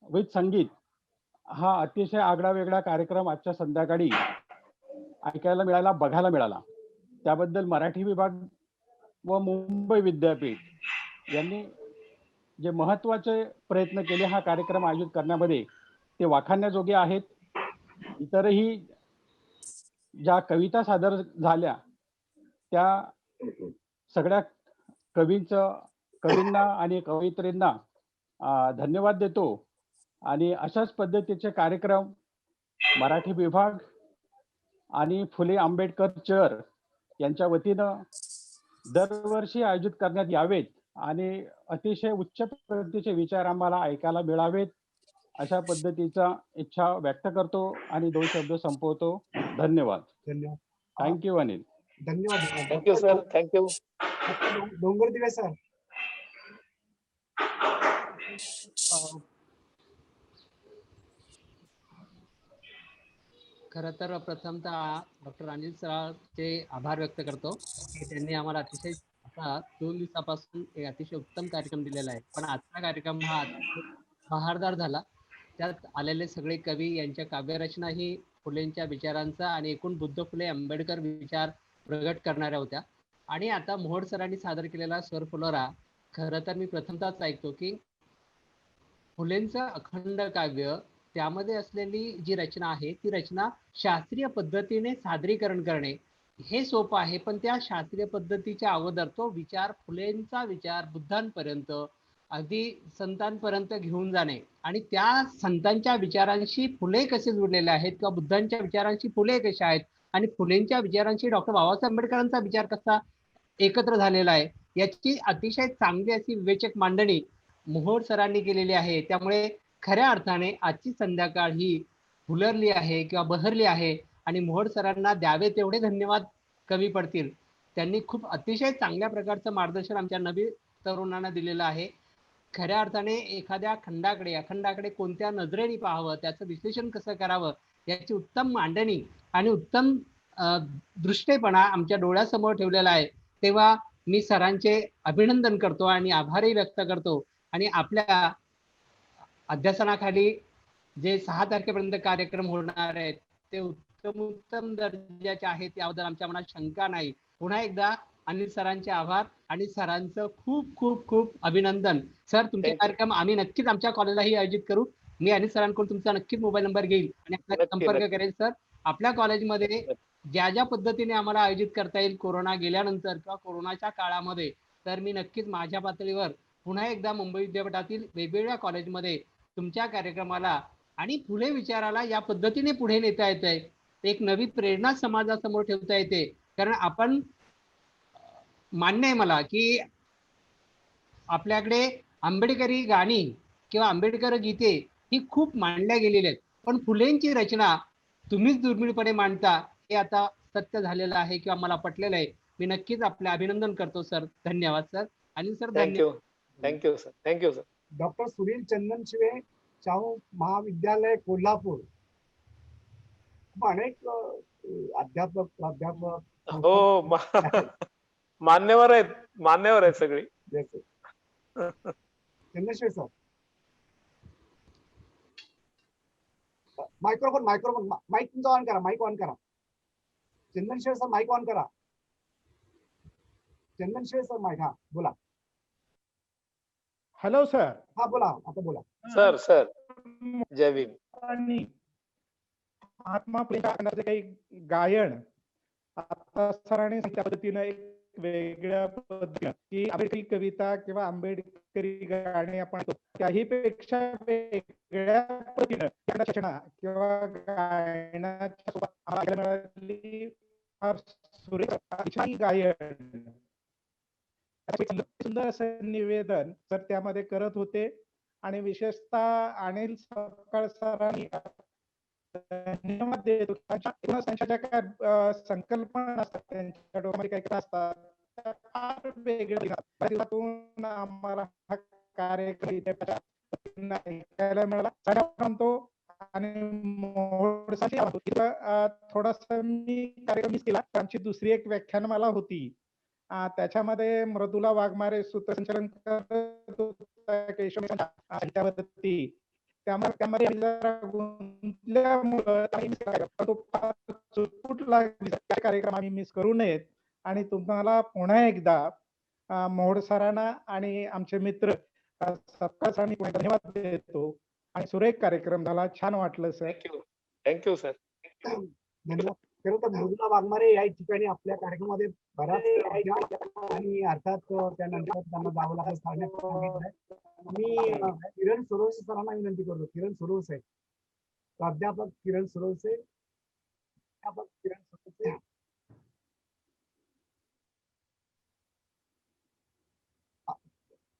विथ संगीत हा अतिशय आगळा वेगळा कार्यक्रम आजच्या संध्याकाळी ऐकायला मिळाला, बघायला मिळाला. त्याबद्दल मराठी विभाग व मुंबई विद्यापीठ यांनी जे महत्वाचे प्रयत्न केले हा कार्यक्रम आयोजित करण्यामध्ये ते वाखाणण्याजोगे आहेत. इतरही ज्या कविता सादर झाल्या त्या सगळ्या कवींना आणि कवयित्रींना धन्यवाद देतो. आणि अशाच पद्धतीचे कार्यक्रम मराठी विभाग आणि फुले आंबेडकर चर यांच्या वतीनं दरवर्षी आयोजित करण्यात यावेत आणि अतिशय उच्च प्रतीचे विचार आम्हाला ऐकायला मिळावेत अशा पद्धतीचा इच्छा व्यक्त करतो आणि 2 शब्द संपवतो. धन्यवाद. थँक्यू अनिल. धन्यवाद. Thank you sir. थँक्यू. डोंगर दिवे सर. खरं तर प्रथमतः डॉक्टर अनिल सरांचे आभार व्यक्त करतो की त्यांनी आम्हाला अतिशय आता 2 दिवसापासून एक अतिशय उत्तम कार्यक्रम दिलेला आहे. पण आजचा कार्यक्रम हा बहारदार झाला. त्यात आलेले सगळे कवी यांच्या काव्यरचना ही फुलेंच्या विचारांचा आणि एकूण बुद्ध फुले आंबेडकर विचार प्रगट करणाऱ्या होत्या. आणि आता मोहोड सरांनी सादर केलेला स्वर फुलोरा खरं तर मी प्रथमतःच ऐकतो की फुलेंचं अखंड काव्य त्यामध्ये असलेली जी रचना आहे ती रचना शास्त्रीय पद्धतीने सादरीकरण करणे हे सोपं आहे, पण त्या शास्त्रीय पद्धतीच्या अगोदर तो विचार फुलेंचा विचार बुद्धांपर्यंत अगदी संतांपर्यंत घेऊन जाणे आणि त्या संतांच्या विचारांशी फुले कसे जोडलेले आहेत किंवा बुद्धांच्या विचारांशी फुले कसे आहेत आणि फुलेंच्या विचारांशी डॉक्टर बाबासाहेब आंबेडकरांचा विचार कसा एकत्र झालेला आहे याची अतिशय चांगली अशी विवेचक मांडणी मोहोड सरांनी केलेली आहे. त्यामुळे खऱ्या अर्थाने आजची संध्याकाळ ही फुलरली आहे किंवा बहरली आहे आणि मोहोड सरांना द्यावे तेवढे धन्यवाद कमी पडतील. त्यांनी खूप अतिशय चांगल्या प्रकारचं मार्गदर्शन आमच्या नवीन तरुणांना दिलेलं आहे. खऱ्या अर्थाने एखाद्या अखंडाकडे कोणत्या नजरेने पाहावं, त्याचं विश्लेषण कसं करावं याची उत्तम मांडणी आणि उत्तम दृष्टेपणा आमच्या डोळ्यासमोर ठेवलेला आहे. तेव्हा मी सरांचे अभिनंदन करतो आणि आभारही व्यक्त करतो आणि आपल्या अध्यासनाखाली जे 6 तारखेपर्यंत कार्यक्रम होणार आहेत ते उत्तम दर्जाचे आहेत याबद्दल आमच्या मनात शंका नाही. पुन्हा एकदा अनिल सरांचे आभार आणि सरांचं खूप खूप खूप अभिनंदन. सर, तुमचे कार्यक्रम आम्ही नक्कीच आमच्या कॉलेजलाही आयोजित करू. मी अनिल सरांकडून तुमचा नक्कीच मोबाईल नंबर घेईल आणि आपला संपर्क करेल. सर, आपल्या कॉलेजमध्ये ज्या पद्धतीने आम्हाला आयोजित करता येईल कोरोना गेल्यानंतर किंवा कोरोनाच्या काळामध्ये, तर मी नक्कीच माझ्या पातळीवर पुन्हा एकदा मुंबई विद्यापीठातील वेगवेगळ्या कॉलेजमध्ये तुमच्या कार्यक्रमाला आणि फुले विचाराला या पद्धतीने पुढे नेता येत आहे. एक नवी प्रेरणा समाजासमोर ठेवता येते. कारण आपण मान्य आहे मला की आपल्याकडे आंबेडकरी गाणी किंवा आंबेडकर गीते ही खूप मांडल्या गेलेली आहेत, पण फुलेंची रचना तुम्हीच दुर्मिळपणे मांडता हे आता सत्य झालेलं आहे किंवा मला पटलेलं आहे. मी नक्कीच आपले अभिनंदन करतो सर. धन्यवाद sir. Anil sir thank you thank you sir. Thank you sir. Doctor Sunil Chandanshive, Shahu महाविद्यालय कोल्हापूर. अनेक अध्यापक प्राध्यापक हो मान्यवर आहेत सगळी. चंदनशिवे सर, मायक्रोफोन माईक तुमचा ऑन करा, माईक ऑन करा. चंदनशिवे सर माईक ऑन करा. चंदनशिवे सर माईक, हा बोला. Hello sir. हा बोला, आता बोला. सर जय भीम. आणि महात्मा फुले काही गायन आता सरांनी त्या पद्धतीनं एक वेगळ्या पद्धतीनं की आंबेडकरी कविता किंवा आंबेडकरी गाणी आपण त्याही पेक्षा वेगळ्या पद्धतीनं किंवा गायनाच्या सोबत मिळाली फार सुरेख गायन, सुंदर असं निवेदन सर त्यामध्ये करत होते. आणि विशेषतः अनिल सपकाळ सरांनी धन्यवाद देतो. त्यांच्या काय संकल्पना असतात, त्यांच्या डोक्यामध्ये काय असतात फार वेगळ्या आम्हाला हा कार्यक्रम ऐकायला मिळाला. म्हणतो आणि थोडासा मी कार्यक्रम मिस केला. आमची दुसरी एक व्याख्यानमाला होती, त्याच्यामध्ये मृदुला वाघमारे सूत्रसंचालन करत होत्या. त्यामध्ये कार्यक्रम आम्ही मिस करू नयेत. आणि तुम्हाला पुन्हा एकदा मोहोड सरांना आणि आमचे मित्र सपकाळ सरांनी धन्यवाद देतो. आणि सुरेख कार्यक्रम झाला, छान वाटलं सर. Thank you sir. धन्यवाद. खरं तर मृदुला वाघमारे या ठिकाणी आपल्या कार्यक्रमामध्ये बऱ्याच आणि अर्थात त्यानंतर त्यांना जावं लागलं सांगितलंय. मी किरण सुरवसे सरांना विनंती करतो. किरण सुरवसे, प्राध्यापक किरण सुरवसे,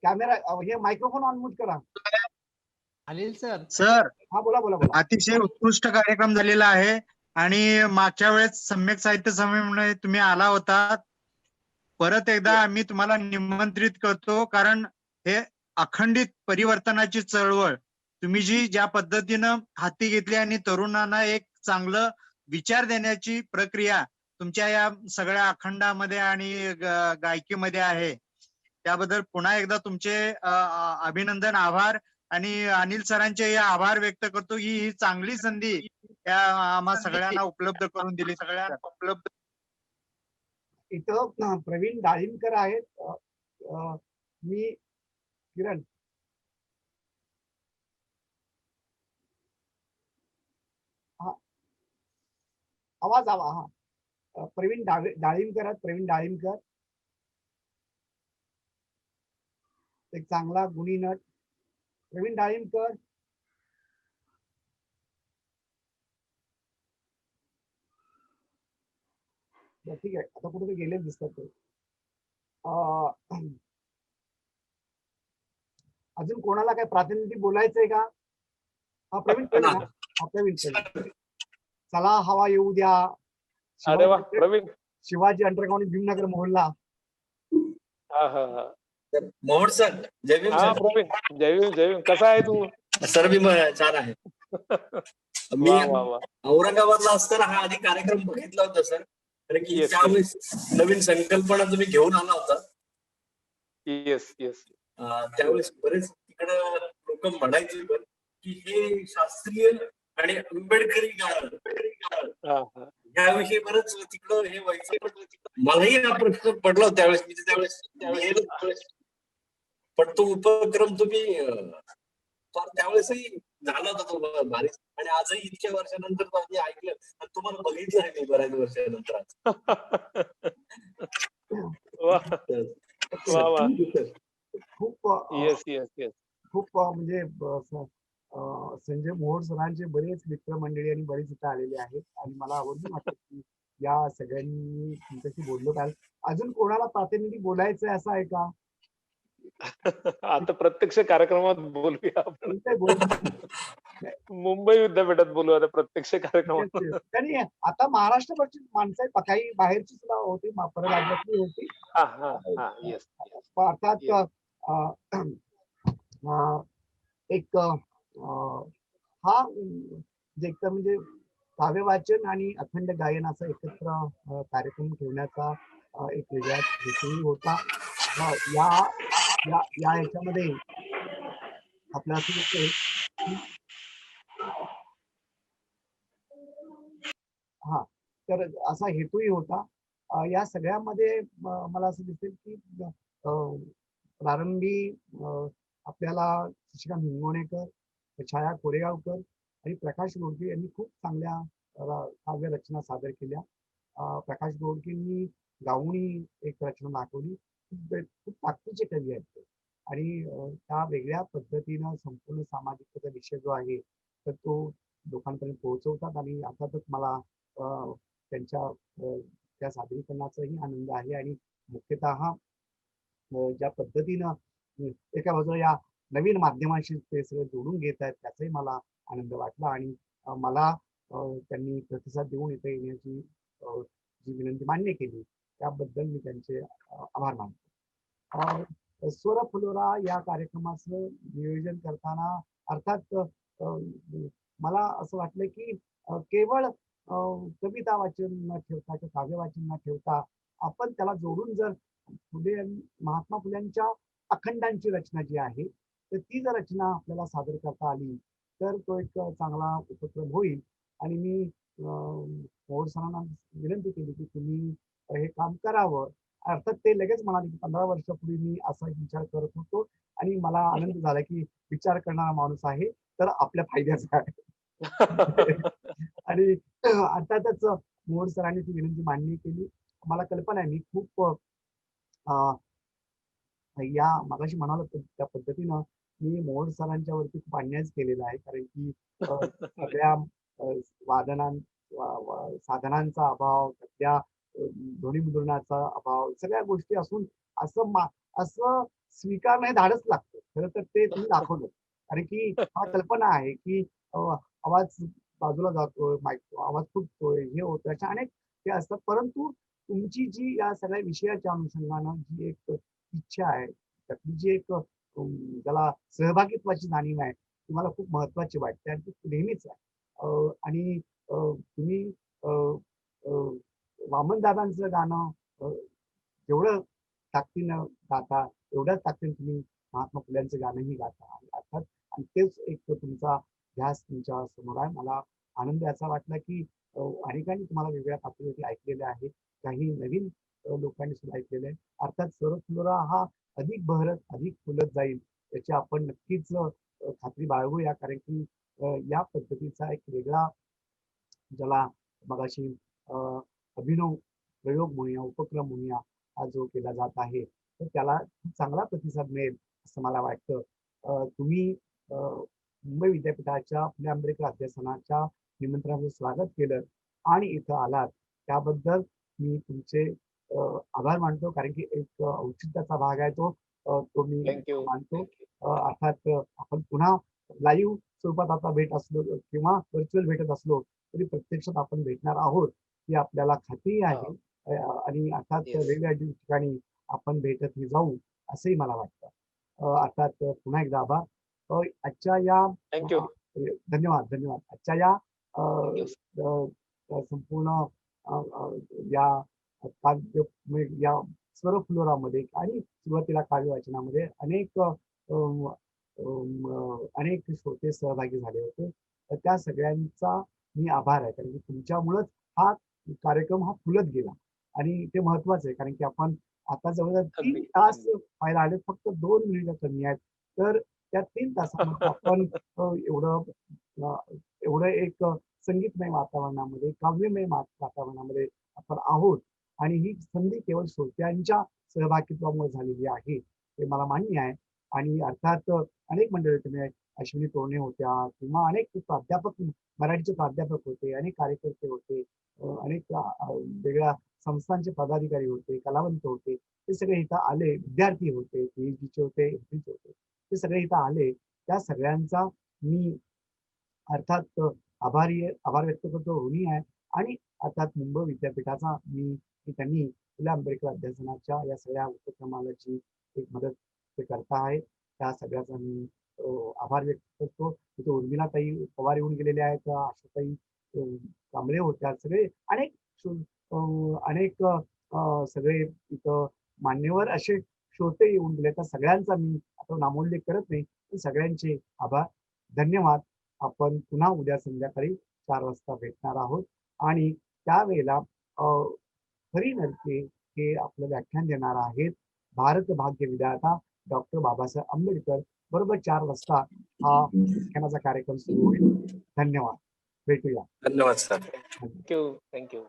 कॅमेरा हे मायक्रोफोन ऑन म्यूट करा. अनिल सर. सर, हा बोला बोला बोला. अतिशय उत्कृष्ट कार्यक्रम झालेला आहे. आणि मागच्या वेळेस सम्यक साहित्य संमेलनामध्ये तुम्ही आला होता. परत एकदा आम्ही तुम्हाला निमंत्रित करतो, कारण हे अखंडित परिवर्तनाची चळवळ तुम्ही ज्या पद्धतीनं हाती घेतली आणि तरुणांना एक चांगलं विचार देण्याची प्रक्रिया तुमच्या या सगळ्या अखंडामध्ये आणि गायकीमध्ये आहे, त्याबद्दल पुन्हा एकदा तुमचे अभिनंदन, आभार. आणि अनिल सरांचे आभार व्यक्त करतो की ही चांगली संधी त्या आम्हा सगळ्यांना उपलब्ध करून दिली. सगळ्यांना उपलब्ध. इथं प्रवीण डाळिंबकर आहेत. मी किरण आवाज हा प्रवीण डाळिंबकर आहेत. प्रवीण डाळिंबकर एक चांगला गुणी नट. प्रवीण डाळिंबकर, ठीक आहे. आता कुठे गेले दिसतात ते. अजून कोणाला काय प्रातिनिधिक बोलायचंय का? हा प्रवीण, प्रवीण चला हवा येऊ द्या. अरे वा प्रवीण. शिवाजी अंडरग्राउंड भीमनगर मोहल्ला. Mohod sir, Jai Bhim sir. प्रवीण जय भीम. कसा आहे तू? सर मी छान आहे. मी औरंगाबादला असताना हा आधी कार्यक्रम बघितला होता सर, कारण की त्यावेळेस नवीन संकल्पना तुम्ही घेऊन आला होता. Yes yes. त्यावेळेस बरेच तिकडं लोक म्हणायचे पण की हे शास्त्रीय आणि आंबेडकरी गाणं याविषयी बरंच तिकडं हे व्हायचं. मलाही हा प्रश्न पडला होता त्यावेळेस, पण तो उपक्रम तुम्ही त्यावेळेसही झाला होता तो भारी. आणि आजही इतक्या वर्षानंतर आम्ही ऐकलं आणि तुम्हाला बघितलं आहे मी बऱ्याच वर्षानंतर. खूप म्हणजे संजय मोहोड सरांचे बरेच मित्रमंडळी आणि बरेच इथं आलेले आहेत. आणि मला आवडून वाटतं की या सगळ्यांनी तुमच्याशी बोललो. काल अजून कोणाला प्रातिनिधिक बोलायचंय असं आहे का? आता प्रत्यक्ष कार्यक्रमात बोलूया आपण. मुंबई विद्यापीठात बोलू आता प्रत्यक्ष कार्यक्रमात. त्यांनी आता महाराष्ट्रभरची माणसं आहेत, काही बाहेरची सुद्धा होती, परराज्यातली होती. येस. अर्थात एक हा जे म्हणजे काव्य वाचन आणि अखंड गायन असा एकत्र कार्यक्रम ठेवण्याचा एक वेगळा हेतूही होता. या ह्याच्यामध्ये आपल्या असं दिसतंय हा, तर असा हेतूही होता. या सगळ्यामध्ये मला असं दिसेल की प्रारंभी आपल्याला शशिकांत हिंगोणेकर, छाया कोरेगावकर आणि प्रकाश गोडके यांनी खूप चांगल्या काव्य रचना सादर केल्या. प्रकाश गोडकेंनी गावणी एक रचना दाखवली. खूप ताकदीचे कवी आहेत ते, आणि त्या वेगळ्या पद्धतीनं संपूर्ण सामाजिकतेचा विषय जो आहे तर तो लोकांपर्यंत पोहोचवतात. आणि अर्थातच मला त्यांच्या त्या सादरीकरणाचाही आनंद आहे. आणि मुख्यतः ज्या पद्धतीनं एका बाजूला या नवीन माध्यमांशी ते सगळं जोडून घेत आहेत त्याचाही मला आनंद वाटला. आणि मला त्यांनी प्रतिसाद देऊन इथे येण्याची जी विनंती मान्य केली त्याबद्दल मी त्यांचे आभार मानतो. स्वर फुलोरा या कार्यक्रमाचं नियोजन करताना अर्थात मला असं वाटलं की केवळ कविता वाचन न ठेवता किंवा काव्य वाचन न ठेवता आपण त्याला जोडून जर महात्मा फुल्यांच्या अखंडांची रचना जी आहे तर ती जर रचना आपल्याला सादर करता आली तर तो एक चांगला उपक्रम होईल. आणि मी मोहोळ सरांना विनंती केली की तुम्ही हे काम करावं. अर्थात ते लगेच म्हणाले की 15 वर्षापूर्वी मी असा विचार करत होतो आणि मला आनंद झाला की विचार करणारा माणूस आहे तर आपल्या फायद्याचा आहे. आणि अर्थातच मोहोळ सरांनी ती विनंती मान्य केली. मला कल्पना आहे मी खूप या मगाशी म्हणाल त्या पद्धतीनं मी मोहोळ सरांच्या वरती खूप अन्यायच केलेला आहे. कारण की सगळ्या साधनांचा अभाव, सध्या ध्वनिमुद्रणाचा अभाव, सगळ्या गोष्टी असून असं स्वीकारणं हे धाडच लागतं. खरं तर ते तुम्ही दाखवलं. कारण की मला कल्पना आहे की आवाज बाजूला जातोय, आवाज फुटतोय, हे होतं, अशा अनेक हे असतात. परंतु तुमची जी या सगळ्या विषयाच्या अनुषंगानं जी एक इच्छा आहे, त्यातली जी एक ज्याला सहभागित्वाची जाणीव आहे ती मला खूप महत्वाची वाटते आणि ती नेहमीच आहे. आणि तुम्ही वामनदादांचं गाणं जेवढं ताकदीनं गाता एवढ्याच ताकदीनं तुम्ही महात्मा फुल्यांचं गाणंही गाता. आणि अर्थात आणि तेच एक तुमचा ध्यास तुमच्या समोर आहे. मला आनंद याचा वाटला की अनेकांनी तुम्हाला वेगवेगळ्या पातळीवरती ऐकलेले आहे, काही नवीन लोकांनी सुद्धा ऐकलेलं आहे. अर्थात स्वर फुलोरा हा अधिक बहरत अधिक फुलत जाईल याची आपण नक्कीच खात्री बाळगूया. कारण की या पद्धतीचा एक वेगळा ज्याला मगाशी अभिनव प्रयोग म्हणूया, उपक्रम म्हणूया, हा जो केला जात आहे तर त्याला चांगला प्रतिसाद मिळेल असं मला वाटतं. तुम्ही मुंबई विद्यापीठाच्या फुले आंबेडकर अध्यासनाच्या निमंत्रणाचं स्वागत केलं आणि इथं आलात त्याबद्दल मी तुमचे आभार मानतो. कारण की एक औचित्याचा भाग आहे तो मी मानतो. अर्थात आपण पुन्हा लाईव्ह स्वरूपात आता भेट असलो किंवा व्हर्च्युअल भेटत असलो तरी प्रत्यक्षात आपण भेटणार आहोत ही आपल्याला खात्री आहे. आणि अर्थात वेगवेगळ्या ठिकाणी आपण भेटत जाऊ असंही मला वाटतं. अर्थात पुन्हा एकदा आभार. आजच्या या धन्यवाद. आजच्या या संपूर्ण या स्वर फुलोरामध्ये आणि सुरुवातीला काव्य वाचनामध्ये अनेक श्रोते सहभागी झाले होते. त्या सगळ्यांचा मी आभार आहे. कारण की तुमच्यामुळेच हा कार्यक्रम हा फुलत गेला आणि ते महत्वाचं आहे. कारण की आपण आता जवळजवळ 3 तास पाहायला आले, फक्त 2 मिनिटं कमी आहेत. तर त्या 3 तासामध्ये आपण एवढं एक संगीतमय वातावरणामध्ये, काव्यमय वातावरणामध्ये आपण आहोत. आणि ही संधी केवळ श्रोत्यांच्या सहभागित्वामुळे झालेली आहे हे मला मान्य आहे. आणि अर्थात अनेक मंडळी तुम्ही अश्विनी तोरणे होत्या किंवा अनेक प्राध्यापक, मराठीचे प्राध्यापक होते, अनेक कार्यकर्ते होते, अनेक वेगळ्या संस्थांचे पदाधिकारी होते, कलावंत होते, ते सगळे इथं आले. विद्यार्थी होते, PhD चे होते, MPhD चे होते, ते सगळे इथं आले. त्या सगळ्यांचा मी अर्थात आभार व्यक्त करतो, ऋणी आहे. आणि अर्थात मुंबई विद्यापीठाचा मी त्यांनी फुले आंबेडकर अध्यासनाच्या या सगळ्या उपक्रमाला जी एक मदत ते करता आहे त्या सगळ्याचा मी आभार व्यक्त करतो. तिथे उर्मिलाताई पवार येऊन गेलेले आहेत, आशाताई कांबळे होत्या, सगळे अनेक सगळे इथं मान्यवर असे श्रोते येऊन गेले. तर सगळ्यांचा मी आता नामोल्लेख करत नाही, पण सगळ्यांचे आभार, धन्यवाद. आपण पुन्हा उद्या संध्याकाळी 4 वाजता भेटणार आहोत आणि त्यावेळेला हरी नरके हे आपलं व्याख्यान देणार आहेत. भारत भाग्य विधाता डॉक्टर बाबासाहेब आंबेडकर. बरोबर 4 वाजता हा व्याख्यानाचा कार्यक्रम सुरू होईल. धन्यवाद. भेटूया. धन्यवाद सर. थँक्यू.